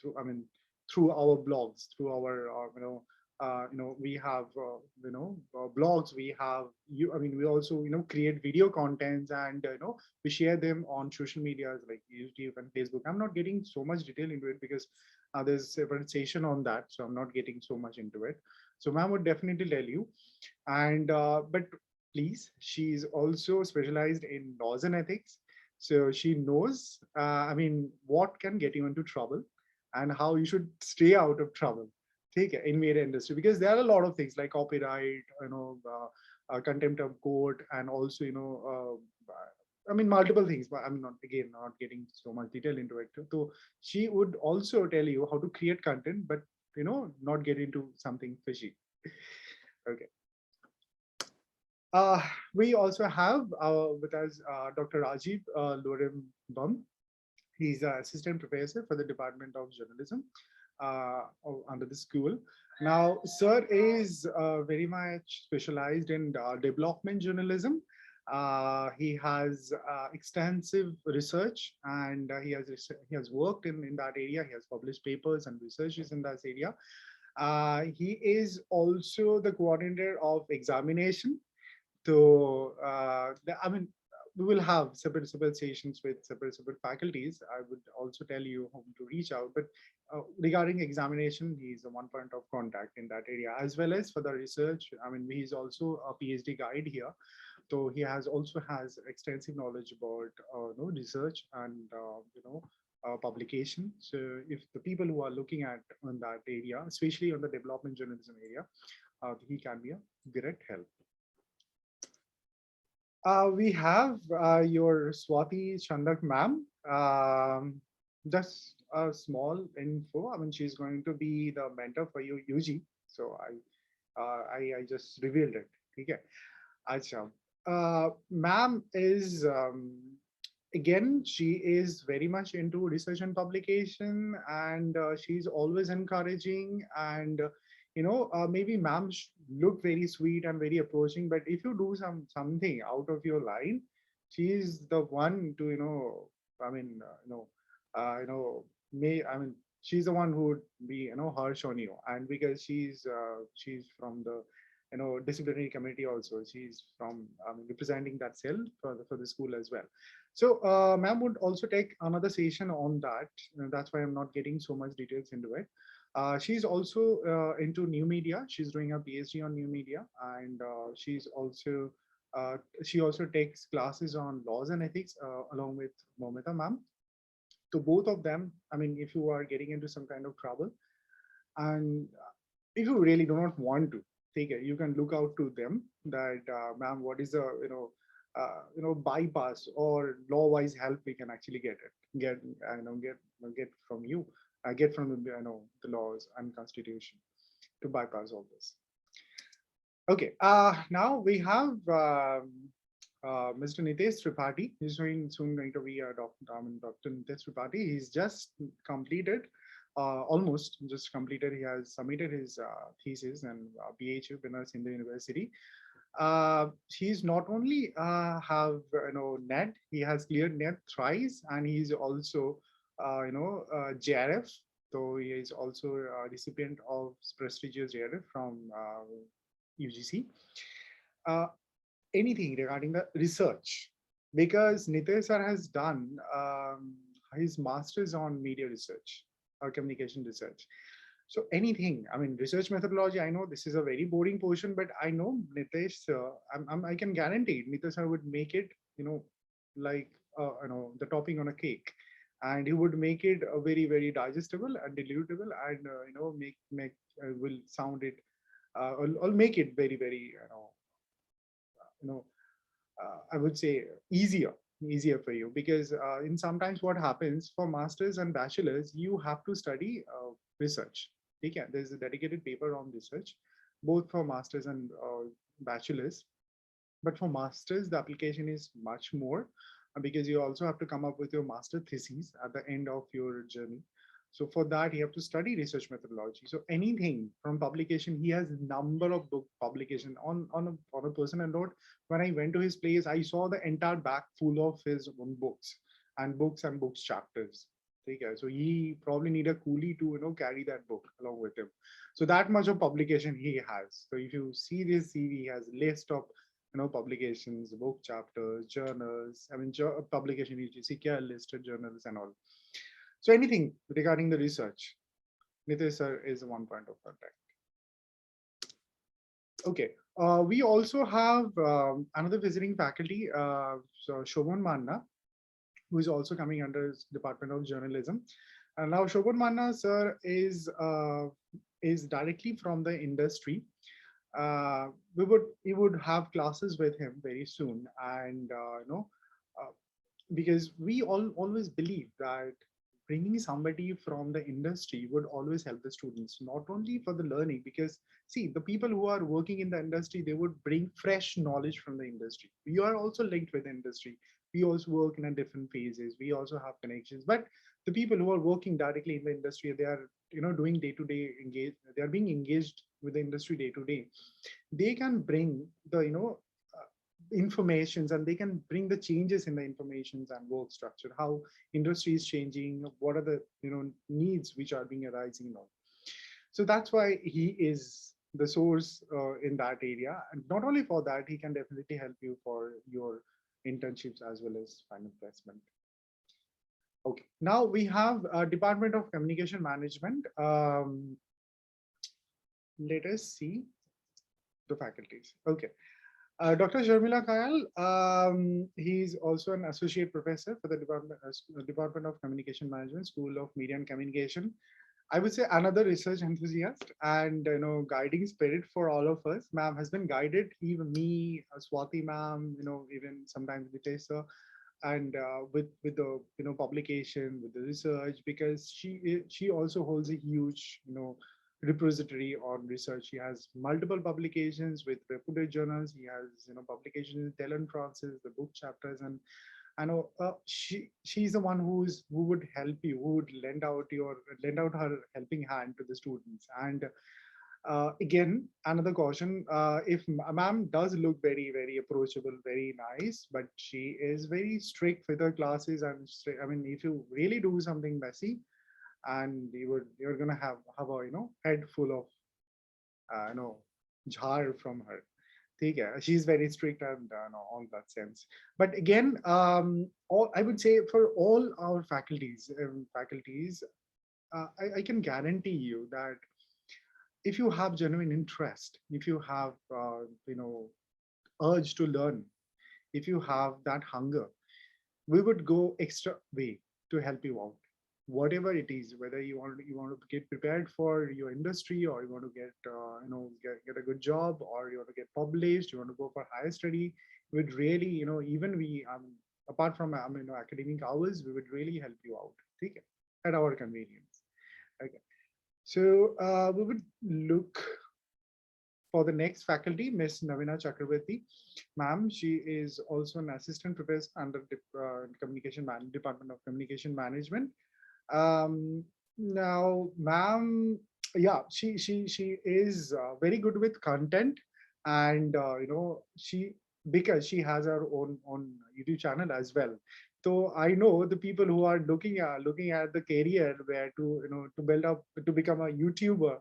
G: through our blogs, through our we have blogs. We have we also create video contents, and we share them on social medias like YouTube and Facebook. I'm not getting so much detail into it because there's a separate session on that, so I'm not getting so much into it. So ma'am would definitely tell you. And but please, she's also specialized in laws and ethics, so she knows what can get you into trouble and how you should stay out of trouble in media industry, because there are a lot of things like copyright, contempt of court, and also multiple things, but I'm not getting so much detail into it. So she would also tell you how to create content, but not get into something fishy. Okay. We also have with us Dr. Rajiv Lorem-Bum. He's an assistant professor for the Department of Journalism under the school. Now, sir is very much specialized in development journalism. He has extensive research, and he has worked in that area. He has published papers and researches in that area. He is also the coordinator of examination. So, we will have separate sessions with separate faculties. I would also tell you whom to reach out. But regarding examination, he's a one point of contact in that area, as well as for the research. He's also a PhD guide here. So he also has extensive knowledge about research and publication. So if the people who are looking at on that area, especially on the development journalism area, he can be a great help. We have your Swati Chandak ma'am. Just a small info. She's going to be the mentor for you, UG. So I just revealed it. Okay. Acha. Ma'am is again, she is very much into research and publication, and she's always encouraging, and maybe ma'am look very sweet and very approaching, but if you do something out of your line, she's the one to she's the one who would be, harsh on you. And because she's from the, disciplinary committee also. She's from representing that cell for the school as well. So ma'am would also take another session on that. And that's why I'm not getting so much details into it. She's also into new media. She's doing a PhD on new media, and she also takes classes on laws and ethics along with Moitra ma'am. So both of them, I mean, if you are getting into some kind of trouble, and if you really do not want to take it, you can look out to them that, ma'am, what is the, bypass or law-wise help we can actually get from you, get from the laws and constitution to bypass all this. Okay, now we have Mr. Nitesh Tripathi. He's soon going to be Dr. Nitesh Tripathi. He's just completed, almost just completed. He has submitted his thesis and PhD winners in the university. He's not only have NET, he has cleared NET thrice, and he's also JRF. So he is also a recipient of prestigious JRF from UGC. Anything regarding the research, because Nitesh sir has done his master's on media research or communication research. So anything, I mean, research methodology, I know this is a very boring portion, but I know Nitesh sir, I can guarantee Nitesh sir would make it, like, the topping on a cake. And he would make it a very, very digestible and dilutable, and will sound it, or make it very, very, I would say easier for you, because in sometimes what happens for masters and bachelors, you have to study research. Okay, there's a dedicated paper on research, both for masters and bachelors. But for masters, the application is much more, because you also have to come up with your master thesis at the end of your journey. So for that, you have to study research methodology. So anything from publication, he has a number of book publication on a personal note. When I went to his place, I saw the entire back full of his own books and books chapters. Okay, so he probably need a coolie to carry that book along with him. So that much of publication he has. So if you see this CV, he has list of publications, book chapters, journals. I mean, publication UGC listed journals and all. So anything regarding the research, Nitesh sir is one point of contact. Okay, we also have another visiting faculty, so Shobhan Manna, who is also coming under Department of Journalism. And now Shobhan Manna sir is directly from the industry. We would have classes with him very soon, and because we always believe that bringing somebody from the industry would always help the students, not only for the learning, because see, the people who are working in the industry, they would bring fresh knowledge from the industry. We are also linked with the industry. We also work in a different phases. We also have connections, but the people who are working directly in the industry, they are doing day-to-day engaged. They are being engaged with the industry day to day. They can bring the informations, and they can bring the changes in the informations and work structure, how industry is changing, what are the needs which are being arising now. So that's why he is the source in that area, and not only for that, he can definitely help you for your internships as well as final placement. Okay, now we have Department of Communication Management. Let us see the faculties. Okay. Dr. Sharmila Kayal, he's also an associate professor for the Department of Communication Management, School of Media and Communication. I would say another research enthusiast and guiding spirit for all of us. Ma'am has been guided, even me, Swati ma'am, even sometimes Vitesh sir, and with the publication, with the research, because she also holds a huge repository on research. He has multiple publications with reputed journals. He has publications in Italian Francis, the book chapters, and I know she's the one who would help you, who would lend out her helping hand to the students. And again, another caution: if ma'am does look very, very approachable, very nice, but she is very strict with her classes. And I mean, if you really do something messy, and you're gonna have a head full of jhar from her. Okay, she's very strict and all that sense. But again, I would say for all our faculties, I can guarantee you that if you have genuine interest, if you have urge to learn, if you have that hunger, we would go extra way to help you out, whatever it is, whether you want to get prepared for your industry, or you want to get get a good job, or you want to get published, you want to go for higher study. We would really, even we apart from academic hours, we would really help you out, okay, at our convenience. Okay, so we would look for the next faculty, Miss Navina Chakrabarti. Ma'am, she is also an assistant professor under Department of Communication Management. Now, ma'am, yeah, she is very good with content, and because she has her own YouTube channel as well. So I know the people who are looking at the career where to build up to become a YouTuber.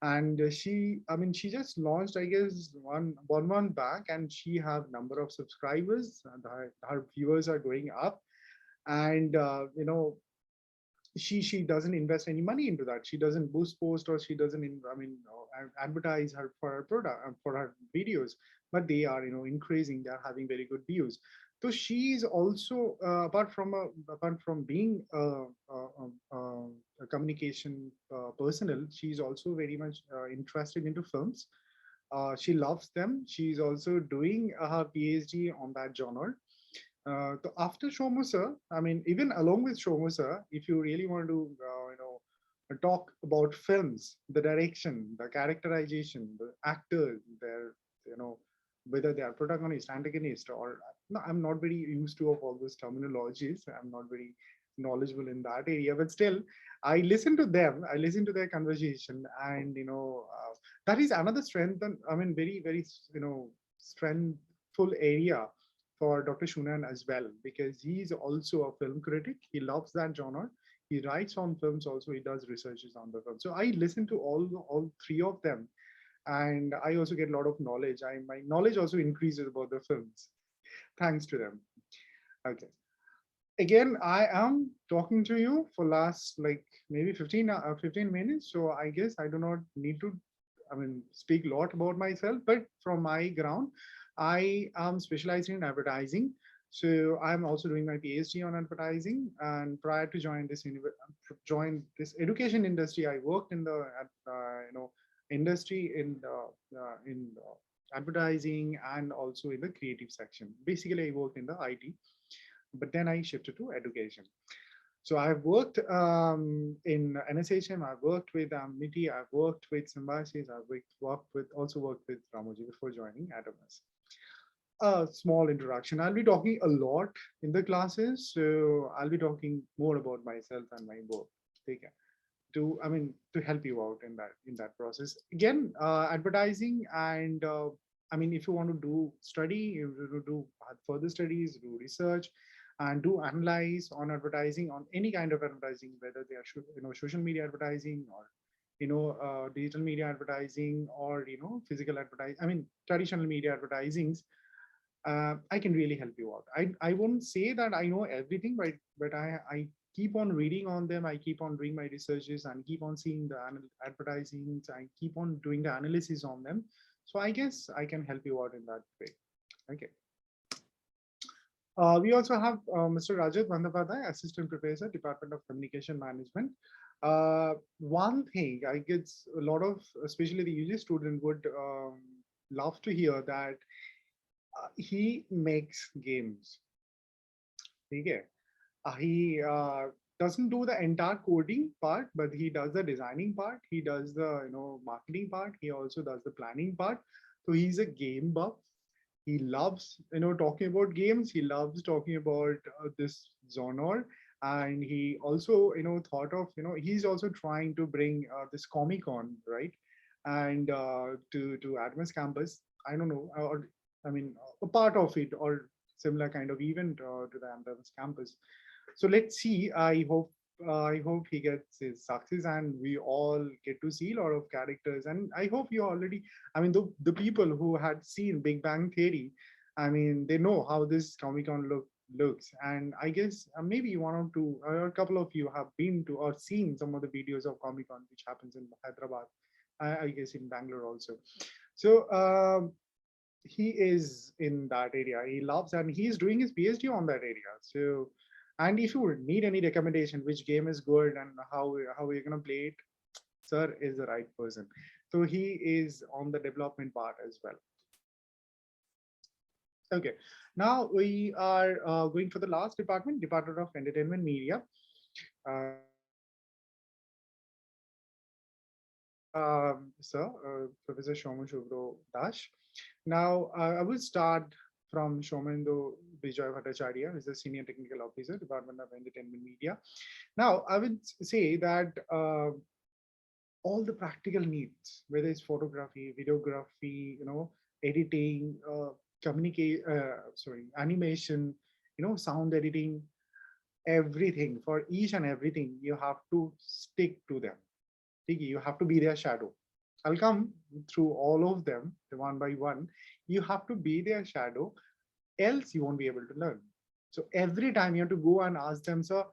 G: And she just launched, I guess, one month back, and she have number of subscribers, and her viewers are going up. And she doesn't invest any money into that. She doesn't boost post, or she doesn't advertise her for her product, for her videos, but they are increasing, they're having very good views. So she's also apart from being a communication personnel, she's also very much interested into films. She loves them. She's also doing her PhD on that genre. So after Shomu sir, even along with Shomu sir, if you really want to, talk about films, the direction, the characterization, the actors, their, whether they are protagonist, antagonist, or no, I'm not very used to of all those terminologies. I'm not very knowledgeable in that area, but still, I listen to them. I listen to their conversation, and that is another strength. And very very strengthful area for Dr. Shunan as well, because he's also a film critic. He loves that genre. He writes on films also. He does researches on the film. So I listen to all three of them, and I also get a lot of knowledge. My knowledge also increases about the films, thanks to them. Okay. Again, I am talking to you for last like maybe 15 minutes. So I guess I do not need to, speak a lot about myself, but from my ground, I am specializing in advertising. So I'm also doing my PhD on advertising. And prior to join this education industry, I worked in the industry in advertising, and also in the creative section. Basically, I worked in the IT, but then I shifted to education. So I've worked in NSHM, I've worked with MITI, I've worked with Symbiasis, I've worked with Ramoji before joining Adamas. A small introduction. I'll be talking a lot in the classes, so I'll be talking more about myself and my work. Take care. To help you out in that process. Again, advertising, and if you want to do study, you to do further studies, do research, and do analyze on advertising, on any kind of advertising, whether they are social media advertising, or digital media advertising, or physical advertising, traditional media advertisings. I can really help you out. I won't say that I know everything, but I keep on reading on them. I keep on doing my researches and keep on seeing the advertisings. I keep on doing the analysis on them. So I guess I can help you out in that way. Okay. We also have Mr. Rajat Bandhapadhyay, Assistant Professor, Department of Communication Management. One thing I guess a lot of, especially the UG student, would love to hear that he makes games. Okay. He doesn't do the entire coding part, but he does the designing part. He does the marketing part. He also does the planning part. So he's a game buff. He loves talking about games. He loves talking about this genre, and he also thought of he's also trying to bring this Comic-Con, right, and to Adamas campus. I don't know, or a part of it, or similar kind of event to the Adamas campus. So let's see. I hope I hope he gets his success, and we all get to see a lot of characters. And I hope you already, I mean, the people who had seen Big Bang Theory, I mean, they know how this Comic Con looks. And I guess maybe one or two, or a couple of you have been to or seen some of the videos of Comic Con, which happens in Hyderabad, I guess in Bangalore also. So he is in that area. He loves, and he's doing his PhD on that area. So, and if you need any recommendation, which game is good and how we're gonna play it, sir is the right person. So he is on the development part as well. Okay, now we are going for the last department, Department of Entertainment Media. Sir, Professor Shoman Shubro Dash. Now, I will start from Shomendo Vijay Bhattacharya, who is the Senior Technical Officer, Department of Entertainment Media. Now, I would say that all the practical needs, whether it's photography, videography, editing, animation, sound editing, everything, for each and everything, you have to stick to them. You have to be their shadow. I'll come through all of them one by one. You have to be their shadow, else you won't be able to learn. So every time you have to go and ask them, so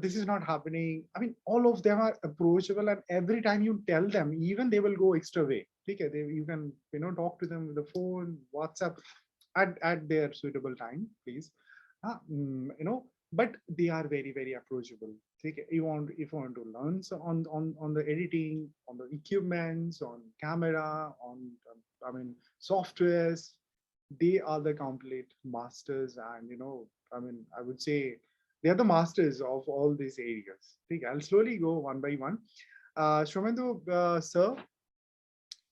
G: this is not happening. I mean, all of them are approachable, and every time you tell them, even they will go extra way. Okay, you can talk to them with the phone, WhatsApp, at their suitable time, please. But they are very, very approachable. If you want to learn on the editing, on the equipments, on camera, on softwares, they are the complete masters. And I would say they are the masters of all these areas. I'll slowly go one by one. Shomendo sir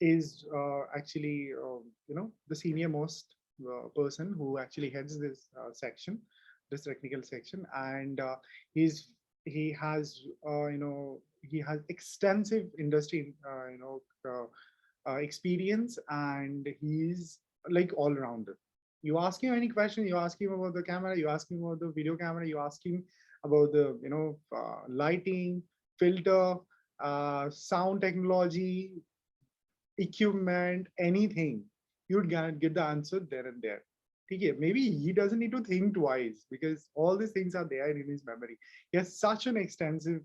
G: is actually the senior most person who actually heads this section, this technical section, and he has extensive industry experience, and he's like all rounder. You ask him any question, you ask him about the camera, you ask him about the video camera, you ask him about the lighting, filter, sound technology, equipment, anything, you'd get the answer there and there. Maybe he doesn't need to think twice, because all these things are there in his memory. He has such an extensive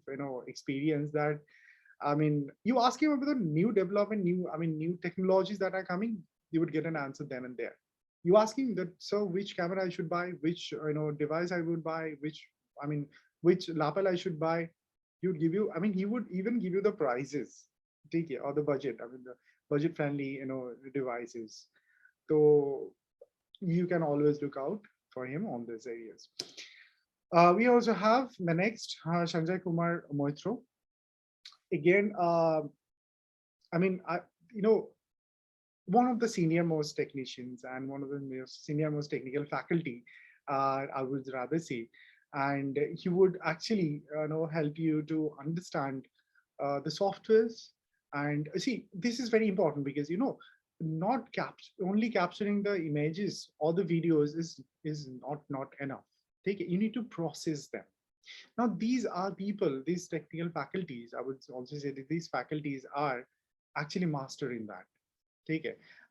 G: experience that, I mean, you ask him about the new development, new technologies that are coming, you would get an answer then and there. You ask him that, so which camera I should buy, which device I would buy, which lapel I should buy, he would give you, he would even give you the prices, or the budget, the budget friendly devices. So you can always look out for him on these areas. We also have the next Shanja Kumar Moitra. Again, one of the senior most technicians and one of the senior most technical faculty, I would rather say, and he would actually help you to understand the softwares. And see, this is very important, because not only capturing the images or the videos is not enough. You need to process them. Now, these are people, these technical faculties, I would also say that these faculties are actually master in that.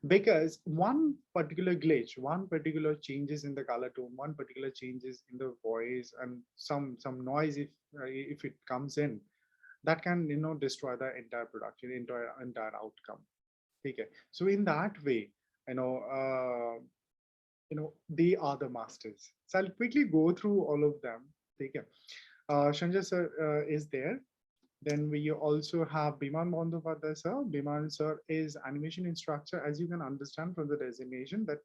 G: Because one particular glitch, one particular changes in the color tone, one particular changes in the voice, and some noise, if it comes in, that can destroy the entire production, entire outcome. So in that way, they are the masters. So I'll quickly go through all of them. Shanja sir is there. Then we also have Biman Bandyopadhyay sir. Biman sir is animation instructor. As you can understand from the designation, that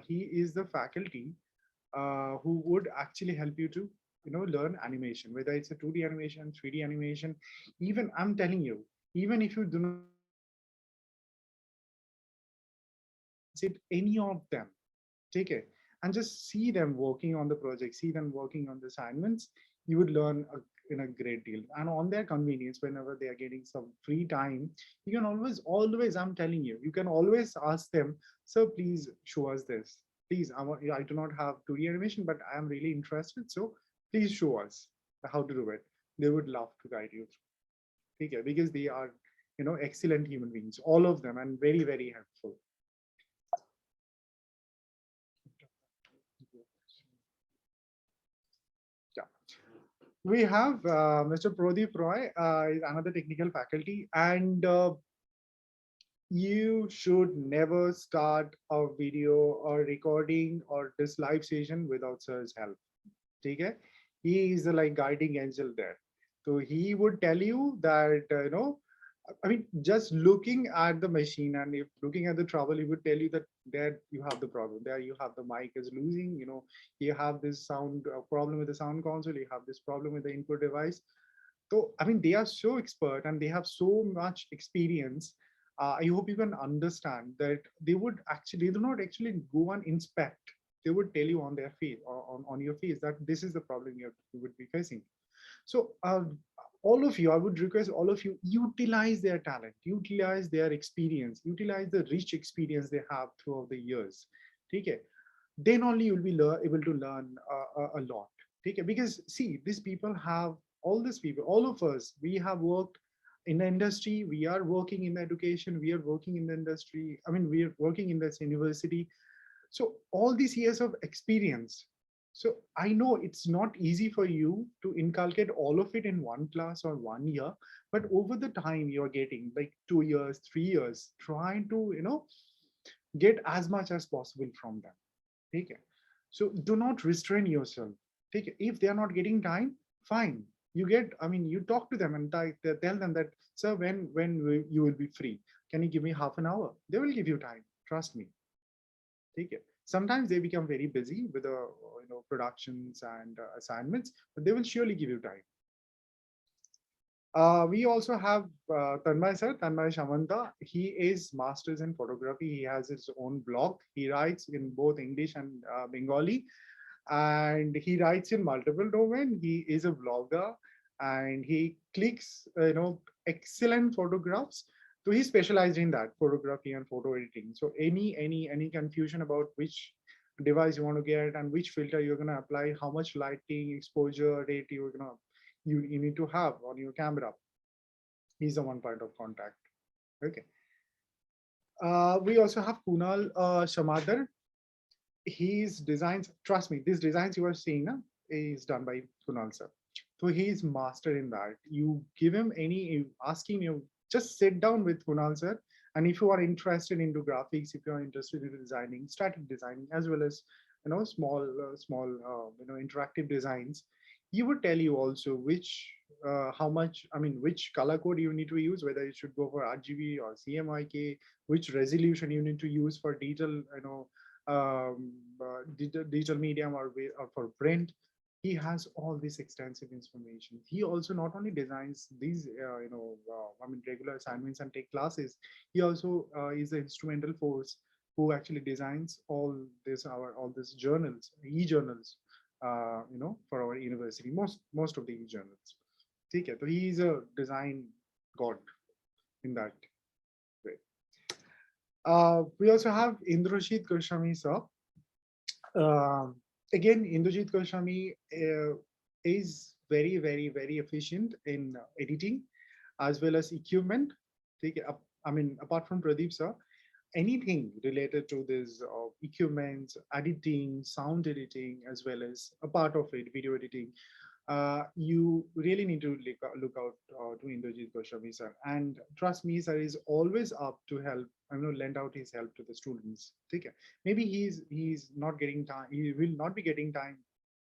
G: he is the faculty who would actually help you to learn animation, whether it's a 2D animation, 3D animation. Even I'm telling you, even if you do not sit any of them, and just see them working on the project, see them working on the assignments, you would learn in a great deal. And on their convenience, whenever they are getting some free time, you can always, I'm telling you, you can always ask them, so please show us this. Please, I do not have 2D animation, but I am really interested. So please show us how to do it. they would love to guide you through. Okay, because they are, excellent human beings, all of them, and very, very helpful. Yeah. We have Mr. Pradeep Roy, is another technical faculty, and you should never start a video or recording or this live session without sir's help. Okay? He is the like guiding angel there. So he would tell you that, I mean, just looking at the machine and if looking at the trouble, he would tell you that there you have the problem. There you have the mic is losing, you have this sound problem with the sound console, you have this problem with the input device. So, I mean, they are so expert and they have so much experience. I hope you can understand that they do not actually go and inspect. They would tell you on their face or on your face that this is the problem you would be facing. So all of you, I would request all of you utilize their talent, utilize their experience, utilize the rich experience they have throughout the years. Okay, then only you'll be able to learn a lot. Okay, because see, these people have all of us, we have worked in the industry, we are working in education, we are working in the industry. I mean, we are working in this university. So all these years of experience. So I know it's not easy for you to inculcate all of it in one class or 1 year, but over the time you're getting like 2 years, 3 years, trying to, get as much as possible from them. Take it. So do not restrain yourself. Take it. If they are not getting time, fine. You talk to them and tell them that, sir, when you will be free? Can you give me half an hour? They will give you time. Trust me. Take it. Sometimes they become very busy with the productions and assignments, but they will surely give you time. We also have Tanmay sir, Tanmay Shamanta. He is masters in photography. He has his own blog. He writes in both English and Bengali, and he writes in multiple domain. He is a vlogger, and he clicks excellent photographs. So he specialized in that, photography and photo editing. So any confusion about which device you want to get and which filter you're going to apply, how much lighting, exposure, rate you need to have on your camera, he's the one point of contact. Okay. We also have Kunal Shamadar. His designs, trust me, these designs you are seeing is done by Kunal sir. So he's master in that. You give him ask him, just sit down with Kunal sir. And if you are interested into graphics, if you are interested in designing, static designing, as well as small interactive designs, he would tell you also which which color code you need to use, whether it should go for RGB or CMYK, which resolution you need to use for digital digital medium or for print. He has all this extensive information. He also not only designs these regular assignments and take classes, he also is the instrumental force who actually designs all these journals, e-journals, for our university, most of the e-journals. Okay, so he is a design god in that way. We also have Indrajit Goswami sir. Again, Indrajit Goswami is very, very, very efficient in editing as well as equipment. Apart from Pradeep sir, anything related to this equipment, editing, sound editing, as well as a part of it, video editing, you really need to look out to Indrajit Goswami sir. And trust me, sir is always up to help, lend out his help to the students. Okay. Maybe he's not getting time, he will not be getting time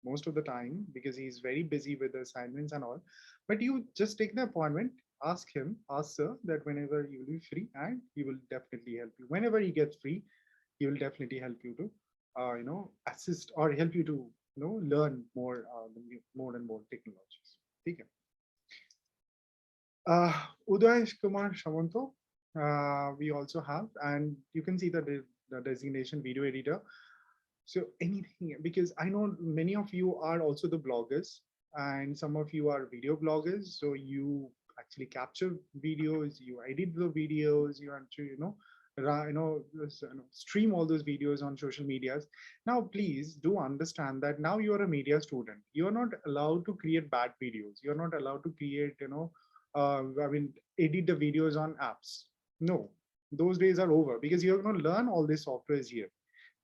G: most of the time because he's very busy with the assignments and all. But you just take the appointment, ask sir that whenever you will be free, and he will definitely help you. Whenever he gets free, he will definitely help you to assist or help you to learn more and more technologies. Okay. Uday Kumar Shamanto, we also have, and you can see the designation video editor. So anything, because I know many of you are also the bloggers and some of you are video bloggers. So you actually capture videos, you edit the videos, you actually, stream all those videos on social medias. Now please do understand that now you are a media student. You are not allowed to create bad videos. You are not allowed to create edit the videos on apps. No, those days are over, because you're going to learn all these softwares here.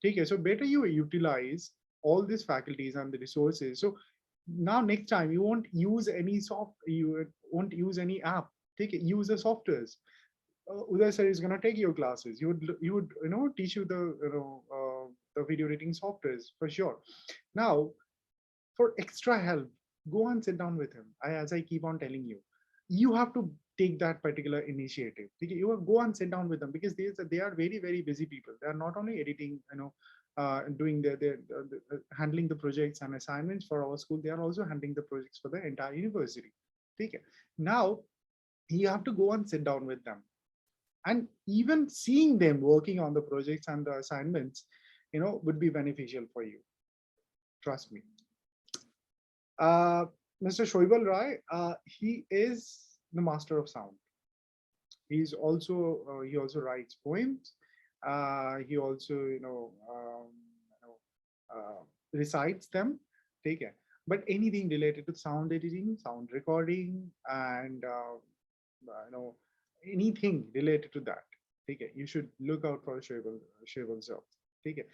G: Okay, so better you utilize all these faculties and the resources. So now next time you won't use any app. Take it, use the softwares. Uday sir is going to take your classes. He would teach you the video editing softwares for sure. Now, for extra help, go and sit down with him. As I keep on telling you, you have to take that particular initiative. You go and sit down with them, because they are very, very busy people. They are not only editing, doing handling the projects and assignments for our school. They are also handling the projects for the entire university. Okay. Now you have to go and sit down with them, and even seeing them working on the projects and the assignments, would be beneficial for you. Trust me. Mr. Shoibal Rai, he is the master of sound. He also writes poems. He also recites them. Take care. But anything related to sound editing, sound recording, and anything related to that, take it. You should look out for Shoibal sir. Take it.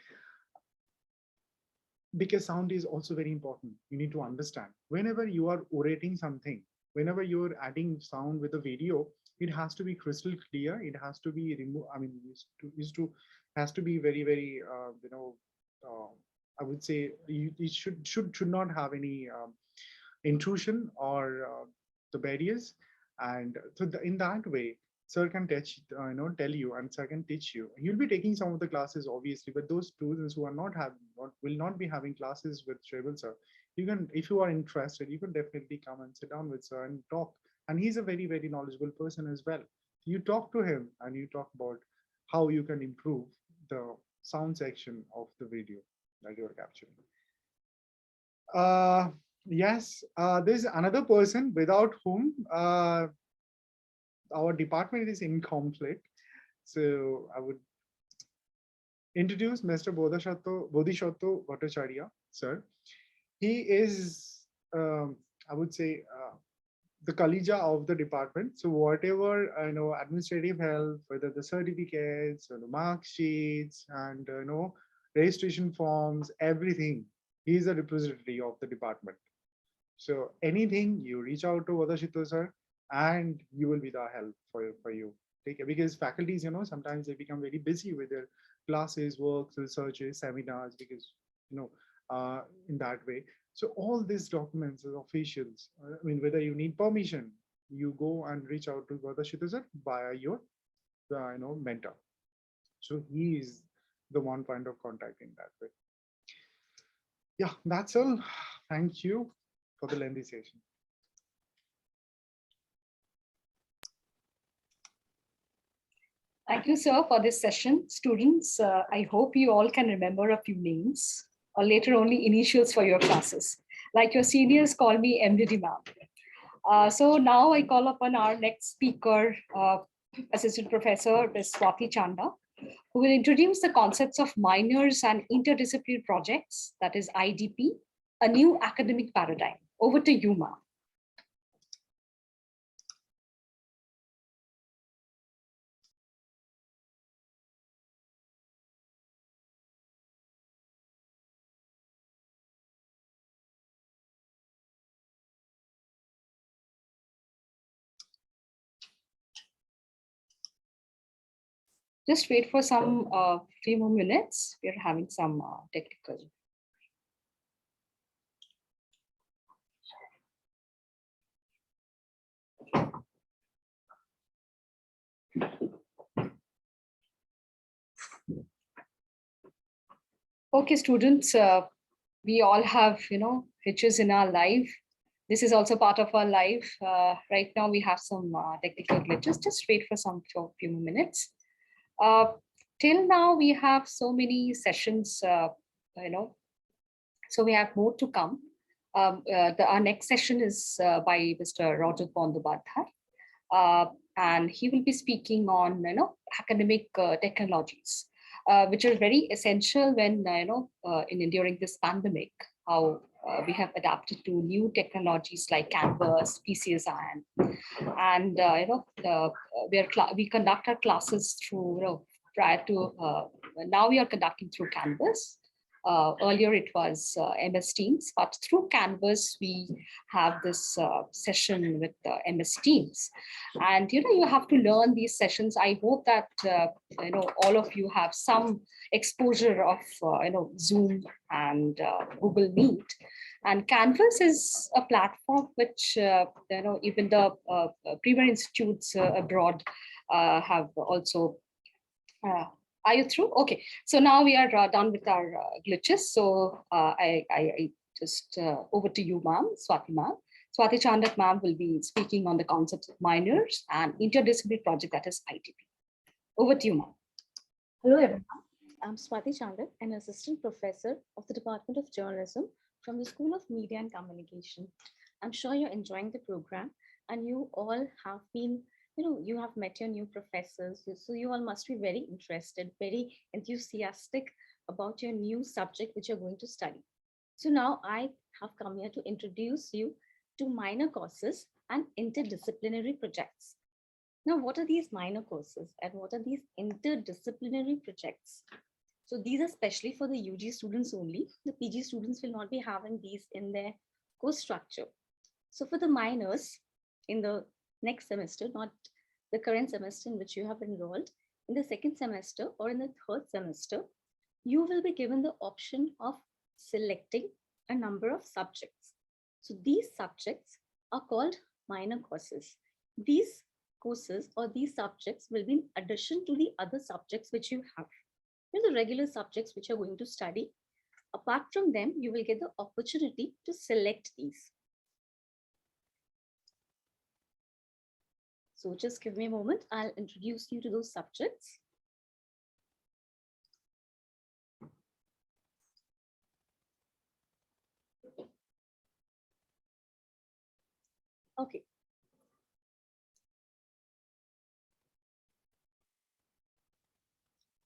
G: Because sound is also very important. You need to understand, whenever you are orating something, whenever you're adding sound with a video, it has to be crystal clear. It has to be has to be very, very I would say it should not have any intrusion or the barriers. And so in that way, sir can tell you, and sir can teach you. You'll be taking some of the classes, obviously, but those students who are will not be having classes with Shoibal sir, you can, if you are interested, you can definitely come and sit down with sir and talk. And he's a very, very knowledgeable person as well. You talk to him and you talk about how you can improve the sound section of the video that you're capturing. Yes, there's another person without whom our department is in conflict. So I would introduce Mr. Bodhisattva Bhattacharya, sir. He is, I would say, the Kalija of the department. So whatever administrative help, whether the certificates or the mark sheets and registration forms, everything, he is a representative of the department. So anything, you reach out to Bodhisattva sir, and you will be the help for you. Take it, because faculties, sometimes they become very busy with their classes, works, researches, seminars, because in that way. So all these documents as officials, whether you need permission, you go and reach out to Bodhisattva sir via your mentor. So he is the one point of contact in that way. Yeah, that's all. Thank you for the lengthy session.
A: Thank you, sir, for this session. Students, I hope you all can remember a few names, or later only initials for your classes. Like your seniors call me MDD ma'am. So now I call upon our next speaker, Assistant Professor Ms. Swati Chanda, who will introduce the concepts of minors and interdisciplinary projects, that is IDP, a new academic paradigm. Over to you, ma'am. Just wait for some few more minutes. We're having some technical. Okay, students, we all have, hitches in our life. This is also part of our life. Right now we have some technical glitches. Just wait for some few more minutes. Till now, we have so many sessions, so we have more to come. Our next session is by Mr. Roger Bandyopadhyay. and he will be speaking on academic technologies, which are very essential when during this pandemic, how we have adapted to new technologies like Canvas, PCSI, and we conduct our classes through prior to now we are conducting through Canvas. Earlier it was MS Teams, but through Canvas we have this session with MS Teams, and you have to learn these sessions. I hope that all of you have some exposure of Zoom and Google Meet, and Canvas is a platform which even the premier institutes abroad have also. Are you through? Okay, so now we are done with our glitches. So I just over to you, ma'am, Swati ma'am. Swati Chandak ma'am will be speaking on the concepts of minors and interdisciplinary project, that is IDP. Over to you, ma'am.
H: Hello, everyone. I'm Swati Chandak, an assistant professor of the Department of Journalism from the School of Media and Communication. I'm sure you're enjoying the program, and you all have been you have met your new professors, so you all must be very interested, very enthusiastic about your new subject which you're going to study. So now I have come here to introduce you to minor courses and interdisciplinary projects. Now, what are these minor courses and what are these interdisciplinary projects? So these are specially for the UG students only. The PG students will not be having these in their course structure. So for the minors in the next semester, not the current semester in which you have enrolled, in the second semester or in the third semester, you will be given the option of selecting a number of subjects. So these subjects are called minor courses. These courses or these subjects will be in addition to the other subjects which you have. The regular subjects which you're going to study. Apart from them, you will get the opportunity to select these. So just give me a moment. I'll introduce you to those subjects. Okay.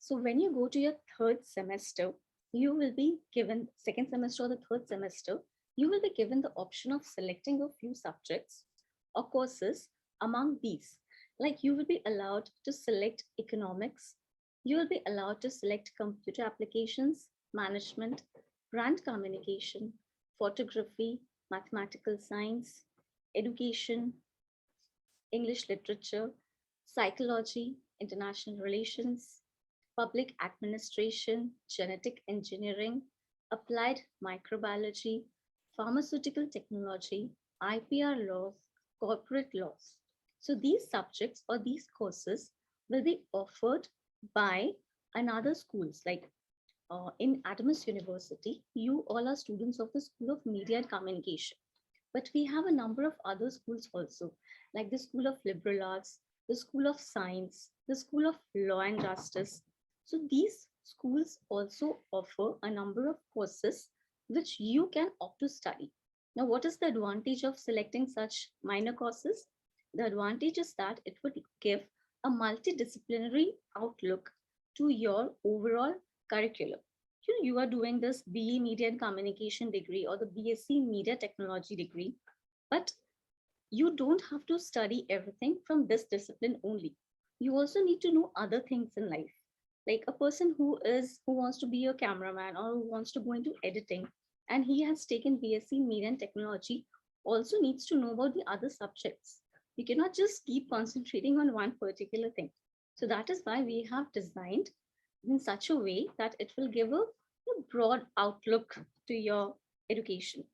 H: So when you go to your third semester, you will be given second semester or the third semester, you will be given the option of selecting a few subjects or courses among these. Like you will be allowed to select economics, you will be allowed to select computer applications, management, brand communication, photography, mathematical science, education, English literature, psychology, international relations, public administration, genetic engineering, applied microbiology, pharmaceutical technology, IPR laws, corporate laws. So these subjects or these courses will be offered by another schools like in Adamas University, you all are students of the School of Media and Communication. But we have a number of other schools also, like the School of Liberal Arts, the School of Science, the School of Law and Justice. So these schools also offer a number of courses which you can opt to study. Now, what is the advantage of selecting such minor courses? The advantage is that it would give a multidisciplinary outlook to your overall curriculum. You are doing this BE Media and Communication degree or the BSc Media Technology degree, but you don't have to study everything from this discipline only. You also need to know other things in life. Like a person who wants to be a cameraman or who wants to go into editing, and he has taken BSc Media and Technology, also needs to know about the other subjects. You cannot just keep concentrating on one particular thing. So that is why we have designed in such a way that it will give a broad outlook to your education.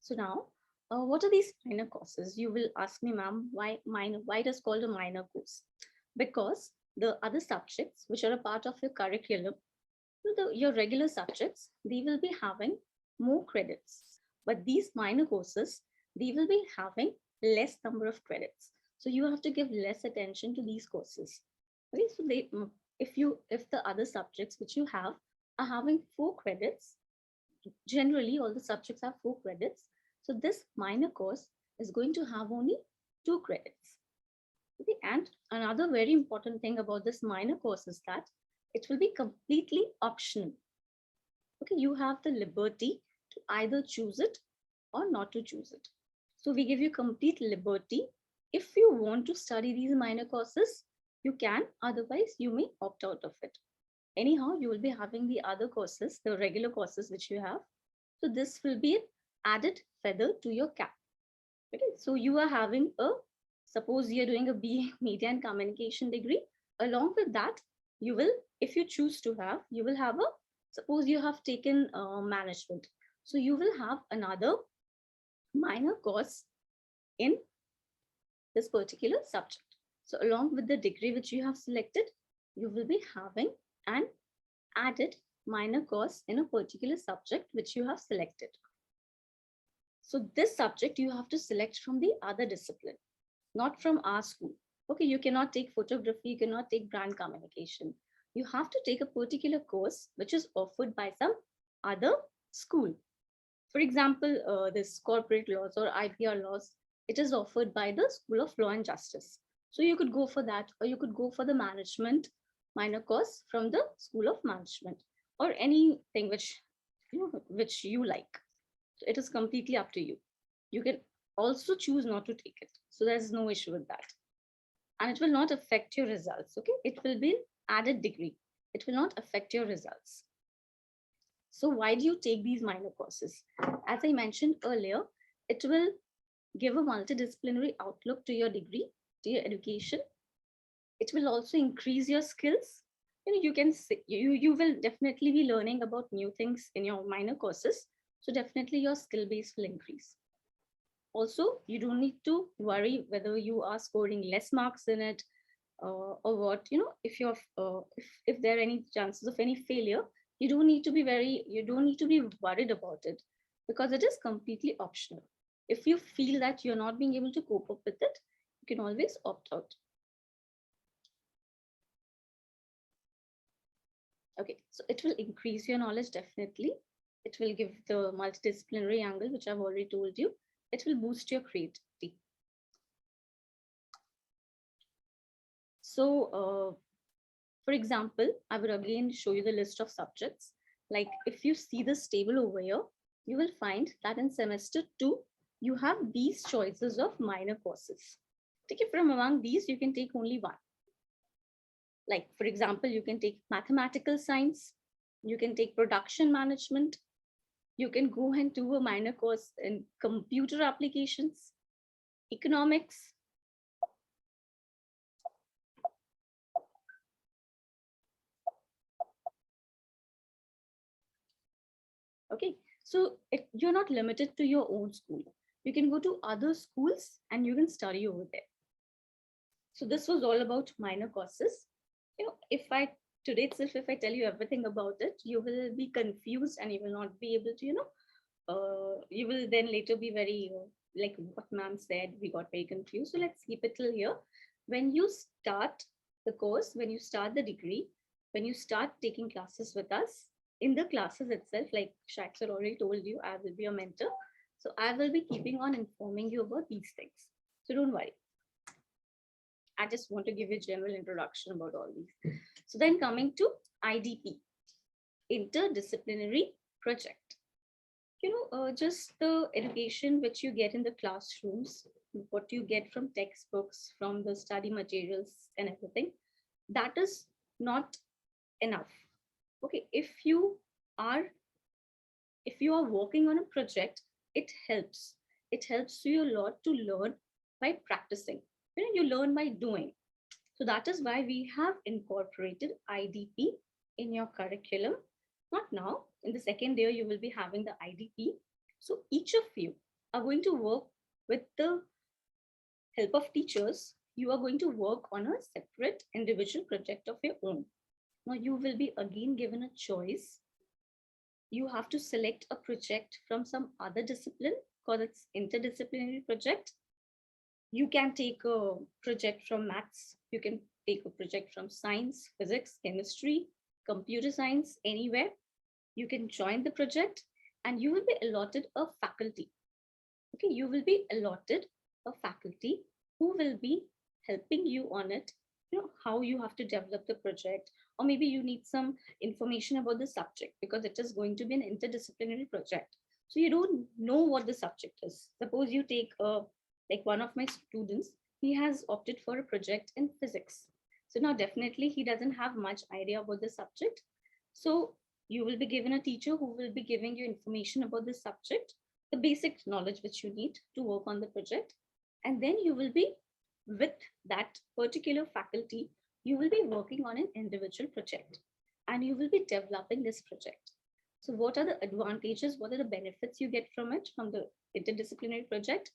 H: So now, what are these minor courses? You will ask me, ma'am, why minor? Why it is called a minor course? Because the other subjects which are a part of your curriculum, your regular subjects, they will be having more credits. But these minor courses, they will be having less number of credits. So you have to give less attention to these courses. Okay, so if the other subjects which you have are having 4 credits, generally all the subjects have 4 credits. So this minor course is going to have only 2 credits. Okay, and another very important thing about this minor course is that it will be completely optional. Okay, you have the liberty to either choose it or not to choose it. So we give you complete liberty. If you want to study these minor courses, you can, otherwise you may opt out of it. Anyhow, you will be having the other courses, the regular courses which you have. So this will be an added feather to your cap. Okay, so you are having suppose you're doing a BA Media and Communication degree. Along with that, you will, if you choose to have, you will have suppose you have taken management. So you will have another minor course in this particular subject. So along with the degree which you have selected, you will be having an added minor course in a particular subject which you have selected. So this subject you have to select from the other discipline, not from our school. Okay, you cannot take photography, you cannot take brand communication. You have to take a particular course which is offered by some other school. For example, this corporate laws or IPR laws, it is offered by the School of Law and Justice. So you could go for that, or you could go for the management minor course from the School of Management, or anything which you like. So it is completely up to you. You can also choose not to take it. So there's no issue with that. And it will not affect your results. Okay, it will be added degree. It will not affect your results. So why do you take these minor courses? As I mentioned earlier, it will give a multidisciplinary outlook to your degree, to your education. It will also increase your skills. You can you will definitely be learning about new things in your minor courses. So definitely your skill base will increase. Also, you don't need to worry whether you are scoring less marks in it or what. If you're if there are any chances of any failure, you don't need to be worried about it, because it is completely optional. If you feel that you're not being able to cope up with it, you can always opt out. Okay, so it will increase your knowledge, definitely. It will give the multidisciplinary angle, which I've already told you. It will boost your creativity. So, for example, I would again show you the list of subjects. Like if you see this table over here, you will find that in semester 2, you have these choices of minor courses. Take it from among these, you can take only one. Like, for example, you can take mathematical science, you can take production management, you can go and do a minor course in computer applications, economics, okay, so you're not limited to your own school. You can go to other schools and you can study over there. So this was all about minor courses. Today itself, if I tell you everything about it, you will be confused and you will not be able to, you will then later be very, like what ma'am said, we got very confused. So let's keep it till here. When you start the course, when you start the degree, when you start taking classes with us, in the classes itself, like Shaq sir already told you, I will be your mentor. So I will be keeping on informing you about these things. So don't worry. I just want to give you a general introduction about all these. So then coming to IDP, Interdisciplinary Project. Just the education which you get in the classrooms, what you get from textbooks, from the study materials and everything, that is not enough. Okay, if you are working on a project, it helps you a lot to learn by practicing. You learn by doing. So that is why we have incorporated IDP in your curriculum. Not now, in the second year, you will be having the IDP. So each of you are going to work with the help of teachers. You are going to work on a separate individual project of your own. Now you will be again given a choice. You have to select a project from some other discipline because it's interdisciplinary project. You can take a project from maths. You can take a project from science, physics, chemistry, computer science, anywhere. You can join the project and you will be allotted a faculty. Okay, you will be allotted a faculty who will be helping you on it, how you have to develop the project, or maybe you need some information about the subject because it is going to be an interdisciplinary project. So you don't know what the subject is. Suppose you take like one of my students, he has opted for a project in physics. So now definitely he doesn't have much idea about the subject. So you will be given a teacher who will be giving you information about the subject, the basic knowledge which you need to work on the project. And then you will be with that particular faculty, you will be working on an individual project and you will be developing this project. So what are the advantages? What are the benefits you get from it, from the interdisciplinary project?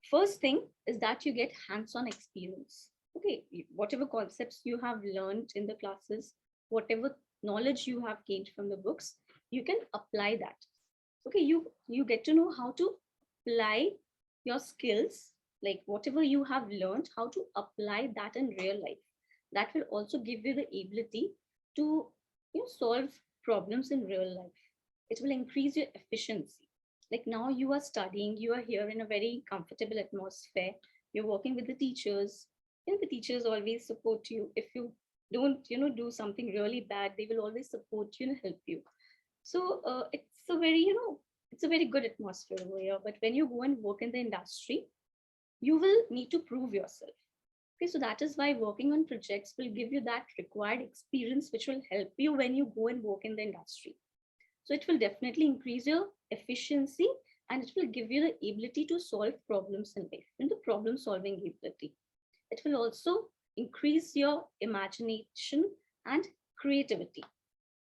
H: First thing is that you get hands-on experience. Okay, whatever concepts you have learned in the classes, whatever knowledge you have gained from the books, you can apply that. Okay, you get to know how to apply your skills, like whatever you have learned, how to apply that in real life. That will also give you the ability to solve problems in real life. It will increase your efficiency. Like now you are studying, you are here in a very comfortable atmosphere, you're working with the teachers, and the teachers always support you. If you don't do something really bad, they will always support you and help you. So it's a very good atmosphere over here. But when you go and work in the industry, you will need to prove yourself. Okay, so that is why working on projects will give you that required experience, which will help you when you go and work in the industry. So it will definitely increase your efficiency and it will give you the ability to solve problems in life, and the problem solving ability. It will also increase your imagination and creativity,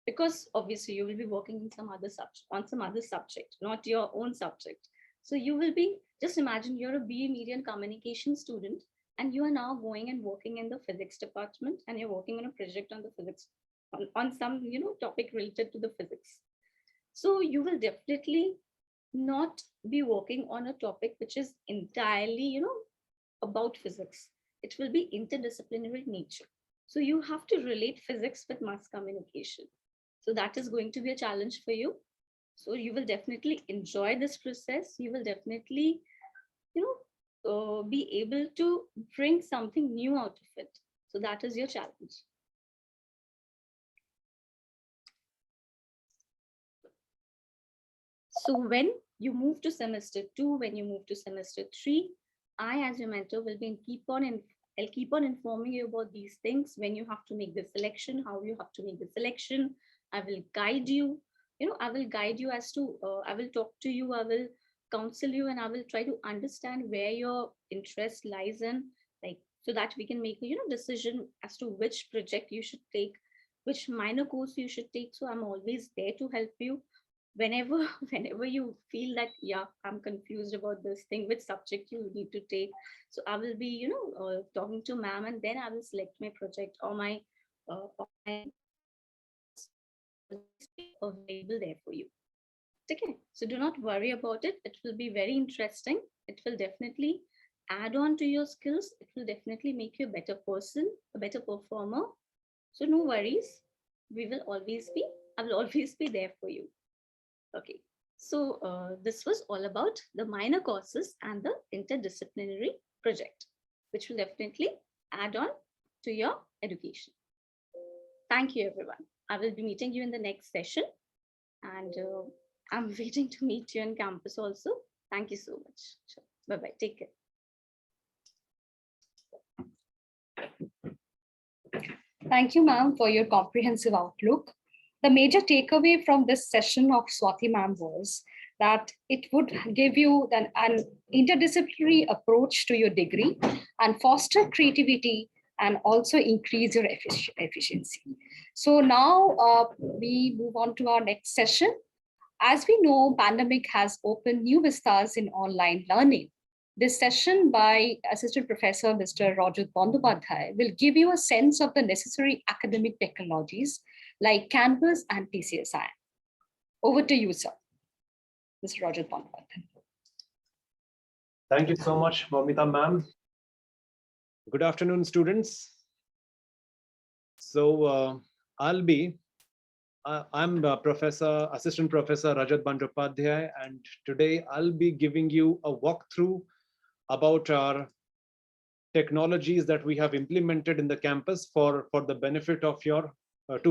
H: because obviously you will be working in some other subject, not your own subject. So you will be, just imagine you're a BA Media and Communication student and you are now going and working in the physics department and you're working on a project on the physics, on some topic related to the physics. So you will definitely not be working on a topic which is entirely about physics. It will be interdisciplinary nature. So you have to relate physics with mass communication. So that is going to be a challenge for you. So you will definitely enjoy this process. You will definitely, be able to bring something new out of it. So that is your challenge. So when you move to semester 2, when you move to semester 3, I, as your mentor, will be I'll keep on informing you about these things. When you have to make the selection, how you have to make the selection, I will guide you. I will guide you as to, I will talk to you, I will counsel you, and I will try to understand where your interest lies in, like, so that we can make a decision as to which project you should take, which minor course you should take. So I'm always there to help you. Whenever you feel that, yeah, I'm confused about this thing, which subject you need to take. So I will be, talking to ma'am, and then I will select my project or my available there for you. Okay, so do not worry about it. It will be very interesting. It will definitely add on to your skills. It will definitely make you a better person, a better performer. So no worries. I will always be there for you. Okay, so this was all about the minor courses and the interdisciplinary project, which will definitely add on to your education. Thank you, everyone. I will be meeting you in the next session, and I'm waiting to meet you on campus also. Thank you so much. Sure. Bye-bye. Take care.
A: Thank you, ma'am, for your comprehensive outlook. The major takeaway from this session of Swati ma'am was that it would give you an interdisciplinary approach to your degree and foster creativity and also increase your efficiency. So now we move on to our next session. As we know, pandemic has opened new vistas in online learning. This session by Assistant Professor Mr. Rajat Bandyopadhyay will give you a sense of the necessary academic technologies like Canvas and TCSI. Over to you, sir, Mr. Rajat Bandyopadhyay.
I: Thank you so much, Momita ma'am. Good afternoon, students. So I'll be I'm Assistant Professor Rajat Bandyopadhyay, and today I'll be giving you a walkthrough about our technologies that we have implemented in the campus for the benefit of to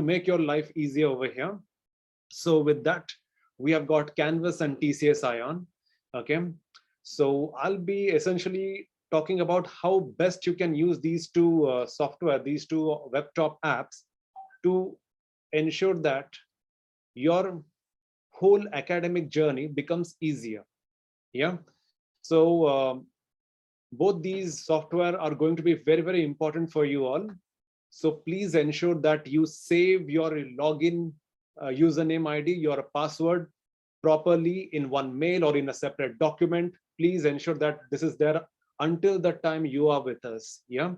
I: make your life easier over here. So with that, we have got Canvas and TCS Ion. Okay, so I'll be essentially talking about how best you can use these two software, these two webtop apps to ensure that your whole academic journey becomes easier. Yeah, so both these software are going to be very, very important for you all. So please ensure that you save your login username ID, your password properly in one mail or in a separate document. Please ensure that this is there until the time you are with us. Yeah.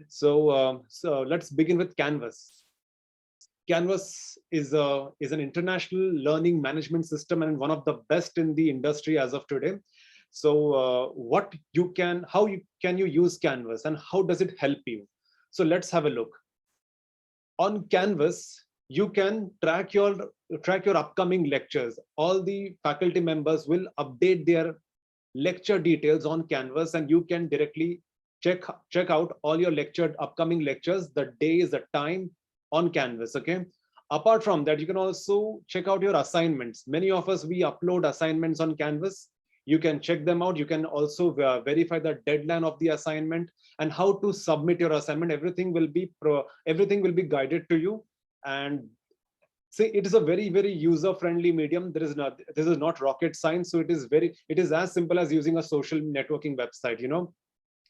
I: So let's begin with Canvas. Canvas is an international learning management system and one of the best in the industry as of today. So how can you use Canvas and how does it help you? So let's have a look. On Canvas, you can track your upcoming lectures. All the faculty members will update their lecture details on Canvas, and you can directly check out all your upcoming lectures, the days, the time on Canvas. Okay. Apart from that, you can also check out your assignments. Many of us, we upload assignments on Canvas. You can check them out. You can also verify the deadline of the assignment and how to submit your assignment. Everything will be guided to you. And see, it is a very, very user-friendly medium. This is not rocket science. So it is as simple as using a social networking website. You know,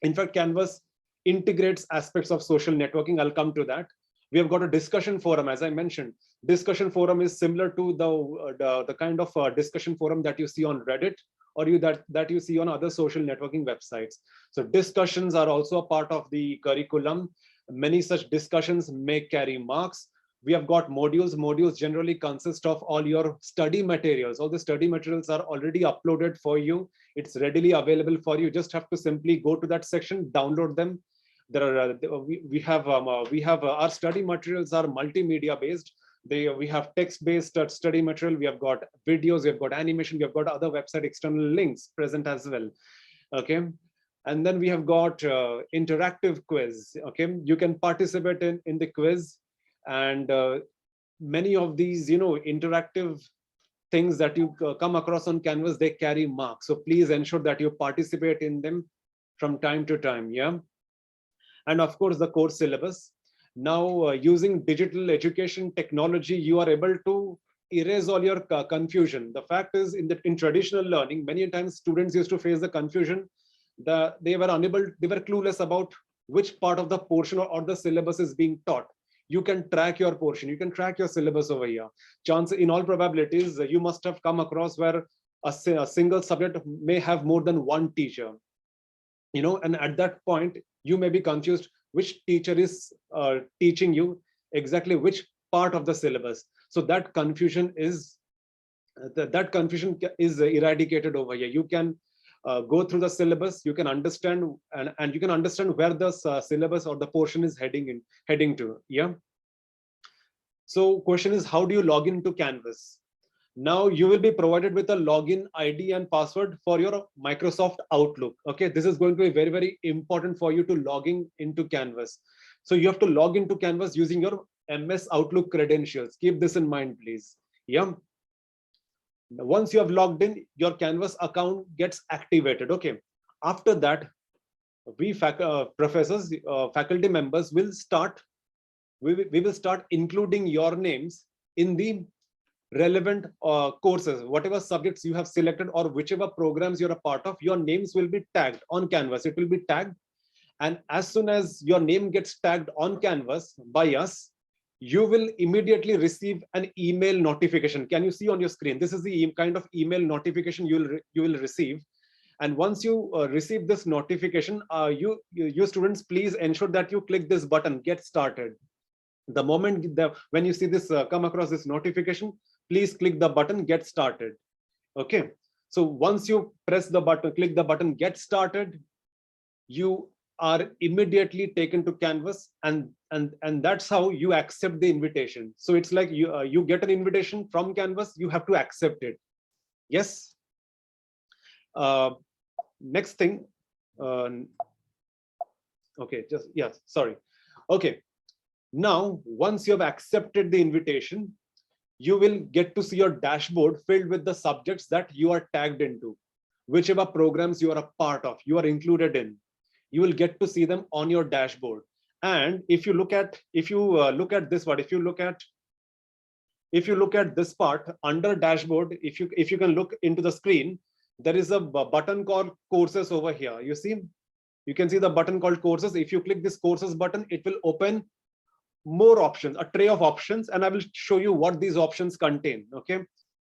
I: in fact, Canvas integrates aspects of social networking. I'll come to that. We have got a discussion forum, as I mentioned. Discussion forum is similar to the kind of discussion forum that you see on Reddit or that you see on other social networking websites. So discussions are also a part of the curriculum. Many such discussions may carry marks. We have got modules. Modules generally consist of all your study materials. All the study materials are already uploaded for you. It's readily available for you. You just have to simply go to that section, download them. There are we have our study materials are multimedia based. We have text-based study material. We have got videos. We have got animation. We have got other website external links present as well. Okay, and then we have got interactive quiz. Okay, you can participate in the quiz, and many of these interactive things that you come across on Canvas, they carry marks. So please ensure that you participate in them from time to time. Yeah. And of course, the course syllabus. Now, using digital education technology, you are able to erase all your confusion. The fact is, in traditional learning, many times students used to face the confusion. They were clueless about which part of the portion or the syllabus is being taught. You can track your portion. You can track your syllabus over here. Chance, in all probabilities, you must have come across where a single subject may have more than one teacher. And at that point, you may be confused which teacher is teaching you exactly which part of the syllabus. So that confusion is eradicated over here. You can go through the syllabus, you can understand and you can understand where the syllabus or the portion is heading to. Yeah. So question is, how do you log into Canvas? Now you will be provided with a login ID and password for your Microsoft Outlook. Okay, this is going to be very, very important for you to logging into Canvas. So you have to log into Canvas using your MS Outlook credentials. Keep this in mind, please. Yeah. Once you have logged in, your Canvas account gets activated. Okay. After that, we professors, faculty members will start. We will start including your names in the relevant courses, whatever subjects you have selected or whichever programs you're a part of, your names will be tagged on Canvas. It will be tagged. And as soon as your name gets tagged on Canvas by us, you will immediately receive an email notification. Can you see on your screen? This is the kind of email notification you will receive. And once you receive this notification, you students, please ensure that you click this button, get started. The moment when you see this come across this notification, please click the button, get started. Okay. So once you press the button, click the button, get started, you are immediately taken to Canvas, and that's how you accept the invitation. So it's like you get an invitation from Canvas, you have to accept it. Yes. Next thing. Okay, just yes, sorry. Okay. Now, once you have accepted the invitation, you will get to see your dashboard filled with the subjects that you are tagged into, whichever programs you are a part of, you are included in. You will get to see them on your dashboard. And if you look at this part, if you look at this part under dashboard, if you can look into the screen, there is a button called courses over here. You see, you can see the button called courses. If you click this courses button, it will open more options, a tray of options, and I will show you what these options contain. Okay,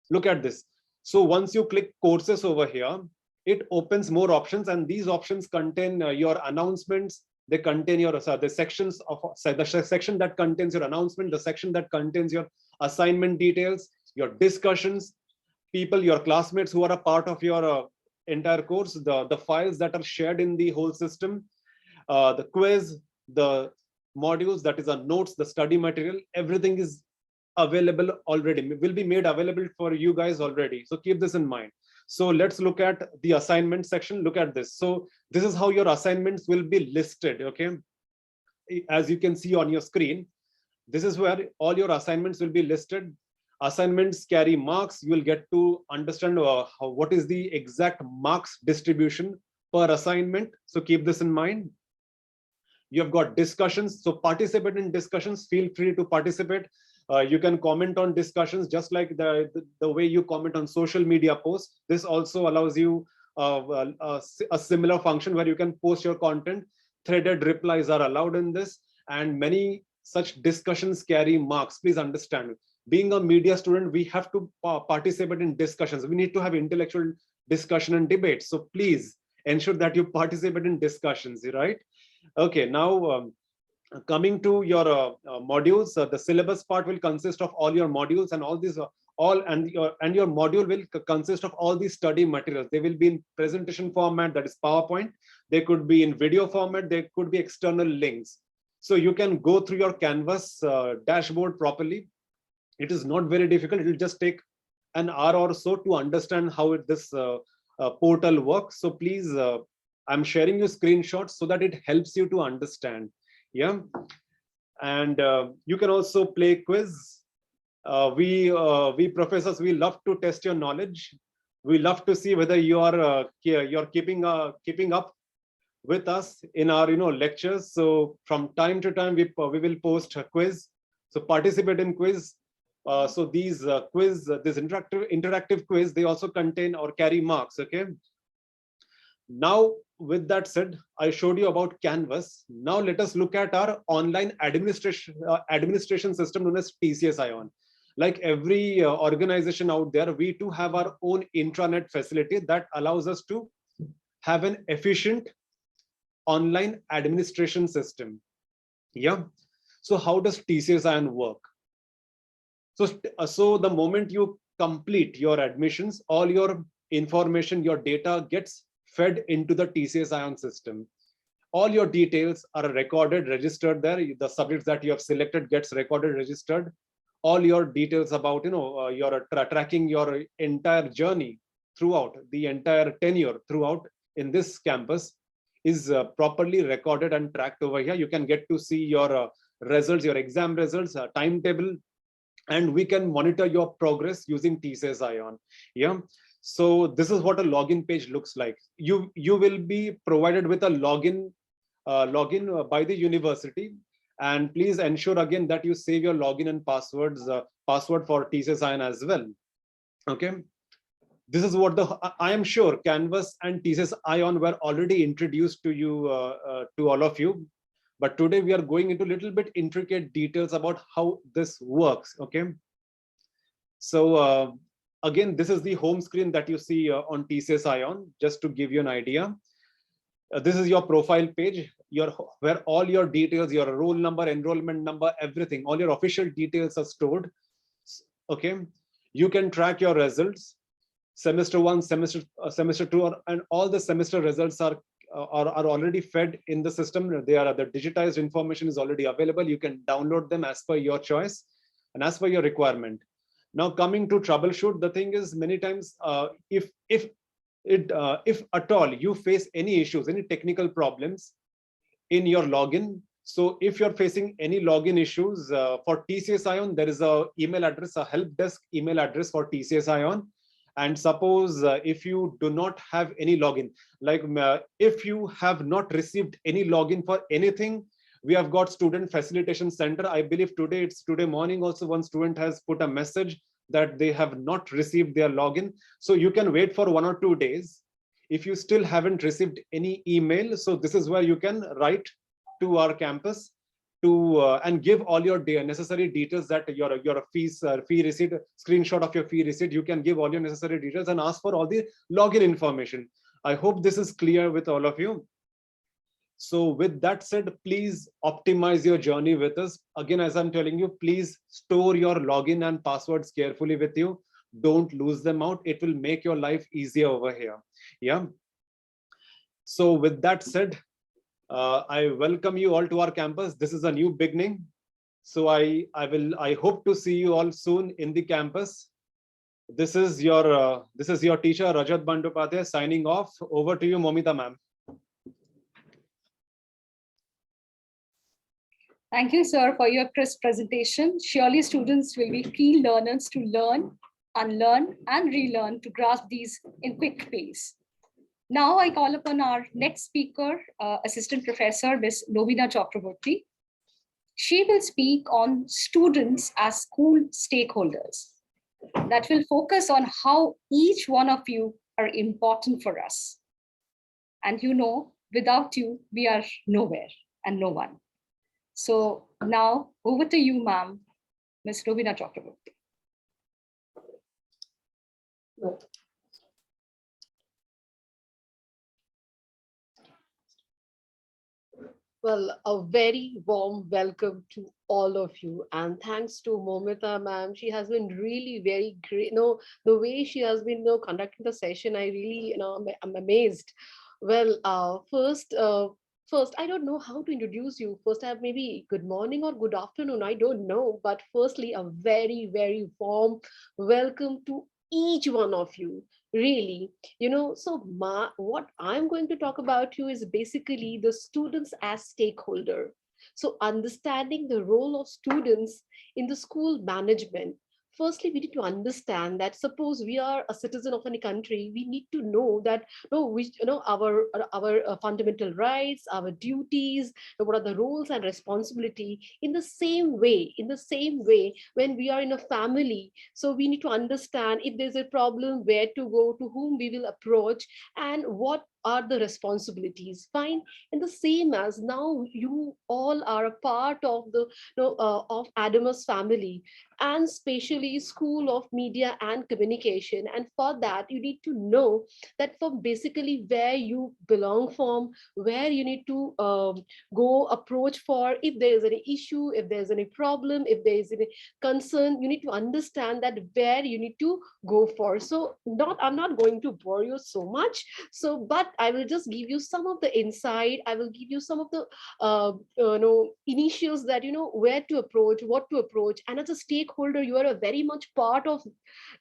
I: look at this. So once you click courses over here, it opens more options, and these options contain your announcements. They contain your the sections of the section that contains your announcement, the section that contains your assignment details, your discussions, people, your classmates who are a part of your entire course, the files that are shared in the whole system, the quiz, the modules, that is a notes, the study material, everything is available already, will be made available for you guys already. So keep this in mind. So let's look at the assignment section. Look at this. So this is how your assignments will be listed. Okay, as you can see on your screen, this is where all your assignments will be listed. Assignments carry marks. You will get to understand what is the exact marks distribution per assignment. So keep this in mind. You have got discussions. So participate in discussions. Feel free to participate. You can comment on discussions just like the way you comment on social media posts. This also allows you a similar function where you can post your content. Threaded replies are allowed in this, and many such discussions carry marks. Please understand, being a media student, we have to participate in discussions. We need to have intellectual discussion and debate. So please ensure that you participate in discussions, right? Okay, now coming to your modules, the syllabus part will consist of all your modules, and all these and your module will consist of all these study materials. They will be in presentation format, that is PowerPoint. They could be in video format. They could be external links. So you can go through your Canvas dashboard properly. It is not very difficult. It will just take an hour or so to understand how this portal works. So please, I'm sharing you screenshots so that it helps you to understand. Yeah, and you can also play quiz. We professors, we love to test your knowledge. We love to see whether you are you're keeping up with us in our lectures. So from time to time we will post a quiz. So participate in quiz. So these quiz, this interactive quiz, they also contain or carry marks. Okay. Now, with that said, I showed you about Canvas. Now let us look at our online administration system known as TCS Ion. Like every organization out there, we too have our own intranet facility that allows us to have an efficient online administration system. Yeah. So how does TCS Ion work? So the moment you complete your admissions, all your information, your data gets fed into the TCS Ion system. All your details are recorded, registered there. The subjects that you have selected gets recorded, registered. All your details about your tracking your entire journey throughout the entire tenure throughout in this campus is properly recorded and tracked over here. You can get to see your results, your exam results, timetable, and we can monitor your progress using TCS Ion. Yeah. So this is what a login page looks like. You will be provided with a login by the university, and please ensure again that you save your login and password for TCS Ion as well. Okay. This is what I am sure Canvas and TCS Ion were already introduced to you, to all of you. But today we are going into a little bit intricate details about how this works. Okay. So again, this is the home screen that you see on TCS Ion, just to give you an idea. This is your profile page, where all your details, your roll number, enrollment number, everything, all your official details are stored. Okay. You can track your results, semester 1, semester 2, and all the semester results are are already fed in the system. The digitized information is already available. You can download them as per your choice and as per your requirement. Now coming to troubleshoot, the thing is many times if at all you face any issues, any technical problems in your login. So if you're facing any login issues for TCS Ion, there is a email address, a help desk email address for TCS Ion. And suppose if you do not have any login, like if you have not received any login for anything, we have got student facilitation center. I believe today morning also one student has put a message that they have not received their login. So you can wait for 1 or 2 days. If you still haven't received any email, so this is where you can write to our campus to and give all your necessary details, that your fee receipt, screenshot of your fee receipt. You can give all your necessary details and ask for all the login information. I hope this is clear with all of you. So with that said, please optimize your journey with us. Again, as I'm telling you, please store your login and passwords carefully with you. Don't lose them out. It will make your life easier over here. Yeah. So with that said, I welcome you all to our campus. This is a new beginning. So I hope to see you all soon in the campus. This is your teacher Rajat Bandyopadhyay signing off. Over to you, Moitra ma'am.
A: Thank you, sir, for your crisp presentation. Surely students will be keen learners to learn, unlearn, and relearn to grasp these in quick pace. Now I call upon our next speaker, Assistant Professor Ms. Lovina Chakraborty. She will speak on students as school stakeholders. That will focus on how each one of you are important for us. And you know, without you, we are nowhere and no one. So now over to you, ma'am, Ms. Lovina Chakraborty.
J: Well, a very warm welcome to all of you, and thanks to Moitra ma'am. She has been really very great. The way she has been conducting the session, I really I'm amazed. Well, first, I don't know how to introduce you. First, I have maybe good morning or good afternoon. I don't know, but firstly, a very very warm welcome to each one of you. Really, so what I'm going to talk about you is basically the students as stakeholder. So understanding the role of students in the school management. Firstly, we need to understand that suppose we are a citizen of any country, we need to know that our fundamental rights, our duties, what are the roles and responsibility. In the same way, when we are in a family, so we need to understand if there's a problem, where to go, to whom we will approach, and what are the responsibilities. Fine. And the same as now you all are a part of the of Adamas family, and especially School of Media and Communication. And for that, you need to know that from basically where you belong from, where you need to go approach for, if there is any issue, if there's any problem, if there is any concern, you need to understand that where you need to go for. So I'm not going to bore you so much. So, but I will just give you some of the insight. I will give you some of the initials that where to approach, what to approach, and as a stakeholder, you are a very much part of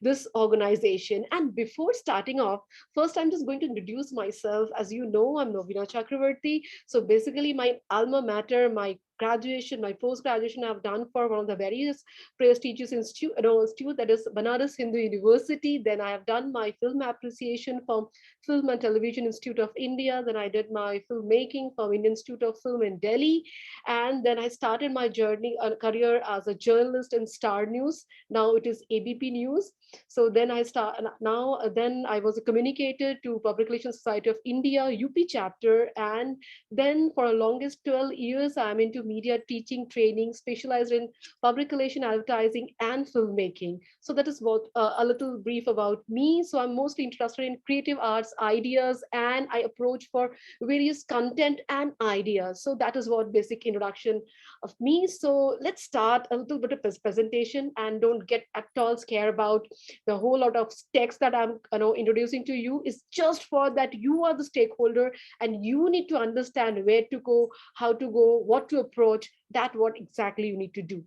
J: this organization. And before starting off, first I'm just going to introduce myself. As you know, I'm Lovina Chakraborty. So basically, my alma mater, my graduation, my post-graduation I've done for one of the various prestigious institute, that is Banaras Hindu University. Then I have done my film appreciation from Film and Television Institute of India. Then I did my filmmaking from Indian Institute of Film in Delhi. And then I started my career as a journalist in Star News. Now it is ABP News. So then I was a communicator to Public Relations Society of India, UP chapter. And then for the longest 12 years, I'm into media teaching training specialized in public relation, advertising, and filmmaking. So that is what a little brief about me. So I'm mostly interested in creative arts ideas, and I approach for various content and ideas. So that is what basic introduction of me. So let's start a little bit of this presentation, and don't get at all scared about the whole lot of text that I'm introducing to you. Is just for that you are the stakeholder and you need to understand where to go, how to go, what to approach, that what exactly you need to do.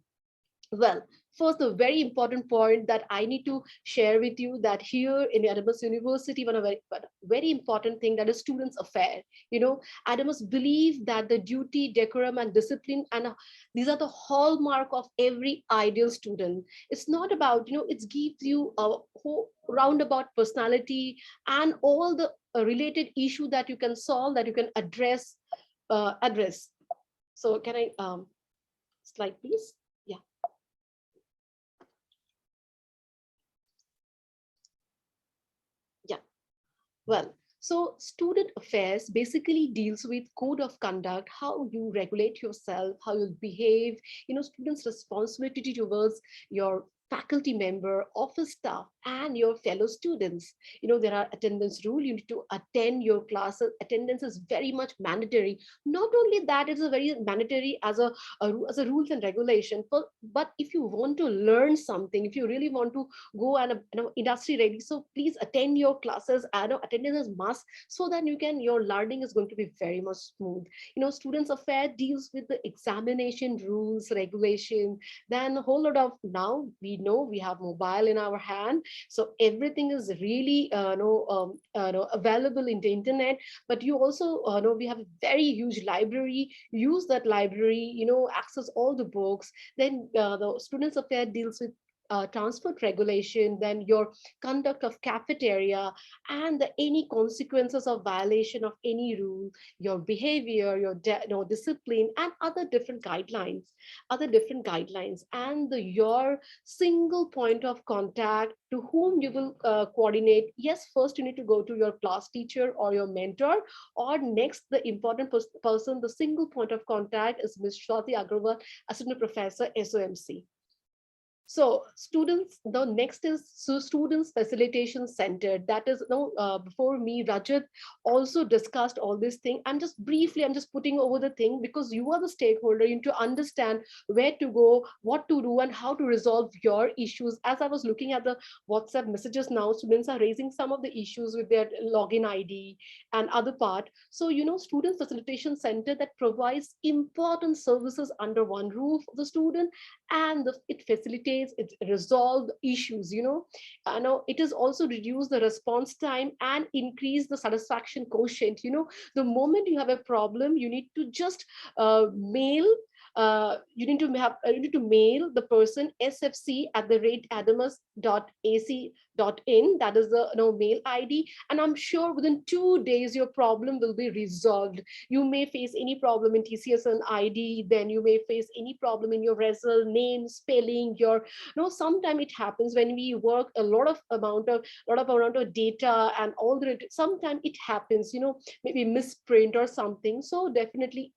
J: Well, first, the very important point that I need to share with you, that here in Adamas University, one of the very important thing, that is students' affair. Adamas believe that the duty, decorum, and discipline, and these are the hallmark of every ideal student. It's not about, it gives you a whole roundabout personality and all the related issue that you can solve, that you can address. So can I slide, please? Yeah. Well, so student affairs basically deals with code of conduct, how you regulate yourself, how you behave, students' responsibility towards your faculty member, office staff, and your fellow students. There are attendance rule. You need to attend your classes. Attendance is very much mandatory. Not only that, it's a very mandatory as a rules and regulation. But if you want to learn something, if you really want to go and industry ready, so please attend your classes. Attendance is must, so that your learning is going to be very much smooth. Students' affair deals with the examination rules, regulation. Then a whole lot of, now we know we have mobile in our hand, so everything is really available in the internet. But you also know we have a very huge library. Use that library, access all the books. Then the students' affair deals with transport regulation, then your conduct of cafeteria, and any consequences of violation of any rule, your behavior, your discipline, and other different guidelines, and your single point of contact to whom you will coordinate. Yes, first you need to go to your class teacher or your mentor, or next the important person, the single point of contact is Ms. Shwati Agrawal, Assistant Professor, SOMC. So students, the next is Students Facilitation Center. That is, before me, Rajat also discussed all this thing. I'm just putting over the thing, because you are the stakeholder. You need to understand where to go, what to do, and how to resolve your issues. As I was looking at the WhatsApp messages now, students are raising some of the issues with their login ID and other part. So, Student Facilitation Center that provides important services under one roof of the student, and it facilitates, it resolve issues. It is also reduce the response time and increase the satisfaction quotient. The moment you have a problem, you need to just mail. You need to mail the person sfc@adamas.ac.in. That is the mail ID, and I'm sure within 2 days your problem will be resolved. You may face any problem in TCS and ID, then you may face any problem in your result, name, spelling. Sometimes it happens when we work a lot of amount of data and all the. Sometimes it happens, maybe misprint or something. So definitely,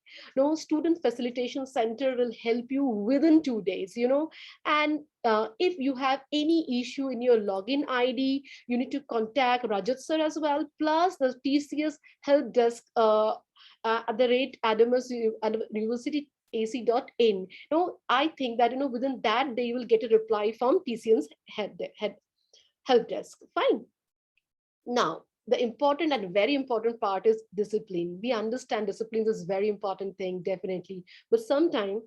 J: Student Facilitation Center will help you within 2 days. And if you have any issue in your login ID, you need to contact Rajat sir as well, plus the TCS help desk @Adamas University ac.in. I think that within that day you will get a reply from TCS help desk. Fine. Now, the important and very important part is discipline. We understand discipline is a very important thing, definitely, but sometimes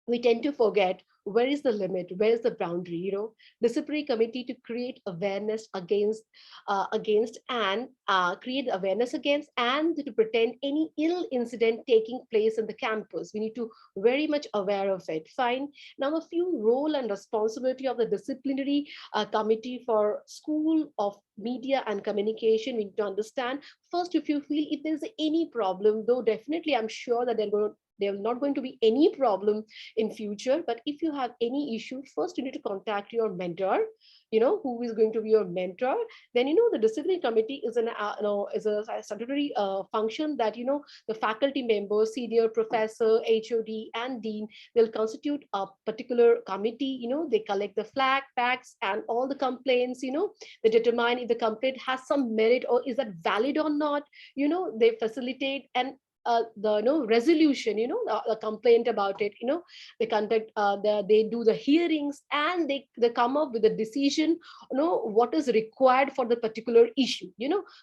J: we tend to forget where is the limit, where is the boundary. Disciplinary committee to create awareness against and create awareness against and to pretend any ill incident taking place in the campus. We need to very much aware of it. Fine. Now, a few role and responsibility of the disciplinary committee for School of Media and Communication. We need to understand first, if you feel if there's any problem, though definitely I'm sure that there are not going to be any problem in future, but if you you have any issue, first you need to contact your mentor, who is going to be your mentor. Then, the disciplinary committee is is a statutory function that, the faculty members, senior professor, HOD, and dean, they'll constitute a particular committee. They collect the flag, facts, and all the complaints. They determine if the complaint has some merit or is that valid or not. They facilitate and the resolution, the complaint about it. They conduct they do the hearings, and they come up with a decision, what is required for the particular issue.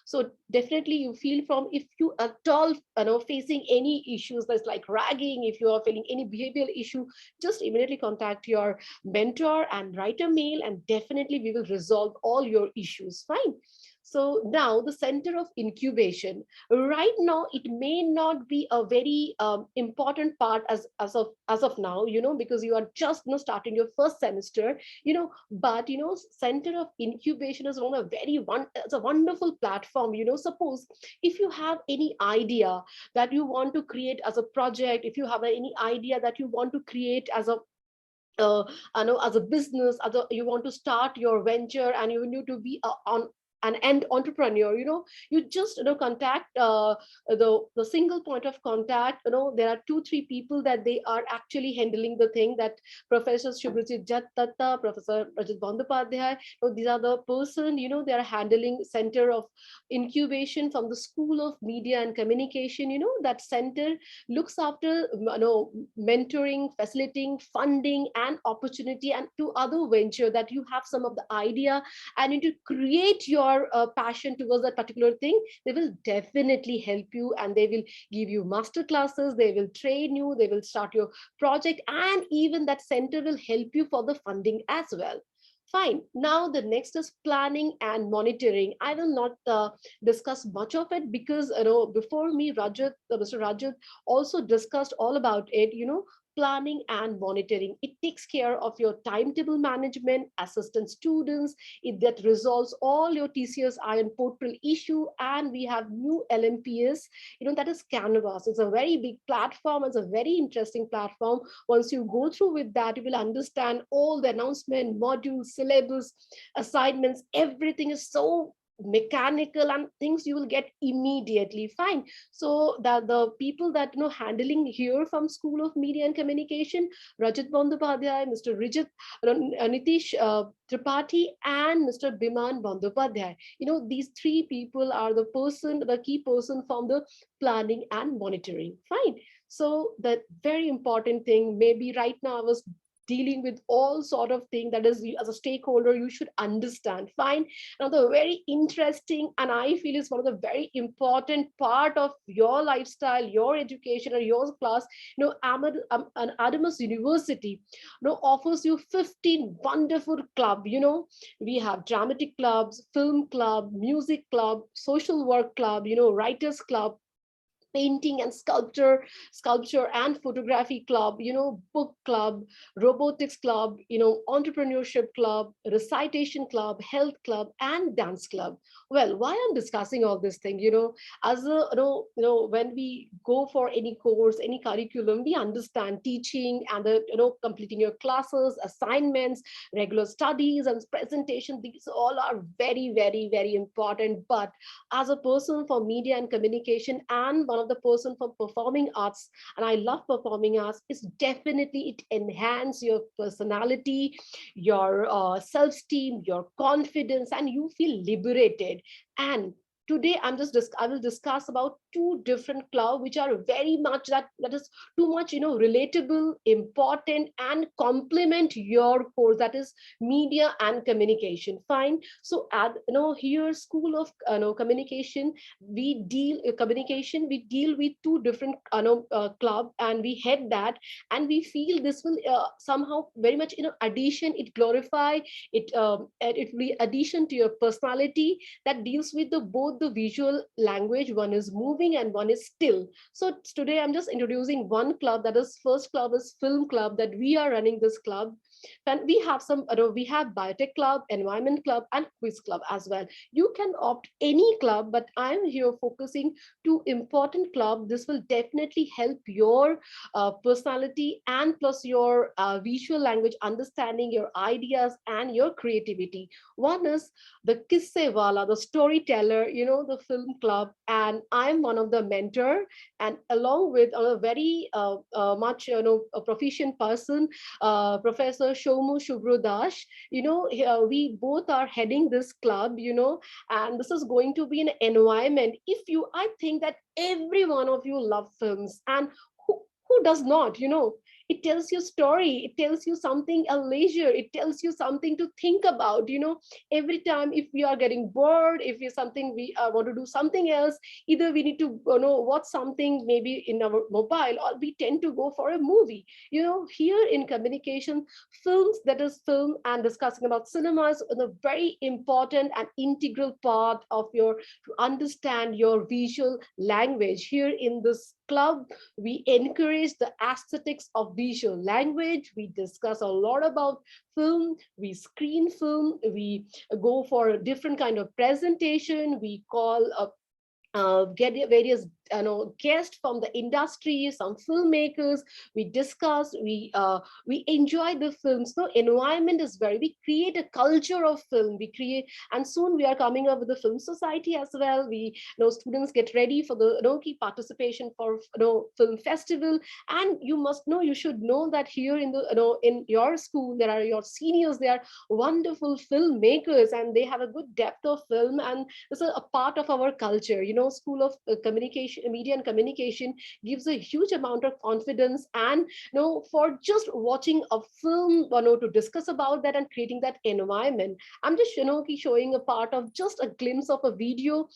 J: So definitely you feel from, if you at all facing any issues that's like ragging, if you are feeling any behavioral issue, just immediately contact your mentor and write a mail, and definitely we will resolve all your issues. Fine. So now the center of incubation, right now, it may not be a very important part as of now, because you are just starting your first semester, but center of incubation is it's a wonderful platform. Suppose if you have any idea that you want to create as a project, if you have any idea that you want to create as a as a business, you want to start your venture, and you need to be on an end entrepreneur, you just contact the single point of contact. There are 2-3 people that they are actually handling the thing, that Professor Shubhajit Jattatta, Professor Rajat Bandyopadhyay, these are the person, they are handling center of incubation from the School of Media and Communication. That center looks after mentoring, facilitating, funding, and opportunity, and to other venture that you have some of the idea and you to create your passion towards that particular thing. They will definitely help you, and they will give you master classes, they will train you, they will start your project, and even that center will help you for the funding as well. Fine. Now the next is planning and monitoring. I will not discuss much of it, because before me, Mr. Rajat also discussed all about it. Planning and monitoring, it takes care of your timetable management, assistant students, that resolves all your TCS iron portal issue. And we have new LMPS, that is Canvas. It's a very big platform. It's a very interesting platform. Once you go through with that, you will understand all the announcement, modules, syllabus, assignments, everything is so mechanical, and things you will get immediately. Fine. So that the people that handling here from School of Media and Communication, Rajat Bandyopadhyay, Mr. Nitish Tripathi, and Mr. Biman Bandyopadhyay, these 3 people are the key person from the planning and monitoring. Fine. So the very important thing, maybe right now I was dealing with all sort of thing that is, as a stakeholder, you should understand. Fine. Now the very interesting, and I feel is one of the very important part of your lifestyle, your education, or your class, Adamas University offers you 15 wonderful club. We have dramatic clubs, film club, music club, social work club, writers club, painting and sculpture and photography club, book club, robotics club, entrepreneurship club, recitation club, health club, and dance club. Well, why I'm discussing all this thing, as a, when we go for any course, any curriculum, we understand teaching and completing your classes, assignments, regular studies, and presentation. These all are very, very, very important. But as a person for media and communication, and one of the person for performing arts, and I love performing arts, is definitely it enhance your personality, your self-esteem, your confidence, and you feel liberated. And today I will discuss about 2 different clubs which are very much that is too much relatable, important, and complement your course, that is media and communication. Fine. So at here School of Communication, we deal with 2 different club, and we head that, and we feel this will somehow very much addition, it glorify it, it will be addition to your personality, that deals with the both both the visual language, one is moving and one is still. So today I'm just introducing one club, that is first club is film club, that we are running this club. And we have we have biotech club, environment club, and quiz club as well. You can opt any club, but I'm here focusing to important club. This will definitely help your personality and plus your visual language understanding, your ideas and your creativity. One is the Kisse Wala, the storyteller, the film club, and I'm one of the mentor, and along with a very much a proficient person, Professor Shomu Shubrodash. We both are heading this club, and this is going to be an environment. I think that every one of you love films, and who does not, it tells you story, it tells you something, a leisure, it tells you something to think about, every time if we are getting bored, if we something we want to do something else, either we need to watch something maybe in our mobile, or we tend to go for a movie. Here in communication, films, that is film and discussing about cinemas, is a very important and integral part of your to understand your visual language. Here in this club, we encourage the aesthetics of visual language. We discuss a lot about film, we screen film, we go for a different kind of presentation, we call get various guests from the industry, some filmmakers, we discuss, we enjoy the films. So environment is we create a culture of film, we create, and soon we are coming up with the film society as well. We students get ready for the key participation for film festival. And you should know that here in the in your school, there are your seniors, they are wonderful filmmakers, and they have a good depth of film, and this is a part of our culture. School of communication, media and communication gives a huge amount of confidence, and for just watching a film, to discuss about that and creating that environment. I'm just showing a part of just a glimpse of a video.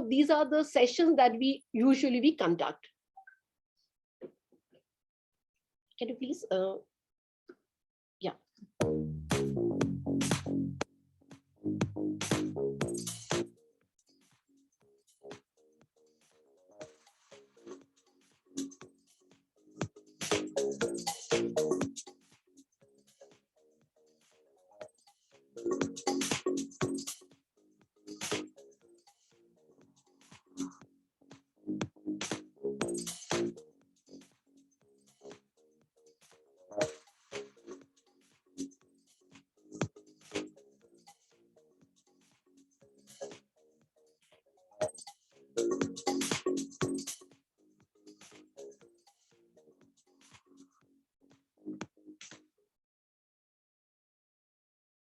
J: These are the sessions that we usually conduct. Can you please yeah.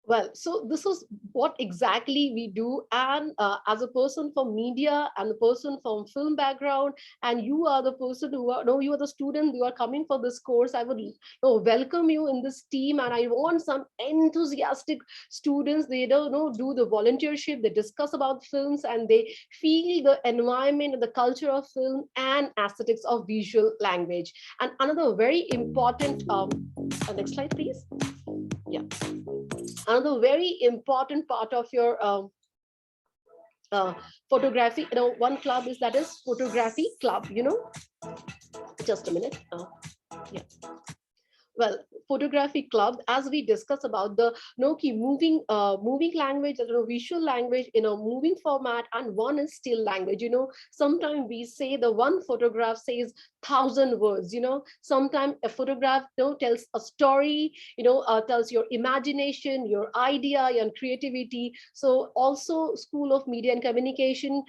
J: Well, so this is what exactly we do. And as a person from media and the person from film background, and you are the person who are, no, you are the student, you are coming for this course, I would welcome you in this team. And I want some enthusiastic students. They don't do the volunteership, they discuss about films, and they feel the environment and the culture of film and aesthetics of visual language. And another very important, next slide, please. Yeah. Another very important part of your photography, one club is, that is photography club, just a minute. Yeah. Well, photography club, as we discuss about the moving language, visual language in a moving format, and one is still language. Sometimes we say the one photograph says 1,000 words. Sometimes a photograph tells a story, tells your imagination, your idea, your creativity. So also School of Media and Communication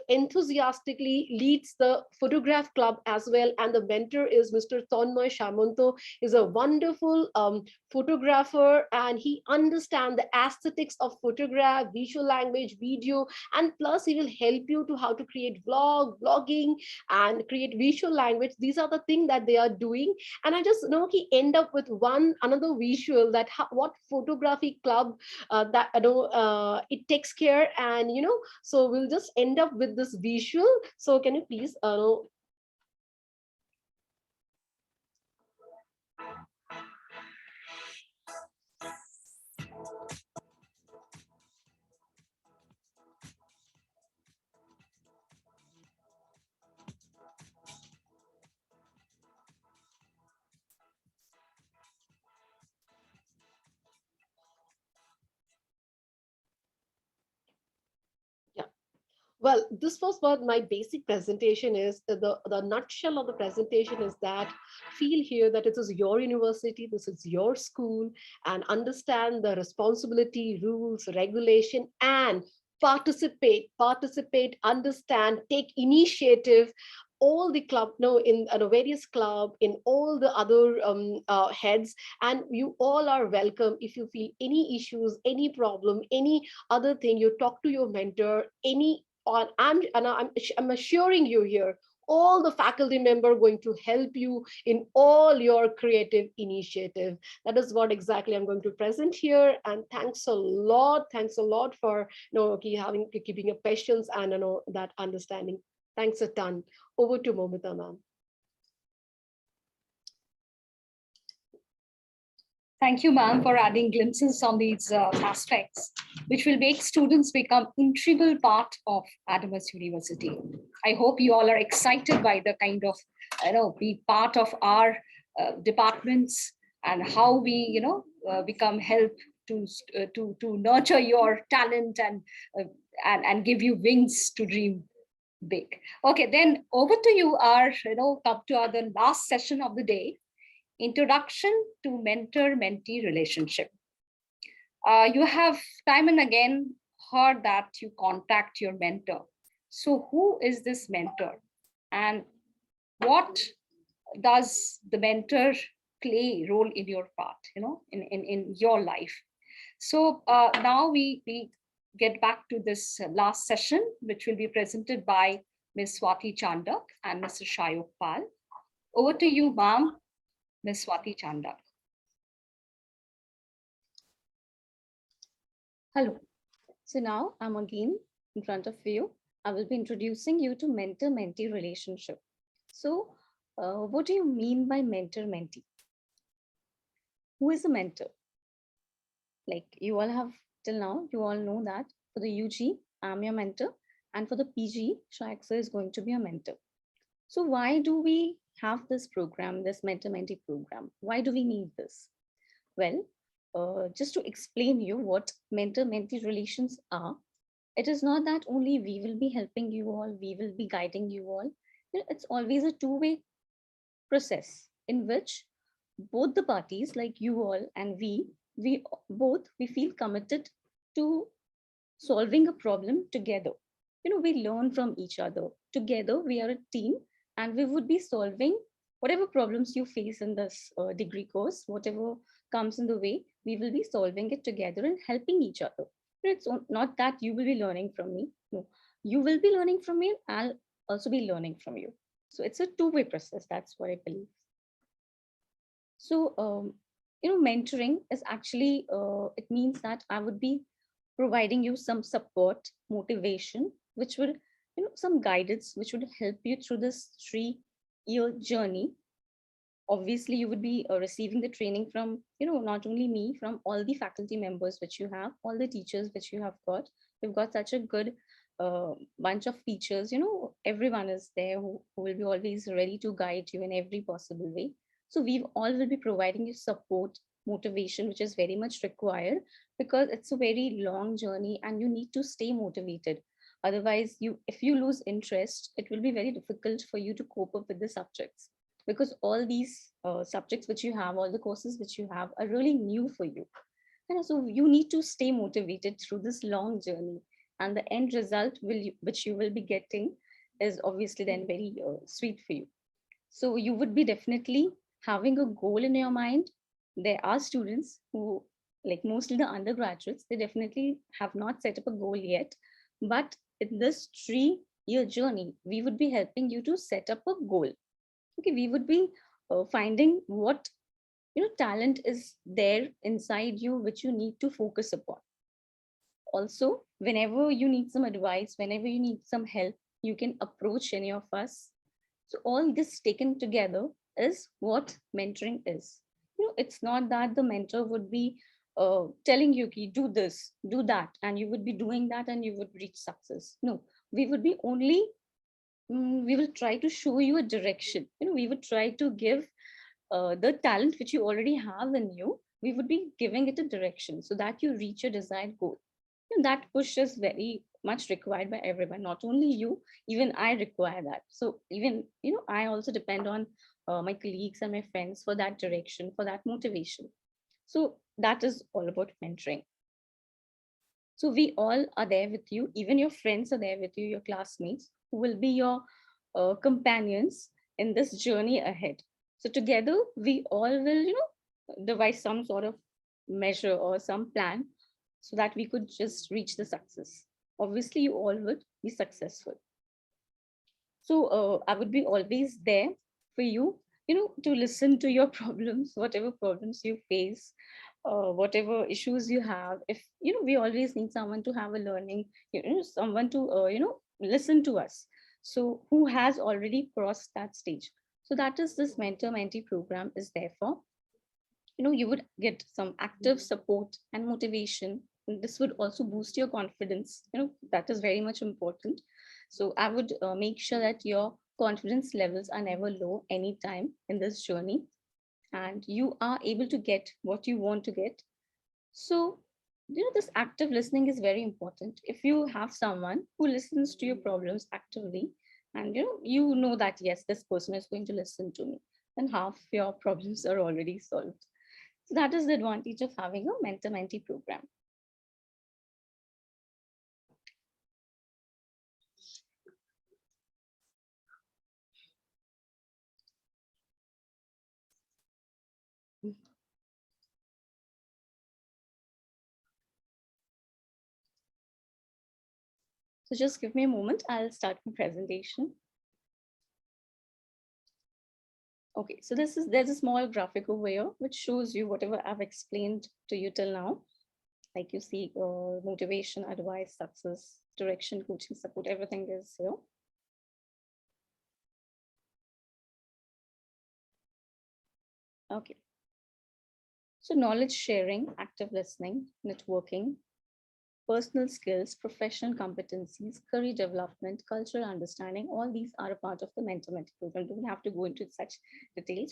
J: enthusiastically leads the photograph club as well, and the mentor is Mr. Tonmoy Shamanto. Is a wonderful photographer, and he understands the aesthetics of photograph, visual language, video, and plus he will help you to how to create blogging and create visual language. These are the things that they are doing. And I just he end up with another visual that what photography club that it takes care, and so we'll just end up with this visual. So can you please Well, this was what my basic presentation is. The nutshell of the presentation is that feel here that it is your university, this is your school, and understand the responsibility, rules, regulation, and participate, understand, take initiative. All the club, no, in various club, in all the other heads, and you all are welcome. If you feel any issues, any problem, any other thing, you talk to your mentor. I'm assuring you here, all the faculty member going to help you in all your creative initiative. That is what exactly I'm going to present here. And thanks a lot for keeping your patience and that understanding. Thanks a ton. Over to Moitra, ma'am.
A: Thank you, ma'am, for adding glimpses on these aspects, which will make students become integral part of Adamas University. I hope you all are excited by the kind of, be part of our departments and how we, become help to nurture your talent and give you wings to dream big. Okay, then over to you, our, come to our the last session of the day. Introduction to mentor-mentee relationship. You have time and again heard that you contact your mentor. So who is this mentor? And what does the mentor play role in your part, in your life? So now we get back to this last session, which will be presented by Ms. Swati Chandak and Mr. Shayok Pal. Over to you, ma'am. Ms. Swati Chandak.
H: Hello. So now I'm again in front of you. I will be introducing you to mentor-mentee relationship. So what do you mean by mentor-mentee? Who is a mentor? Like you all have till now, you all know that for the UG, I'm your mentor. And for the PG, Shayak sir is going to be a mentor. So why do we have this program, this mentor-mentee program? Why do we need this? Well, just to explain you what mentor-mentee relations are, it is not that only we will be helping you all, we will be guiding you all. It's always a two-way process in which both the parties, like you all and we feel committed to solving a problem together. We learn from each other. Together, we are a team. And we would be solving whatever problems you face in this degree course, whatever comes in the way, we will be solving it together and helping each other. It's not that you will be learning from me. No, you will be learning from me. I'll also be learning from you. So it's a two-way process. That's what I believe. So, mentoring is actually, it means that I would be providing you some support, motivation, which will some guidance which would help you through this 3-year journey. Obviously, you would be receiving the training from, not only me, from all the faculty members which you have, all the teachers which you have got. We've got such a good bunch of teachers, everyone is there who will be always ready to guide you in every possible way. So we all will be providing you support, motivation, which is very much required because it's a very long journey and you need to stay motivated. Otherwise, if you lose interest, it will be very difficult for you to cope up with the subjects because all these subjects which you have, all the courses which you have are really new for you. And so you need to stay motivated through this long journey. And the end result which you will be getting is obviously then very sweet for you. So you would be definitely having a goal in your mind. There are students who, like mostly the undergraduates, they definitely have not set up a goal yet. But in this 3-year journey, we would be helping you to set up a goal. Okay, we would be finding what talent is there inside you, which you need to focus upon. Also, whenever you need some advice, whenever you need some help, you can approach any of us. So all this taken together is what mentoring is. It's not that the mentor would be telling you, do this, do that, and you would be doing that and you would reach success. No, we would be only, we will try to show you a direction. We would try to give the talent which you already have in you, we would be giving it a direction so that you reach your desired goal. That push is very much required by everyone, not only you, even I require that. So even, I also depend on my colleagues and my friends for that direction, for that motivation. So that is all about mentoring. So we all are there with you, even your friends are there with you, your classmates, who will be your companions in this journey ahead. So together we all will, devise some sort of measure or some plan so that we could just reach the success. Obviously, you all would be successful. So I would be always there for you, to listen to your problems, whatever problems you face, whatever issues you have. If, we always need someone to have a learning, someone to, listen to us. So who has already crossed that stage. So that is this mentor-mentee program is there for. You would get some active support and motivation. And this would also boost your confidence. That is very much important. So I would make sure that your confidence levels are never low anytime in this journey, and you are able to get what you want to get. So, this active listening is very important. If you have someone who listens to your problems actively, and you know that, yes, this person is going to listen to me, then half your problems are already solved. So that is the advantage of having a mentor-mentee program. So just give me a moment, I'll start my presentation. Okay, so there's a small graphic over here which shows you whatever I've explained to you till now. Like you see, motivation, advice, success, direction, coaching, support, everything is here. Okay. So knowledge sharing, active listening, networking, personal skills, professional competencies, career development, cultural understanding, all these are a part of the mentor-mentee program. Don't have to go into such details,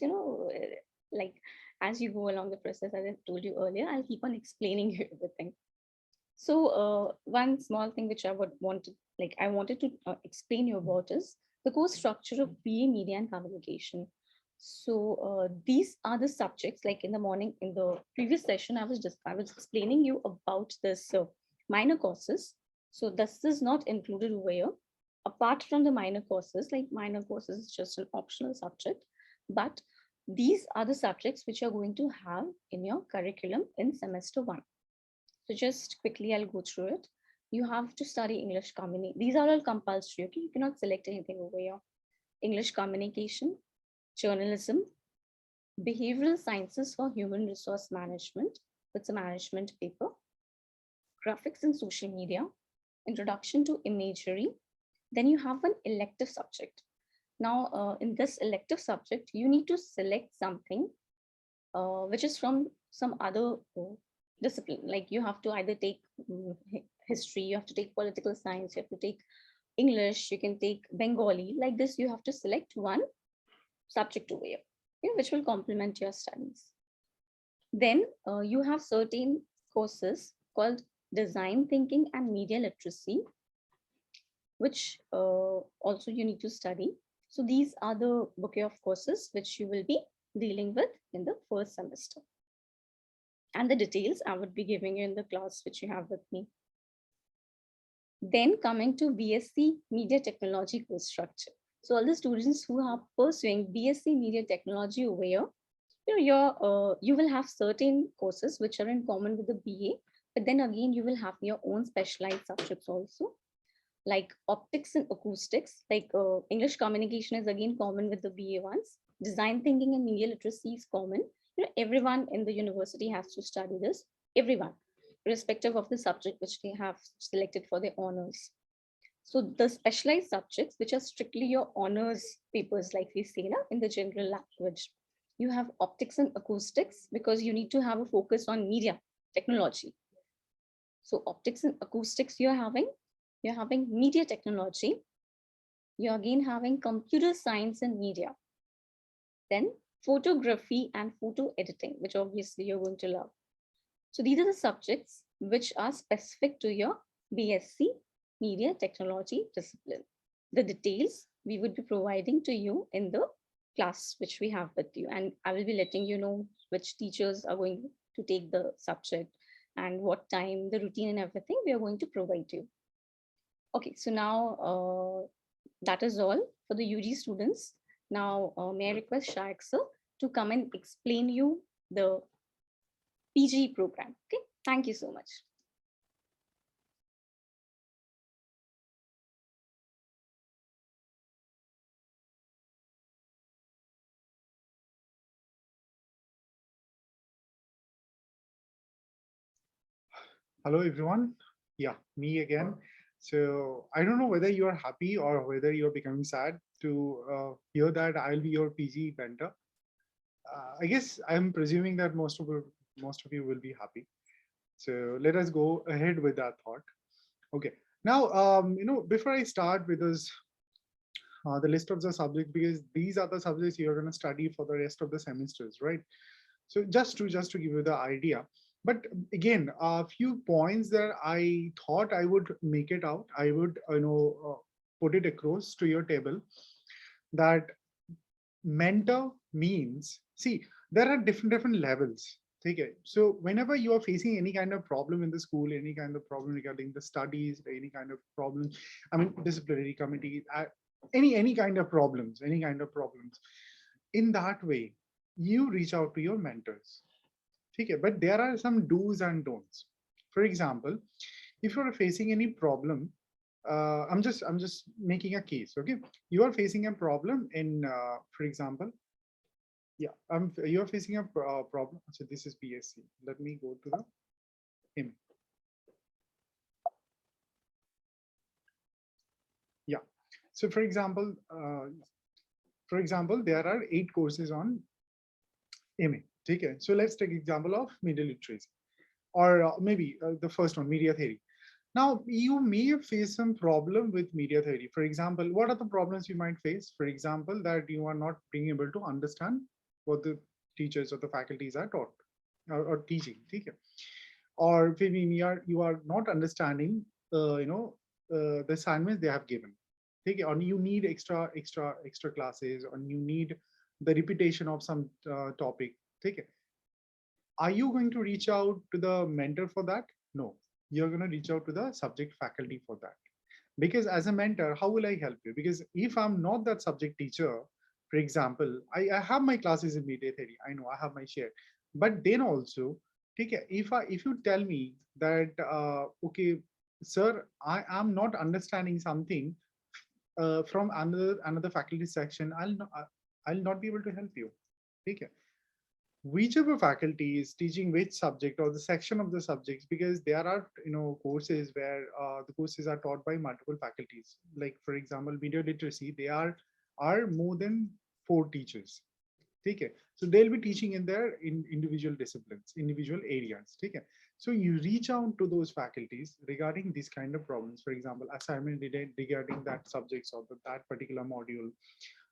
H: like as you go along the process, as I told you earlier, I'll keep on explaining you everything. So one small thing which I wanted to explain you about is the course structure of BA Media and Communication. So these are the subjects, like in the morning, in the previous session, I was explaining you about this minor courses. So this is not included over here. Apart from the minor courses, like minor courses is just an optional subject, but these are the subjects which you're going to have in your curriculum in semester 1. So just quickly, I'll go through it. You have to study English communication. These are all compulsory, okay? You cannot select anything over here. English communication, journalism, behavioral sciences for human resource management. It's a management paper. Graphics and social media, introduction to imagery. Then you have an elective subject. Now, in this elective subject, you need to select something which is from some other discipline. Like you have to either take history, you have to take political science, you have to take English, you can take Bengali. Like this, you have to select one subject over here, which will complement your studies. Then you have certain courses called design thinking and media literacy, which also you need to study. So these are the bouquet of courses which you will be dealing with in the first semester. And the details I would be giving you in the class which you have with me. Then coming to BSc Media Technology course structure. So all the students who are pursuing BSc Media Technology over here, you will have certain courses which are in common with the BA, but then again, you will have your own specialized subjects also, like optics and acoustics, like English communication is again common with the BA ones. Design thinking and media literacy is common. Everyone in the university has to study this, everyone, irrespective of the subject which they have selected for their honors. So the specialized subjects, which are strictly your honors papers, like we say in the general language, you have optics and acoustics because you need to have a focus on media technology. So optics and acoustics you're having media technology, you're again having computer science and media. Then photography and photo editing, which obviously you're going to love. So these are the subjects which are specific to your BSc Media Technology discipline. The details we would be providing to you in the class which we have with you, and I will be letting you know which teachers are going to take the subject and what time, the routine and everything we are going to provide you. Okay, so now that is all for the UG students. Now may I request Shaik sir to come and explain you the PG program. Okay, thank you so much.
G: Hello, everyone. Yeah, me again. So I don't know whether you are happy or whether you're becoming sad to hear that I'll be your PG mentor. I guess I'm presuming that most of you will be happy. So let us go ahead with that thought. Okay. Now, before I start with this, the list of the subjects, because these are the subjects you're going to study for the rest of the semesters, right? So just to give you the idea. But again, a few points that I thought I would make it out. I would, put it across to your table that mentor means, see, there are different levels. Okay. So whenever you are facing any kind of problem in the school, any kind of problem regarding the studies, any kind of problem, I mean, disciplinary committee, any kind of problems, in that way, you reach out to your mentors. Okay, but there are some do's and don'ts. For example, if you're facing any problem, I'm just making a case. Okay, you are facing a problem in, for example, yeah, you are facing a problem. So this is BSc. Let me go to the MA. Yeah. So for example, there are 8 courses on MA. Okay, so let's take example of media literacy, or maybe the first one, media theory. Now, you may face some problem with media theory. For example, what are the problems you might face? For example, that you are not being able to understand what the teachers or the faculties are taught or teaching. Okay, or maybe you are not understanding, the assignments they have given. Okay, or you need extra classes, or you need the repetition of some topic. Okay, are you going to reach out to the mentor for that? No, you're going to reach out to the subject faculty for that. Because as a mentor, how will I help you? Because if I'm not that subject teacher, for example, I have my classes in media theory. I know I have my share, but then also, okay, if you tell me that, okay, sir, I am not understanding something from another faculty section, I'll not be able to help you. Okay, whichever faculty is teaching which subject or the section of the subjects, because there are courses where the courses are taught by multiple faculties. Like for example, media literacy, they are more than 4 teachers. Okay, so they'll be teaching in their individual disciplines, individual areas. Okay, so you reach out to those faculties regarding these kind of problems. For example, assignment regarding that subjects or that particular module.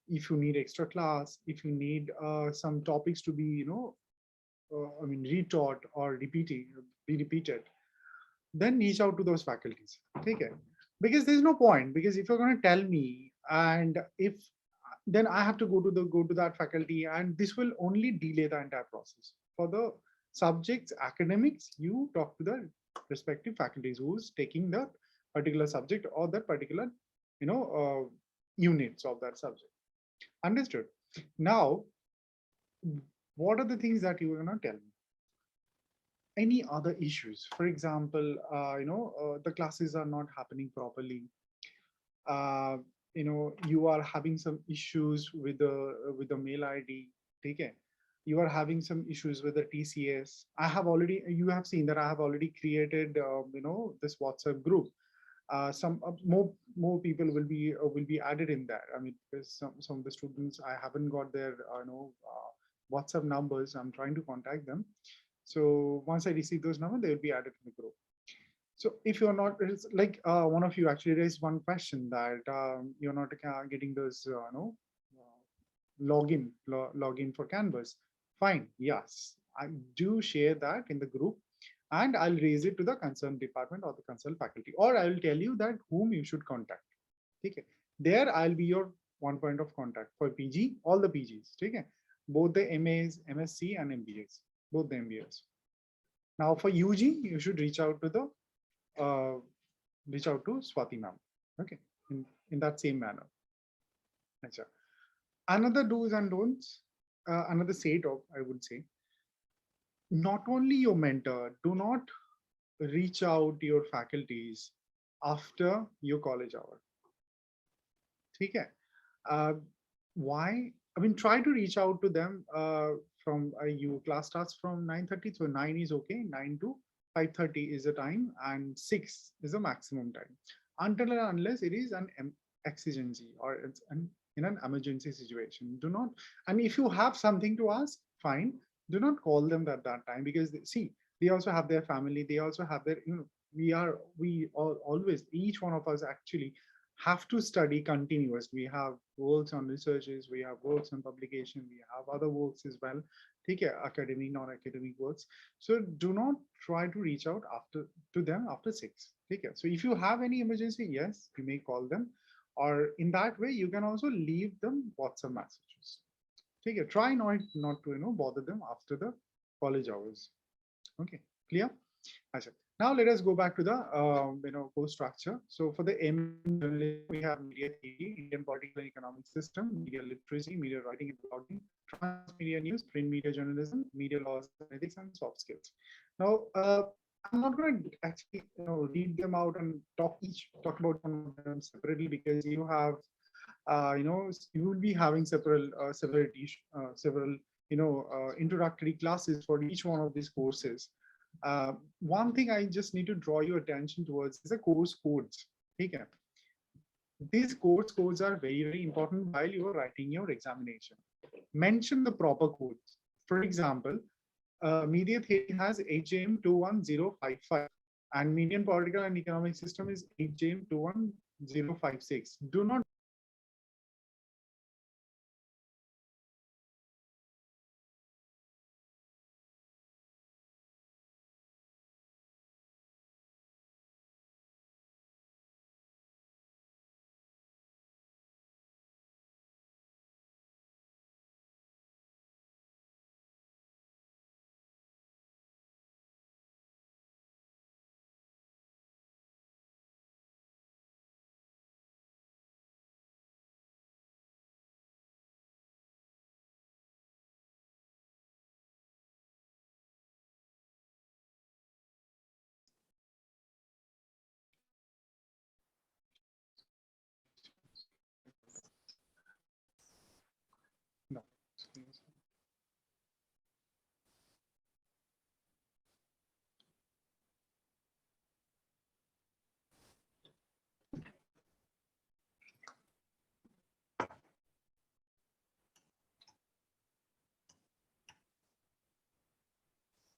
G: If you need extra class, if you need some topics to be, retaught or be repeated, then reach out to those faculties. Okay, because there's no point, because if you're going to tell me, and if then I have to go to that faculty, and this will only delay the entire process. For the subjects academics, you talk to the respective faculties who's taking the particular subject or that particular units of that subject. Understood? Now, what are the things that you are going to tell me? Any other issues? For example, the classes are not happening properly. You are having some issues with the mail ID. Okay, you are having some issues with the TCS. You have seen that I have already created, this WhatsApp group. Some more people will be added in there. I mean, because some of the students, I haven't got their WhatsApp numbers. I'm trying to contact them. So once I receive those numbers, they will be added to the group. So if you're not, it's like one of you actually raised one question that you're not getting those login for Canvas. Fine, yes, I do share that in the group. and I'll raise it to the concerned department or the concerned faculty, or I will tell you that whom you should contact. Okay. There I'll be your one point of contact for PG, all the PGs. Okay. Both the MAs, MSc and MBAs, both the MBAs. Now for UG, you should reach out to the Swati ma'am. Okay, in that same manner. Achha. Another do's and don'ts, another set of, I would say, not only your mentor, do not reach out to your faculties after your college hour. Okay. Why? I mean, try to reach out to them from your class starts from 9:30, so 9 is okay. 9 to 5:30 is the time, and 6 is the maximum time. Until and unless it is an exigency or it's in an emergency situation. Do not, and if you have something to ask, fine. Do not call them at that time, because they also have their family. They also have their, we always, each one of us actually have to study continuous. We have works on researches, we have works on publication, we have other works as well. Take academic, non-academic works. So do not try to reach out to them after 6. Take care. So if you have any emergency, yes, you may call them, or in that way you can also leave them WhatsApp messages. Take care. Try not to bother them after the college hours. Okay, clear? Now let us go back to the course structure. So for the M, we have media theory, Indian political and economic system, media literacy, media writing and blogging, transmedia news, print media journalism, media laws, ethics, and soft skills. Now I'm not going to actually read them out and talk about one of them separately, because you have you will be having several introductory classes for each one of these courses. One thing I just need to draw your attention towards is the course codes. Okay. These course codes are very, very important while you are writing your examination. Mention the proper codes. For example, media theory has HJM 21055 and median political and economic system is HJM 21056. Do not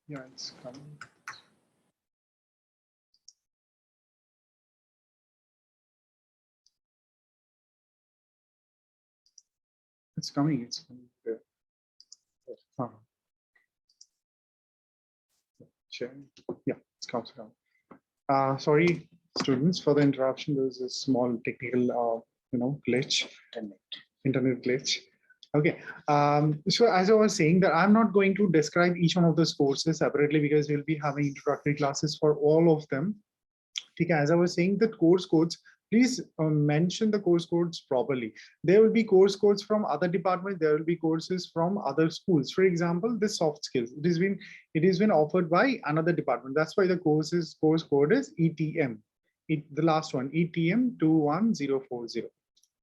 G: yeah, it's coming. It's coming. It's coming. Yeah, it's coming. Sorry, students, for the interruption. There was a small technical, glitch, internet glitch. Okay. So as I was saying, that I'm not going to describe each one of those courses separately, because we'll be having introductory classes for all of them. Okay. As I was saying, the course codes, please mention the course codes properly. There will be course codes from other departments. There will be courses from other schools. For example, this soft skills, it has been offered by another department. That's why the course code is ETM. The last one, ETM 21040.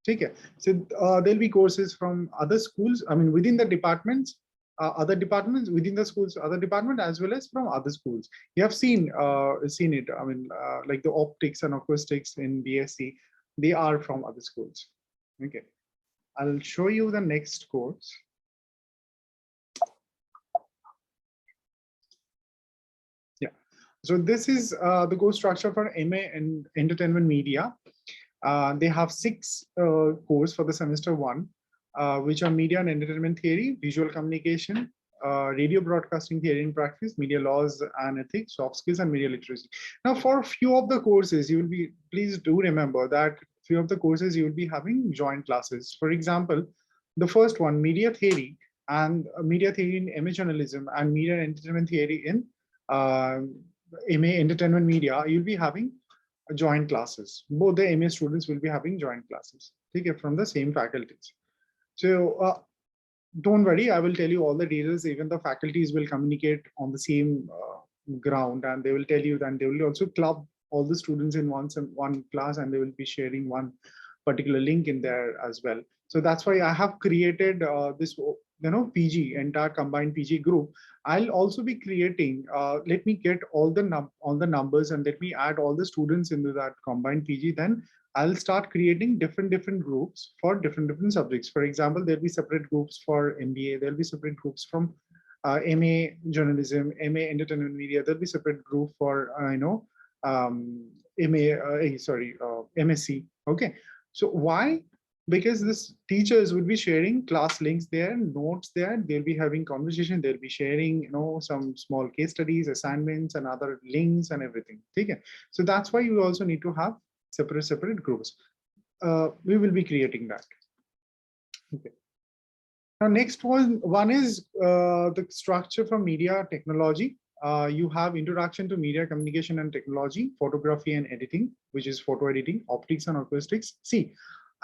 G: Okay. So there'll be courses from other schools. I mean, within the departments, other departments, within the schools, other department, as well as from other schools. You have seen it. I mean, like the optics and acoustics in BSc, they are from other schools. Okay. I'll show you the next course. Yeah. So this is the course structure for MA in Entertainment Media. They have 6 courses for the semester 1, which are media and entertainment theory, visual communication, radio broadcasting theory and practice, media laws and ethics, soft skills, and media literacy. Now, for a few of the courses, you will be, please do remember that few of the courses you will be having joint classes. For example, the first one, media theory in image journalism and media and entertainment theory in MA entertainment media, you'll be having joint classes. Both the MA students will be having joint classes, okay, from the same faculties. So don't worry, I will tell you all the details. Even the faculties will communicate on the same ground, and they will tell you that they will also club all the students in one class, and they will be sharing one particular link in there as well. So that's why I have created this PG, entire combined PG group. I'll also be creating, let me get all the numbers and let me add all the students into that combined PG. Then I'll start creating different groups for different subjects. For example, there'll be separate groups for MBA. There'll be separate groups from MA journalism, MA entertainment media. There'll be separate group for MSc. Okay, so why? Because this teachers would be sharing class links there, notes there. They'll be having conversation. They'll be sharing, some small case studies, assignments, and other links and everything. Okay, so that's why you also need to have separate groups. We will be creating that. Okay. Now, next one is the structure for media technology. You have introduction to media communication and technology, photography and editing, which is photo editing, optics and acoustics. See,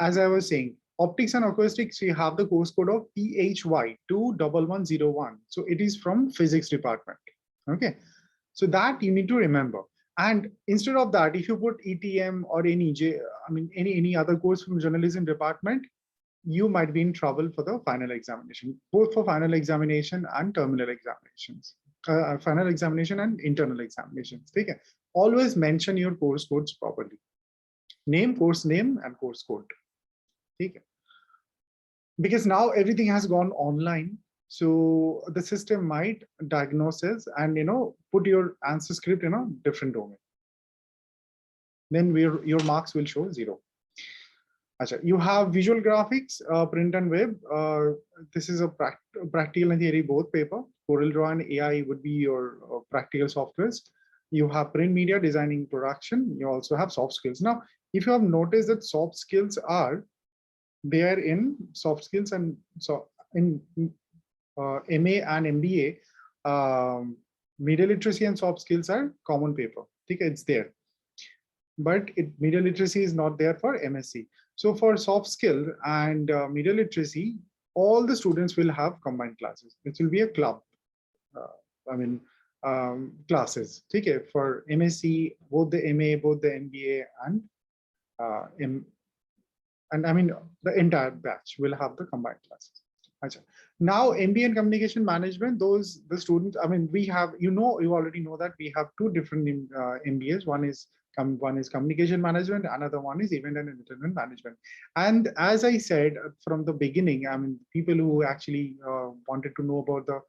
G: as I was saying, optics and acoustics, we have the course code of PHY 21101. So it is from physics department. Okay, so that you need to remember. And instead of that, if you put ETM or any other course from journalism department, you might be in trouble for the final examination, both for final examination and terminal examinations, final examination and internal examinations. Okay, always mention your course codes properly. Name, course name, and course code. Okay. Because now everything has gone online, so the system might diagnose and put your answer script in a different domain. Then your marks will show 0. You have visual graphics, print and web. This is a practical and theory both paper. CorelDRAW and AI would be your practical softwares. You have print media, designing production. You also have soft skills. Now, if you have noticed that soft skills are there in soft skills, and so in MA and MBA, media literacy and soft skills are common paper. Okay, it's there. But media literacy is not there for MSc. So for soft skill and media literacy, all the students will have combined classes. It will be a club. Classes. Okay, for MSc, both the MA, both the MBA, and the entire batch will have the combined classes. Now, MBA and communication management, the students, we have, you already know that we have two different MBAs. One is communication management, another one is event and entertainment management. And as I said from the beginning, people who actually wanted to know about the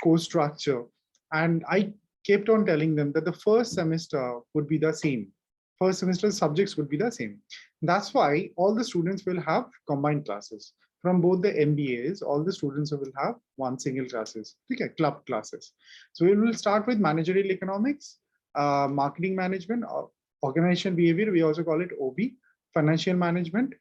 G: course structure, and I kept on telling them that the first semester would be the same. First semester subjects would be the same. That's why all the students will have combined classes. From both the MBAs, all the students will have one single classes, okay, club classes. So we will start with managerial economics, marketing management, organization behavior, we also call it OB, financial management,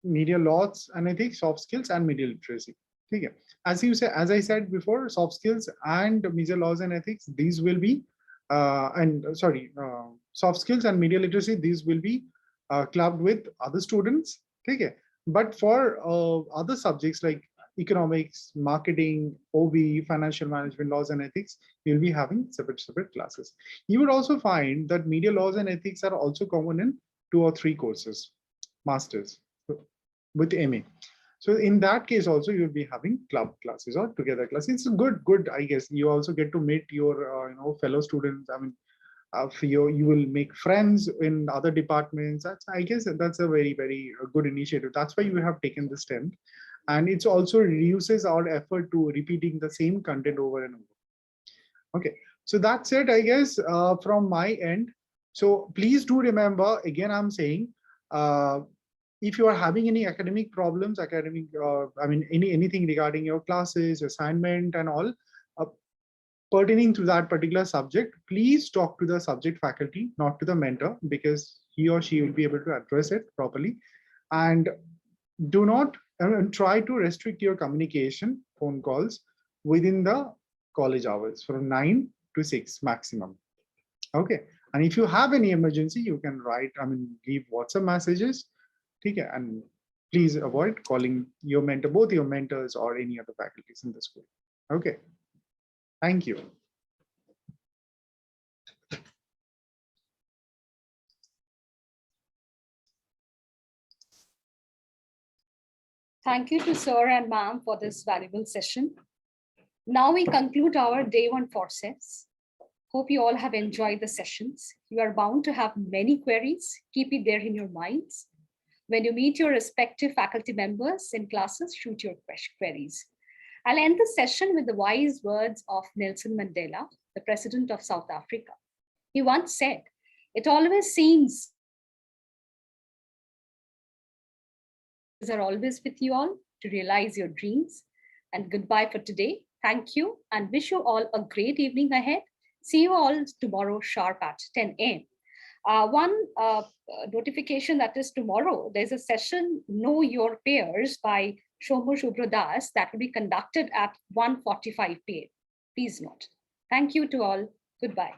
G: media laws and ethics, soft skills, and media literacy. Okay. As I said before, soft skills and media laws and ethics, these will be soft skills and media literacy, these will be clubbed with other students. Okay. But for other subjects like economics, marketing, OB, financial management, laws and ethics, you'll be having separate classes. You would also find that media laws and ethics are also common in 2 or 3 courses, masters with MA. So in that case also you'll be having club classes or together classes. It's good, I guess. You also get to meet your fellow students. You will make friends in other departments. I guess that's a very, very good initiative. That's why you have taken this attempt. And it also reduces our effort to repeating the same content over and over. Okay, so that's it, I guess, from my end. So please do remember, again, I'm saying, if you are having any academic problems, anything regarding your classes, assignment and all, pertaining to that particular subject, please talk to the subject faculty, not to the mentor, because he or she will be able to address it properly. And do not try to restrict your communication, phone calls, within the college hours from 9 to 6 maximum. Okay. And if you have any emergency, you can leave WhatsApp messages. Okay. And please avoid calling your mentor, both your mentors or any other faculties in the school. Okay. Thank you.
A: Thank you to sir and ma'am for this valuable session. Now we conclude our day one Forceps. Hope you all have enjoyed the sessions. You are bound to have many queries. Keep it there in your minds. When you meet your respective faculty members in classes, shoot your queries. I'll end the session with the wise words of Nelson Mandela, the president of South Africa. He once said, "It always seems are always with you all to realize your dreams." And goodbye for today. Thank you and wish you all a great evening ahead. See you all tomorrow sharp at 10 a.m. One notification, that is tomorrow, there's a session, Know Your Peers by Shomo Shubhra that will be conducted at 1:45 p.m. Please note. Thank you to all. Goodbye.